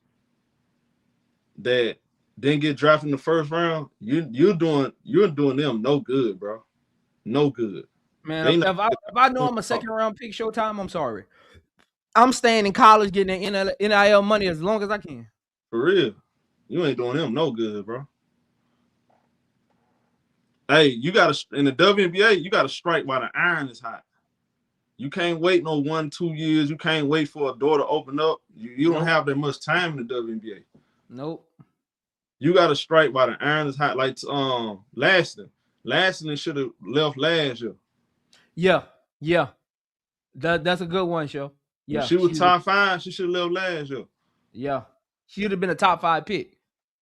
that didn't get drafted in the first round. You're doing them no good, bro. No good. Man, if I know I'm a second round pick Showtime, I'm sorry. I'm staying in college getting the NIL money as long as I can. For real. You ain't doing them no good, bro. Hey, you gotta in the WNBA, you gotta strike while the iron is hot. You can't wait no 1-2 years. You can't wait for a door to open up. You don't have that much time in the WNBA. Nope. You got to strike while the iron is hot. Like Laston should have left last year. Yeah. That's a good one, Show. Yeah. When she was top 5, she should have left last year. Yeah. She would have been a top 5 pick.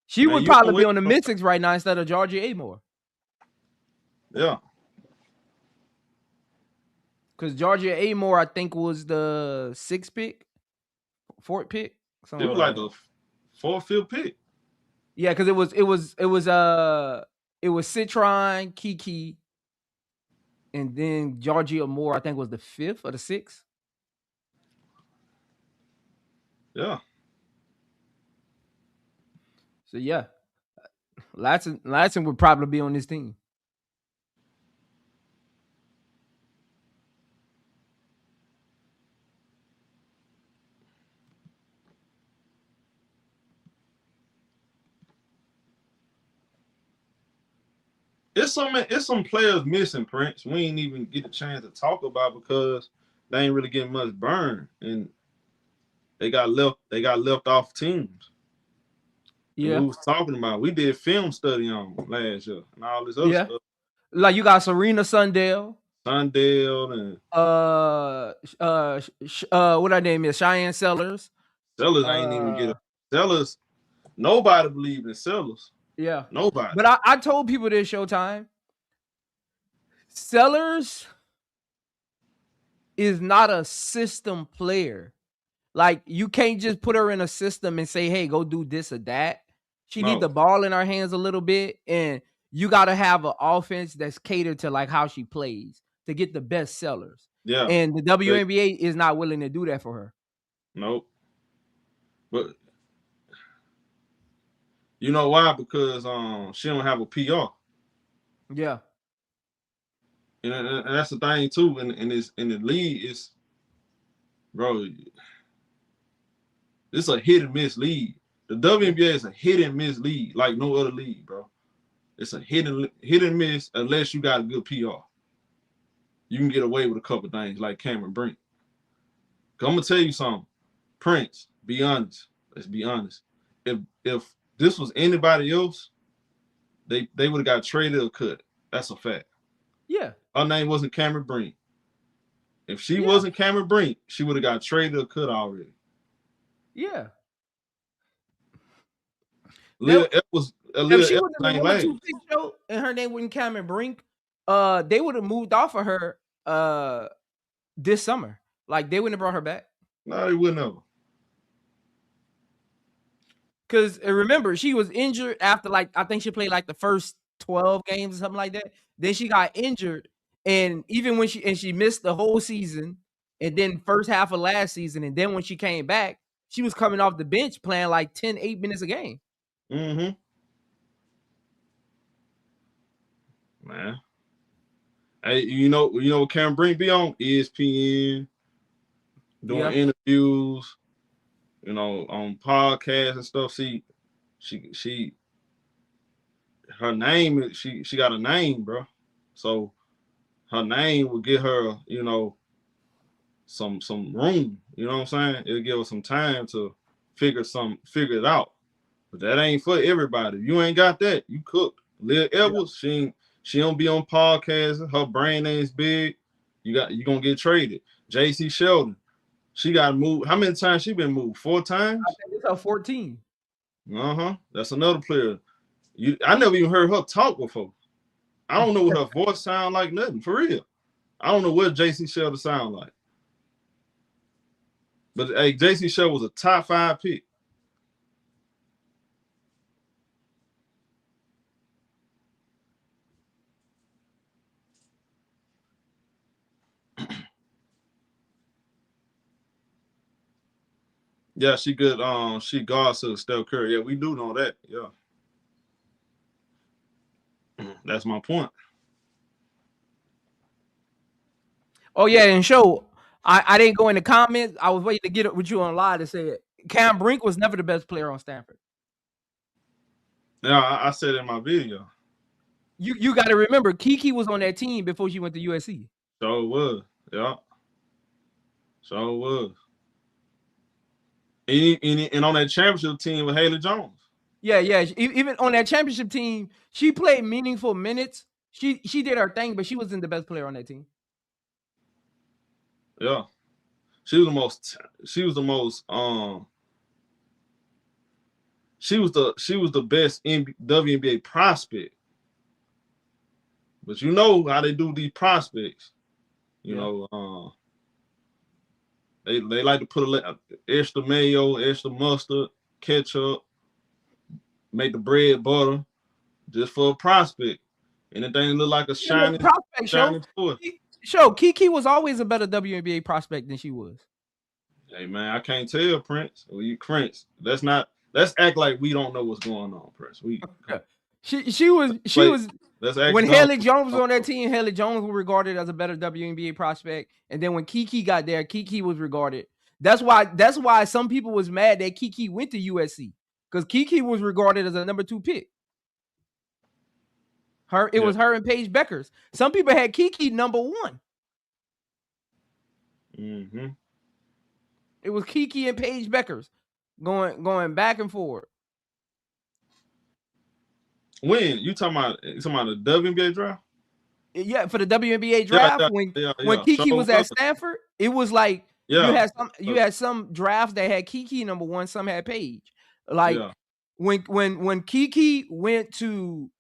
She would probably be on the Mystics right now instead of Georgia Amore. Yeah. Because Georgia Amore, I think, was the 6th pick, 4th pick. It was like the 4th, 5th pick. Yeah, because it was Citron, Kiki, and then Georgia Amore, I think, was the 5th or the 6th. Yeah. So yeah, Latson would probably be on this team. It's some players missing, Prince. We ain't even get a chance to talk about because they ain't really getting much burn and they got left off teams. Yeah, we was talking about. We did film study on them last year and all this other stuff. Like you got Serena Sundale and what her name is, Cheyenne Sellers. Sellers ain't even get it. Sellers. Nobody believed in Sellers. Yeah, nobody. But I told people this Showtime. Sellers is not a system player. Like you can't just put her in a system and say, "Hey, go do this or that." She needs the ball in her hands a little bit, and you got to have an offense that's catered to like how she plays to get the best Sellers. Yeah, and the WNBA is not willing to do that for her. Nope. But you know why? Because she don't have a PR. Yeah. And that's the thing too. In the league, is bro, it's a hit and miss league. The WNBA is a hit and miss league like no other league, bro. It's a hit and miss unless you got a good PR. You can get away with a couple things like Cameron Brink. I'm gonna tell you something, Prince. Be honest. Let's be honest. If this was anybody else, they would have got traded or cut. That's a fact. Yeah. Her name wasn't Cameron Brink. If she wasn't Cameron Brink, she would have got traded or cut already. Yeah. Leah Edwards If she was the ain't number last. 2 pick show and her name wasn't Cameron Brink, they would have moved off of her this summer. Like they wouldn't have brought her back. No, they wouldn't have. Because remember, she was injured after I think she played like the first 12 games or something like that. Then she got injured, and even when she missed the whole season, and then first half of last season, and then when she came back, she was coming off the bench playing like 8 minutes a game. Mm-hmm. Man. Hey, you know what Cameron Brink be on? ESPN, doing interviews, on podcasts and stuff. See, she her name, she got a name, bro. So her name will get her, some room. You know what I'm saying? It'll give her some time to figure it out. But that ain't for everybody. If you ain't got that, you cooked. Leah Edwards, she don't be on podcasts. Her brand name's big. You gonna get traded. JC Sheldon, she got moved. How many times she been moved? 4 times? I think it's 14. That's another player. I never even heard her talk before. I don't know what her voice sound like, nothing, for real. I don't know what JC Sheldon sound like. But hey, JC Sheldon was a top 5 pick. Yeah, she good. She guards to Steph Curry. Yeah, we do know that. Yeah, that's my point. Oh yeah, and I didn't go in the comments. I was waiting to get it with you on live to say it. Cam Brink was never the best player on Stanford. Yeah, I said in my video. You got to remember, Kiki was on that team before she went to USC. So it was. Yeah. So it was. And on that championship team with Haley Jones. Yeah. Even on that championship team, she played meaningful minutes. She did her thing, but she wasn't the best player on that team. Yeah. She was the most best WNBA prospect. But you know how they do these prospects. They like to put extra mayo, extra mustard, ketchup, make the bread butter, just for a prospect. Anything look like a shiny prospect show. Kiki was always a better WNBA prospect than she was. Hey man, I can't tell, Prince. Prince. Let's act like we don't know what's going on, Prince. She was when Haley Jones was on that team. Haley Jones was regarded as a better WNBA prospect, and then when Kiki got there, Kiki was regarded. That's why some people was mad that Kiki went to USC, because Kiki was regarded as a number 2 pick. It was her and Paige Beckers. Some people had Kiki number 1. Mm-hmm. It was Kiki and Paige Beckers going back and forth. When you talking about the WNBA draft? Yeah, for the WNBA draft, when Kiki was at Stanford, it was like you had some drafts that had Kiki number 1, some had Paige. Like when Kiki went to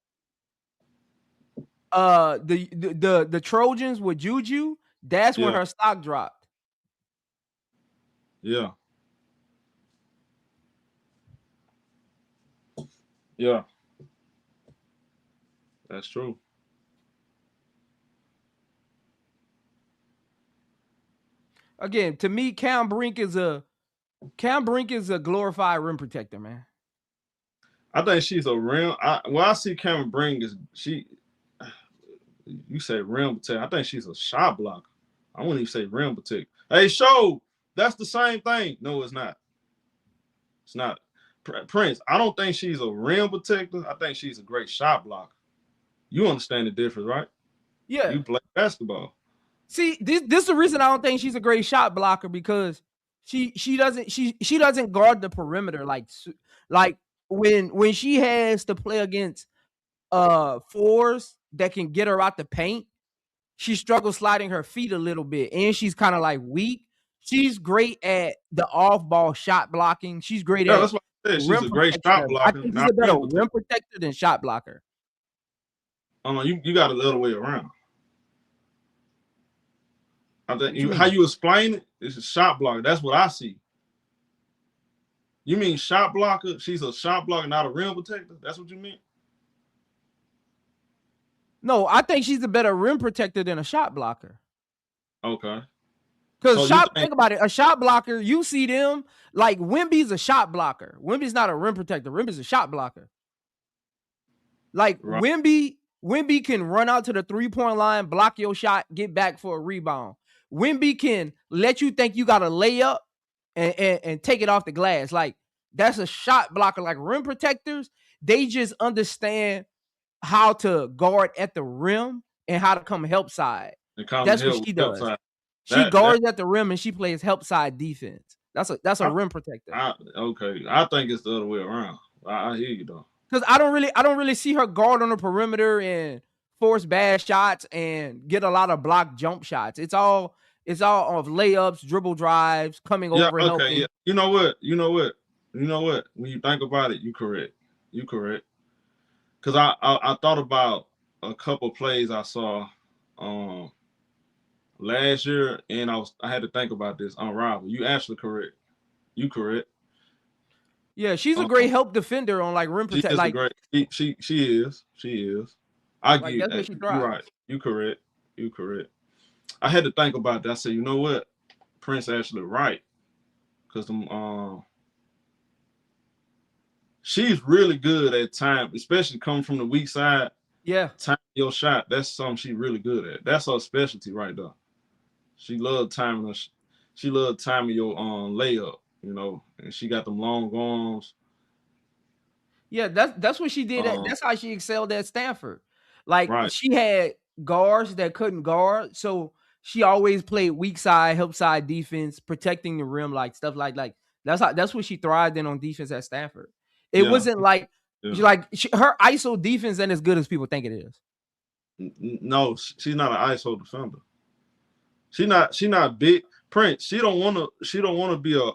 the Trojans with Juju, that's when her stock dropped. Yeah. Yeah. That's true. Again, to me, Cam Brink is a glorified rim protector, man. I think she's a rim. I see Cameron Brink you say rim protector. I think she's a shot blocker. I wouldn't even say rim protector. Hey, that's the same thing. No, it's not. It's not. Prince, I don't think she's a rim protector. I think she's a great shot blocker. You understand the difference, right? Yeah. You play basketball. See, this is the reason I don't think she's a great shot blocker, because she doesn't guard the perimeter like when she has to play against fours that can get her out the paint. she struggles sliding her feet a little bit, and she's kind of like weak. She's great at the off-ball shot blocking. She's great Yeah, at that's what I said. She's rim a great shot protection. I blocker, think she's not a better rim protector. rim protector than shot blocker. You got it the other way around. I think You how mean? you explain it is a shot blocker. That's what I see. You mean shot blocker? She's a shot blocker, not a rim protector. That's what you mean? No, I think she's a better rim protector than a shot blocker. Okay. Because So think about it, a shot blocker, you see them like Wemby's a shot blocker. Wemby's not a rim protector. Wemby's a shot blocker. Like right. Wemby can run out to the 3-point line, block your shot, get back for a rebound. Wemby can let you think you got a layup and take it off the glass. Like that's a shot blocker. Like rim protectors, they just understand how to guard at the rim and how to come help side. That's what she does. Side. She guards at the rim and she plays help side defense. That's a rim protector. Okay. I think it's the other way around. I hear you though. Because I don't really see her guard on the perimeter and force bad shots and get a lot of block jump shots. It's all of layups, dribble drives, coming over, helping. Yeah. You know what? When you think about it, you correct. Because I thought about a couple plays I saw last year, and I had to think about this on Rival. You actually correct. You correct. Yeah, she's a great help defender on like rim protect. Like she is. I like, get that's that. You're right. You correct. I had to think about that. I said, you know what? Prince actually right. Because she's really good at time, especially coming from the weak side. Yeah. Time your shot. That's something she's really good at. That's her specialty right there. She loved timing her. She loved timing your layup, and she got them long arms. Yeah, that's what she did. That's how she excelled at Stanford. Like right. she had guards that couldn't guard, so she always played weak side, help side defense, protecting the rim, like stuff like that's what she thrived in on defense at Stanford. It wasn't like her ISO defense ain't as good as people think it is. No, she's not an ISO defender. She not big. Prince, she don't want to be a.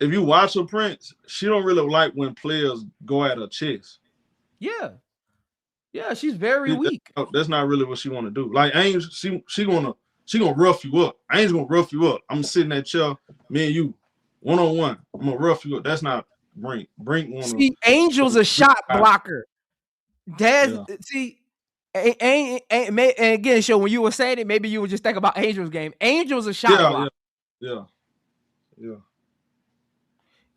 If you watch her, Prince, she don't really like when players go at her chest. Yeah, she's very weak. That's not really what she want to do. Like Angel, she gonna rough you up. Angel's gonna rough you up. I'm sitting in that chair, me and you, 1-on-1. I'm gonna rough you up. That's not Brink. See, Angel's a shot blocker. See. And again, show when you were saying it, maybe you were just thinking about Angel's game. Angel's a shot blocker. Yeah.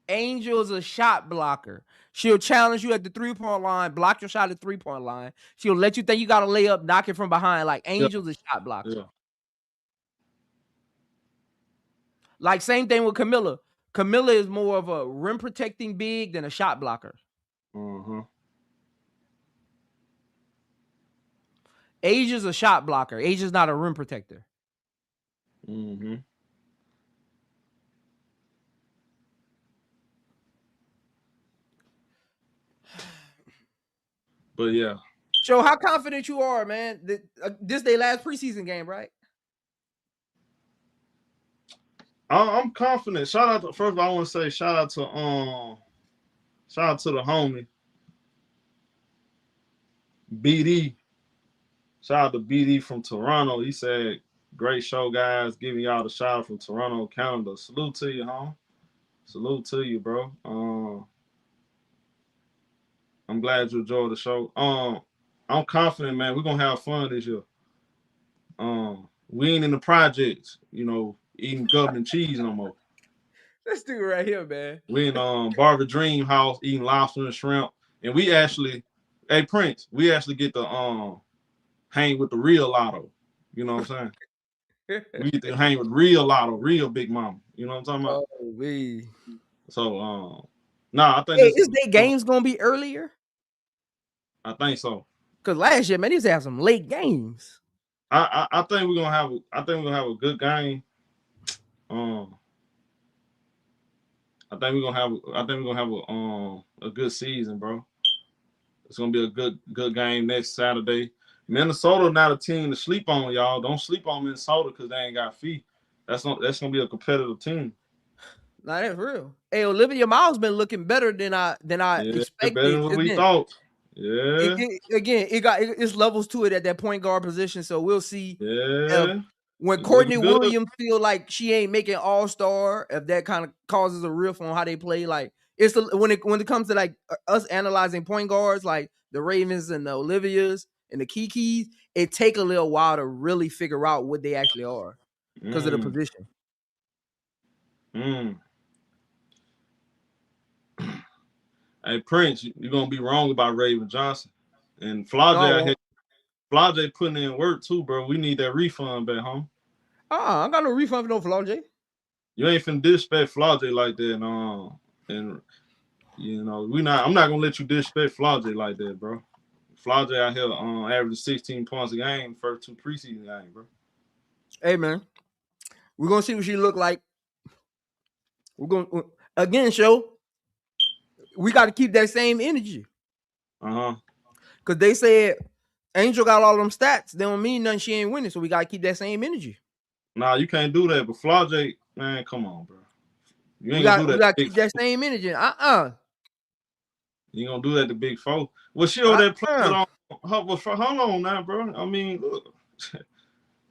Angel's a shot blocker. She'll challenge you at the 3-point line, block your shot at 3-point line. She'll let you think you got a layup, knock it from behind. Like Angel's a shot blocker. Yeah. Like same thing with Camilla. Camilla is more of a rim protecting big than a shot blocker. Asia's a shot blocker. Asia's not a rim protector. But yeah. So how confident you are, man? This their last preseason game, right? I'm confident. Shout out to, first of all, I want to say shout out to the homie BD. Shout out to BD from Toronto. He said, "Great show, guys. Giving y'all the shout out from Toronto, Canada. Salute to you, home. Salute to you, bro. I'm glad you enjoyed the show. I'm confident, man. We're gonna have fun this year. We ain't in the projects, eating government cheese no more. This dude right here, man. We in Barber Dream House eating lobster and shrimp, and we actually, hey Prince, we actually get to hang with the real lotto. You know what I'm saying? We get to hang with real lotto, real big mama. You know what I'm talking about? Oh, we. So, I think is their games gonna be earlier? I think so. Cause last year, man, they used to have some late games. I think we're gonna have. I think we're gonna have a good game. I think we're gonna have a good season, bro. It's gonna be a good game next Saturday. Minnesota not a team to sleep on, y'all. Don't sleep on Minnesota because they ain't got feet. That's gonna be a competitive team. Nah, that's real. Hey, Olivia Miles been looking better than I Yeah, better expected. than what we thought. Yeah, It's levels to it at that point guard position. So we'll see if yeah. when It's Courtney looking good. Williams feel like she ain't making all-star, if that kind of causes a rift on how they play. Like when it comes to like us analyzing point guards, like the Ravens and the Olivias and the Kikis, it take a little while to really figure out what they actually are because of the position. Hey Prince, you're gonna be wrong about Raven Johnson and Flau'jae. Flau'jae putting in work too, bro. We need that refund back home. I got no refund for no Flau'jae. You ain't finna disrespect Flau'jae like that, and you know I'm not gonna let you disrespect Flau'jae like that, bro. Flau'jae out here averaging 16 points a game first 2 preseason games, bro. Hey man, we're gonna see what she look like. We're gonna again show. We got to keep that same energy. Because they said Angel got all them stats. They don't mean nothing. She ain't winning. So we got to keep that same energy. Nah, you can't do that. But Flau'jae, man, come on, bro. You ain't gonna do that. We got to keep that same energy. You ain't gonna do that to Big Four. Well, she over there playing on. Hold on now, bro. I mean, look.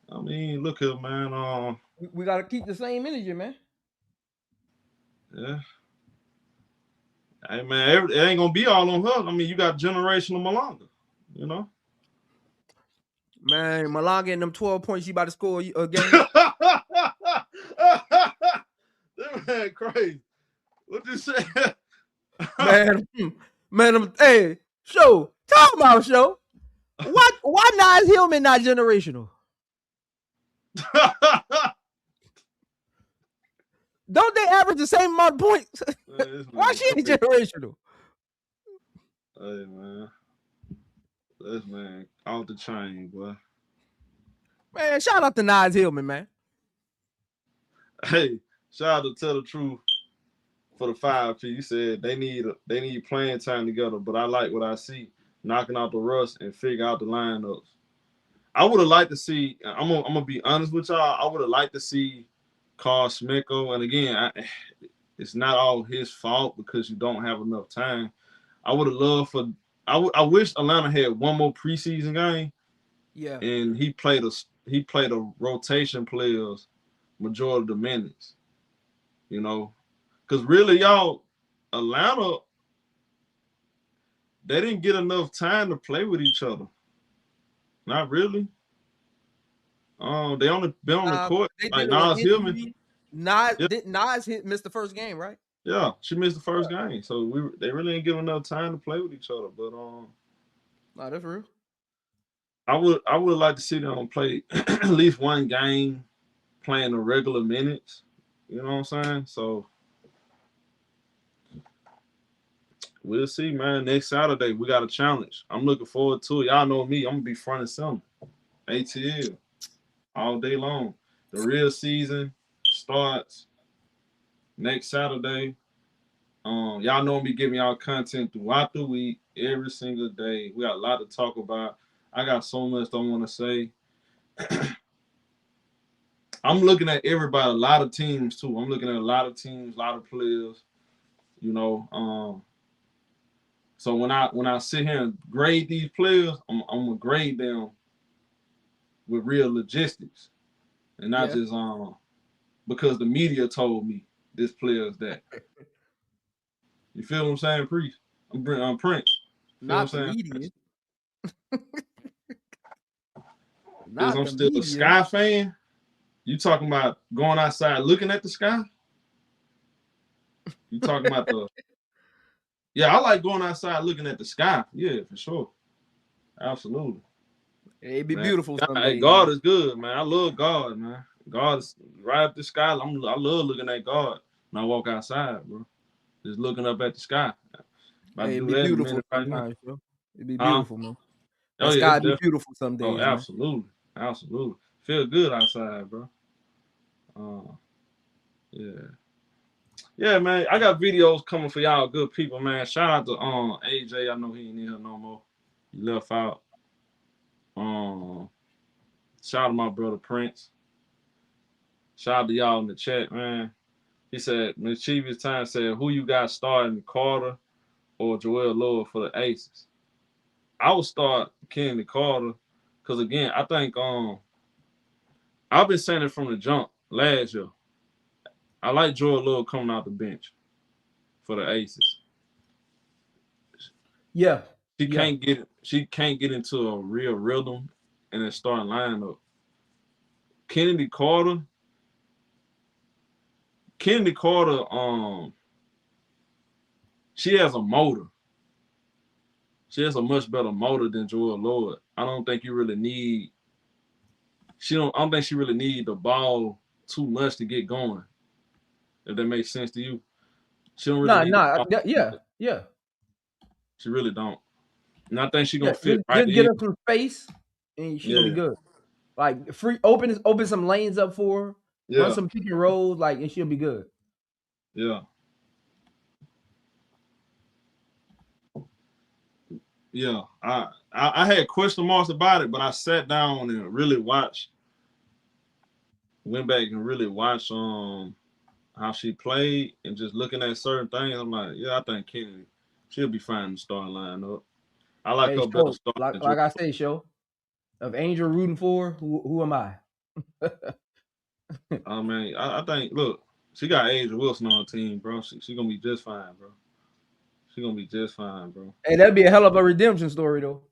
Look here, man. We got to keep the same energy, man. Yeah. Hey, man, it ain't gonna be all on her. I mean, you got generational Malonga, you know. Man, Malonga and them 12 points she about to score again. That man crazy. What you say? man, hey, show. Talk about show. Why Nas Hillman not generational? Don't they average the same amount of points? Man, why she ain't generational? Hey man, this man off the chain, boy. Man, shout out to Nas Hillman, man. Hey, shout out to Tell the Truth for the 5P. You said they need playing time together, but I like what I see, knocking out the rust and figure out the lineups. I would have liked to see. I'm gonna be honest with y'all. I would have liked to see Carl Smicko, and again, it's not all his fault because you don't have enough time. I would have loved for. I wish Atlanta had one more preseason game. Yeah. And he played a rotation players majority of the minutes. You know, because really, y'all, Atlanta, they didn't get enough time to play with each other. Not really. They only been on the court like Nas Hillman. Nas missed the first game, right? Yeah, she missed the first game, so they really didn't give enough time to play with each other. But nah, that's real. I would like to see them play at least one game, playing the regular minutes. You know what I'm saying? So we'll see, man. Next Saturday we got a challenge. I'm looking forward to it. Y'all know me. I'm gonna be front and center. ATL all day long. The real season starts next Saturday. Y'all know me giving y'all content throughout the week, every single day. We got a lot to talk about. I got so much I want to say. I'm looking at everybody, a lot of teams too. I'm looking at a lot of teams, a lot of players. You know, so when I sit here and grade these players, I'm gonna grade them with real logistics, and not just because the media told me this player is that. You feel what I'm saying, Priest? I'm Prince. Not the media. Because I'm still a Sky fan. You talking about going outside looking at the sky? You talking about the... Yeah, I like going outside looking at the sky. Yeah, for sure. Absolutely. It'd be beautiful someday. Hey, God is good, man. I love God, man. God is right up the sky. I love looking at God when I walk outside, bro. Just looking up at the sky. It'd be beautiful sometimes, bro. It'd be beautiful, man. The sky'd be beautiful some days. Oh, absolutely. Man. Absolutely. Feel good outside, bro. Yeah, man. I got videos coming for y'all good people, man. Shout out to AJ. I know he ain't in here no more. He left out. Shout out to my brother Prince. Shout out to y'all in the chat, man. He said, Mischievous Time said, who you got starting, Carter or Joel Lord for the Aces? I would start Kennedy Carter because, again, I think I've been saying it from the jump last year. I like Joel Lord coming out the bench for the Aces. Yeah. She can't get into a real rhythm in the starting lineup. Kennedy Carter, she has a motor. She has a much better motor than Joel Lord. I don't think you really need. I don't think she really need the ball too much to get going. If that makes sense to you, she don't really need the ball. Yeah. She really don't. And I think she's Yeah, gonna fit right just get in. her some space, and she's gonna be Yeah, good. Like open some lanes up for her, run yeah, some pick and rolls, like, and she'll be good. yeah, yeah. I had question marks about it, but I sat down and really went back and really watched how she played and just looking at certain things. I'm like, yeah, I think Kennedy, she'll be fine in the starting lineup. I like Hey, her better show starting than Joel. like I say, show of Angel rooting for who am I? I mean, I think, look, she got Angel Wilson on her team, bro. She gonna be just fine, bro. She gonna be just fine, bro. Hey, that'd be a hell of a redemption story, though.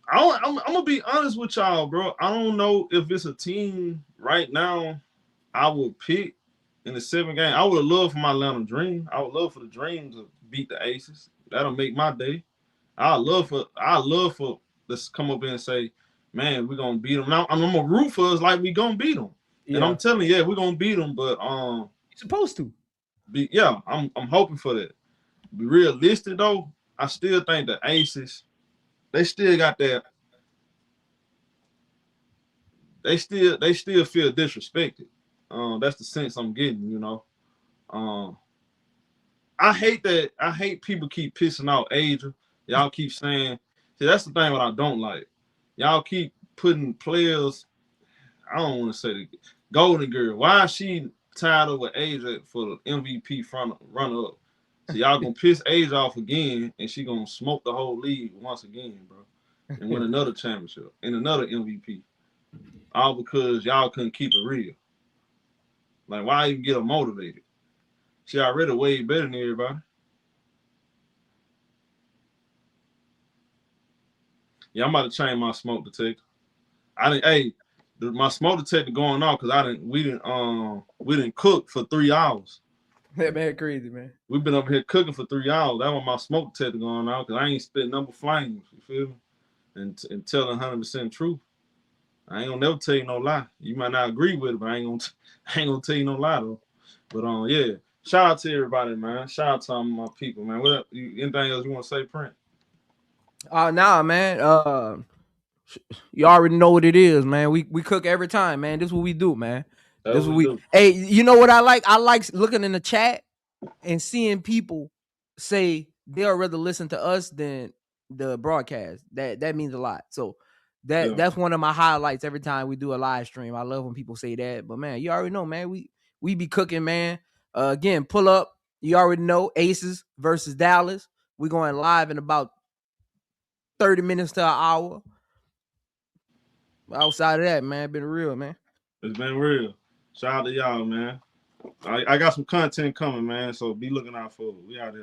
I'm gonna be honest with y'all, bro. I don't know if it's a team right now I would pick in the 7th game. I would have loved for my Atlanta Dream. I would love for the Dream to beat the Aces. That'll make my day. I love for this come up and say, man, we're gonna beat them. Now I'm gonna root for us like we gonna beat them. And Yeah, I'm telling you, yeah, we're gonna beat them. But you're supposed to. I'm hoping for that. Be realistic though, I still think the Aces, they still got that. They still feel disrespected. That's the sense I'm getting. You know. I hate that. I hate people keep pissing out Asia. Y'all keep saying. See, that's the thing. What I don't like. Y'all keep putting players. I don't want to say the Golden Girl. Why is she tied up with Asia for the MVP runner up? So y'all gonna piss Asia off again, and she gonna smoke the whole league once again, bro, and win another championship and another MVP. All because y'all couldn't keep it real. Like, why even get her motivated? She already way better than everybody. Yeah, I'm about to change my smoke detector. My smoke detector going off because we didn't cook for 3 hours. That man crazy, man. We've been up here cooking for 3 hours. That was my smoke detector going off because I ain't spit number flames. You feel me? And telling 100% truth. I ain't gonna never tell you no lie. You might not agree with it, but I ain't gonna tell you no lie though. But yeah. Shout out to everybody, man. Shout out to all my people, man. Anything else you want to say, Print? Nah, man. You already know what it is, man. We cook every time, man. This is what we do, man. That's This is what what we we. do. Hey, you know what I like? I like looking in the chat and seeing people say they'll rather listen to us than the broadcast. That means a lot. So that's one of my highlights every time we do a live stream. I love when people say that. But man, you already know, man. We be cooking, man. Again, pull up. You already know Aces versus Dallas. We're going live in about 30 minutes to an hour. Outside of that, man, been real, man. It's been real. Shout out to y'all, man. I got some content coming, man. So be looking out for it. We out here.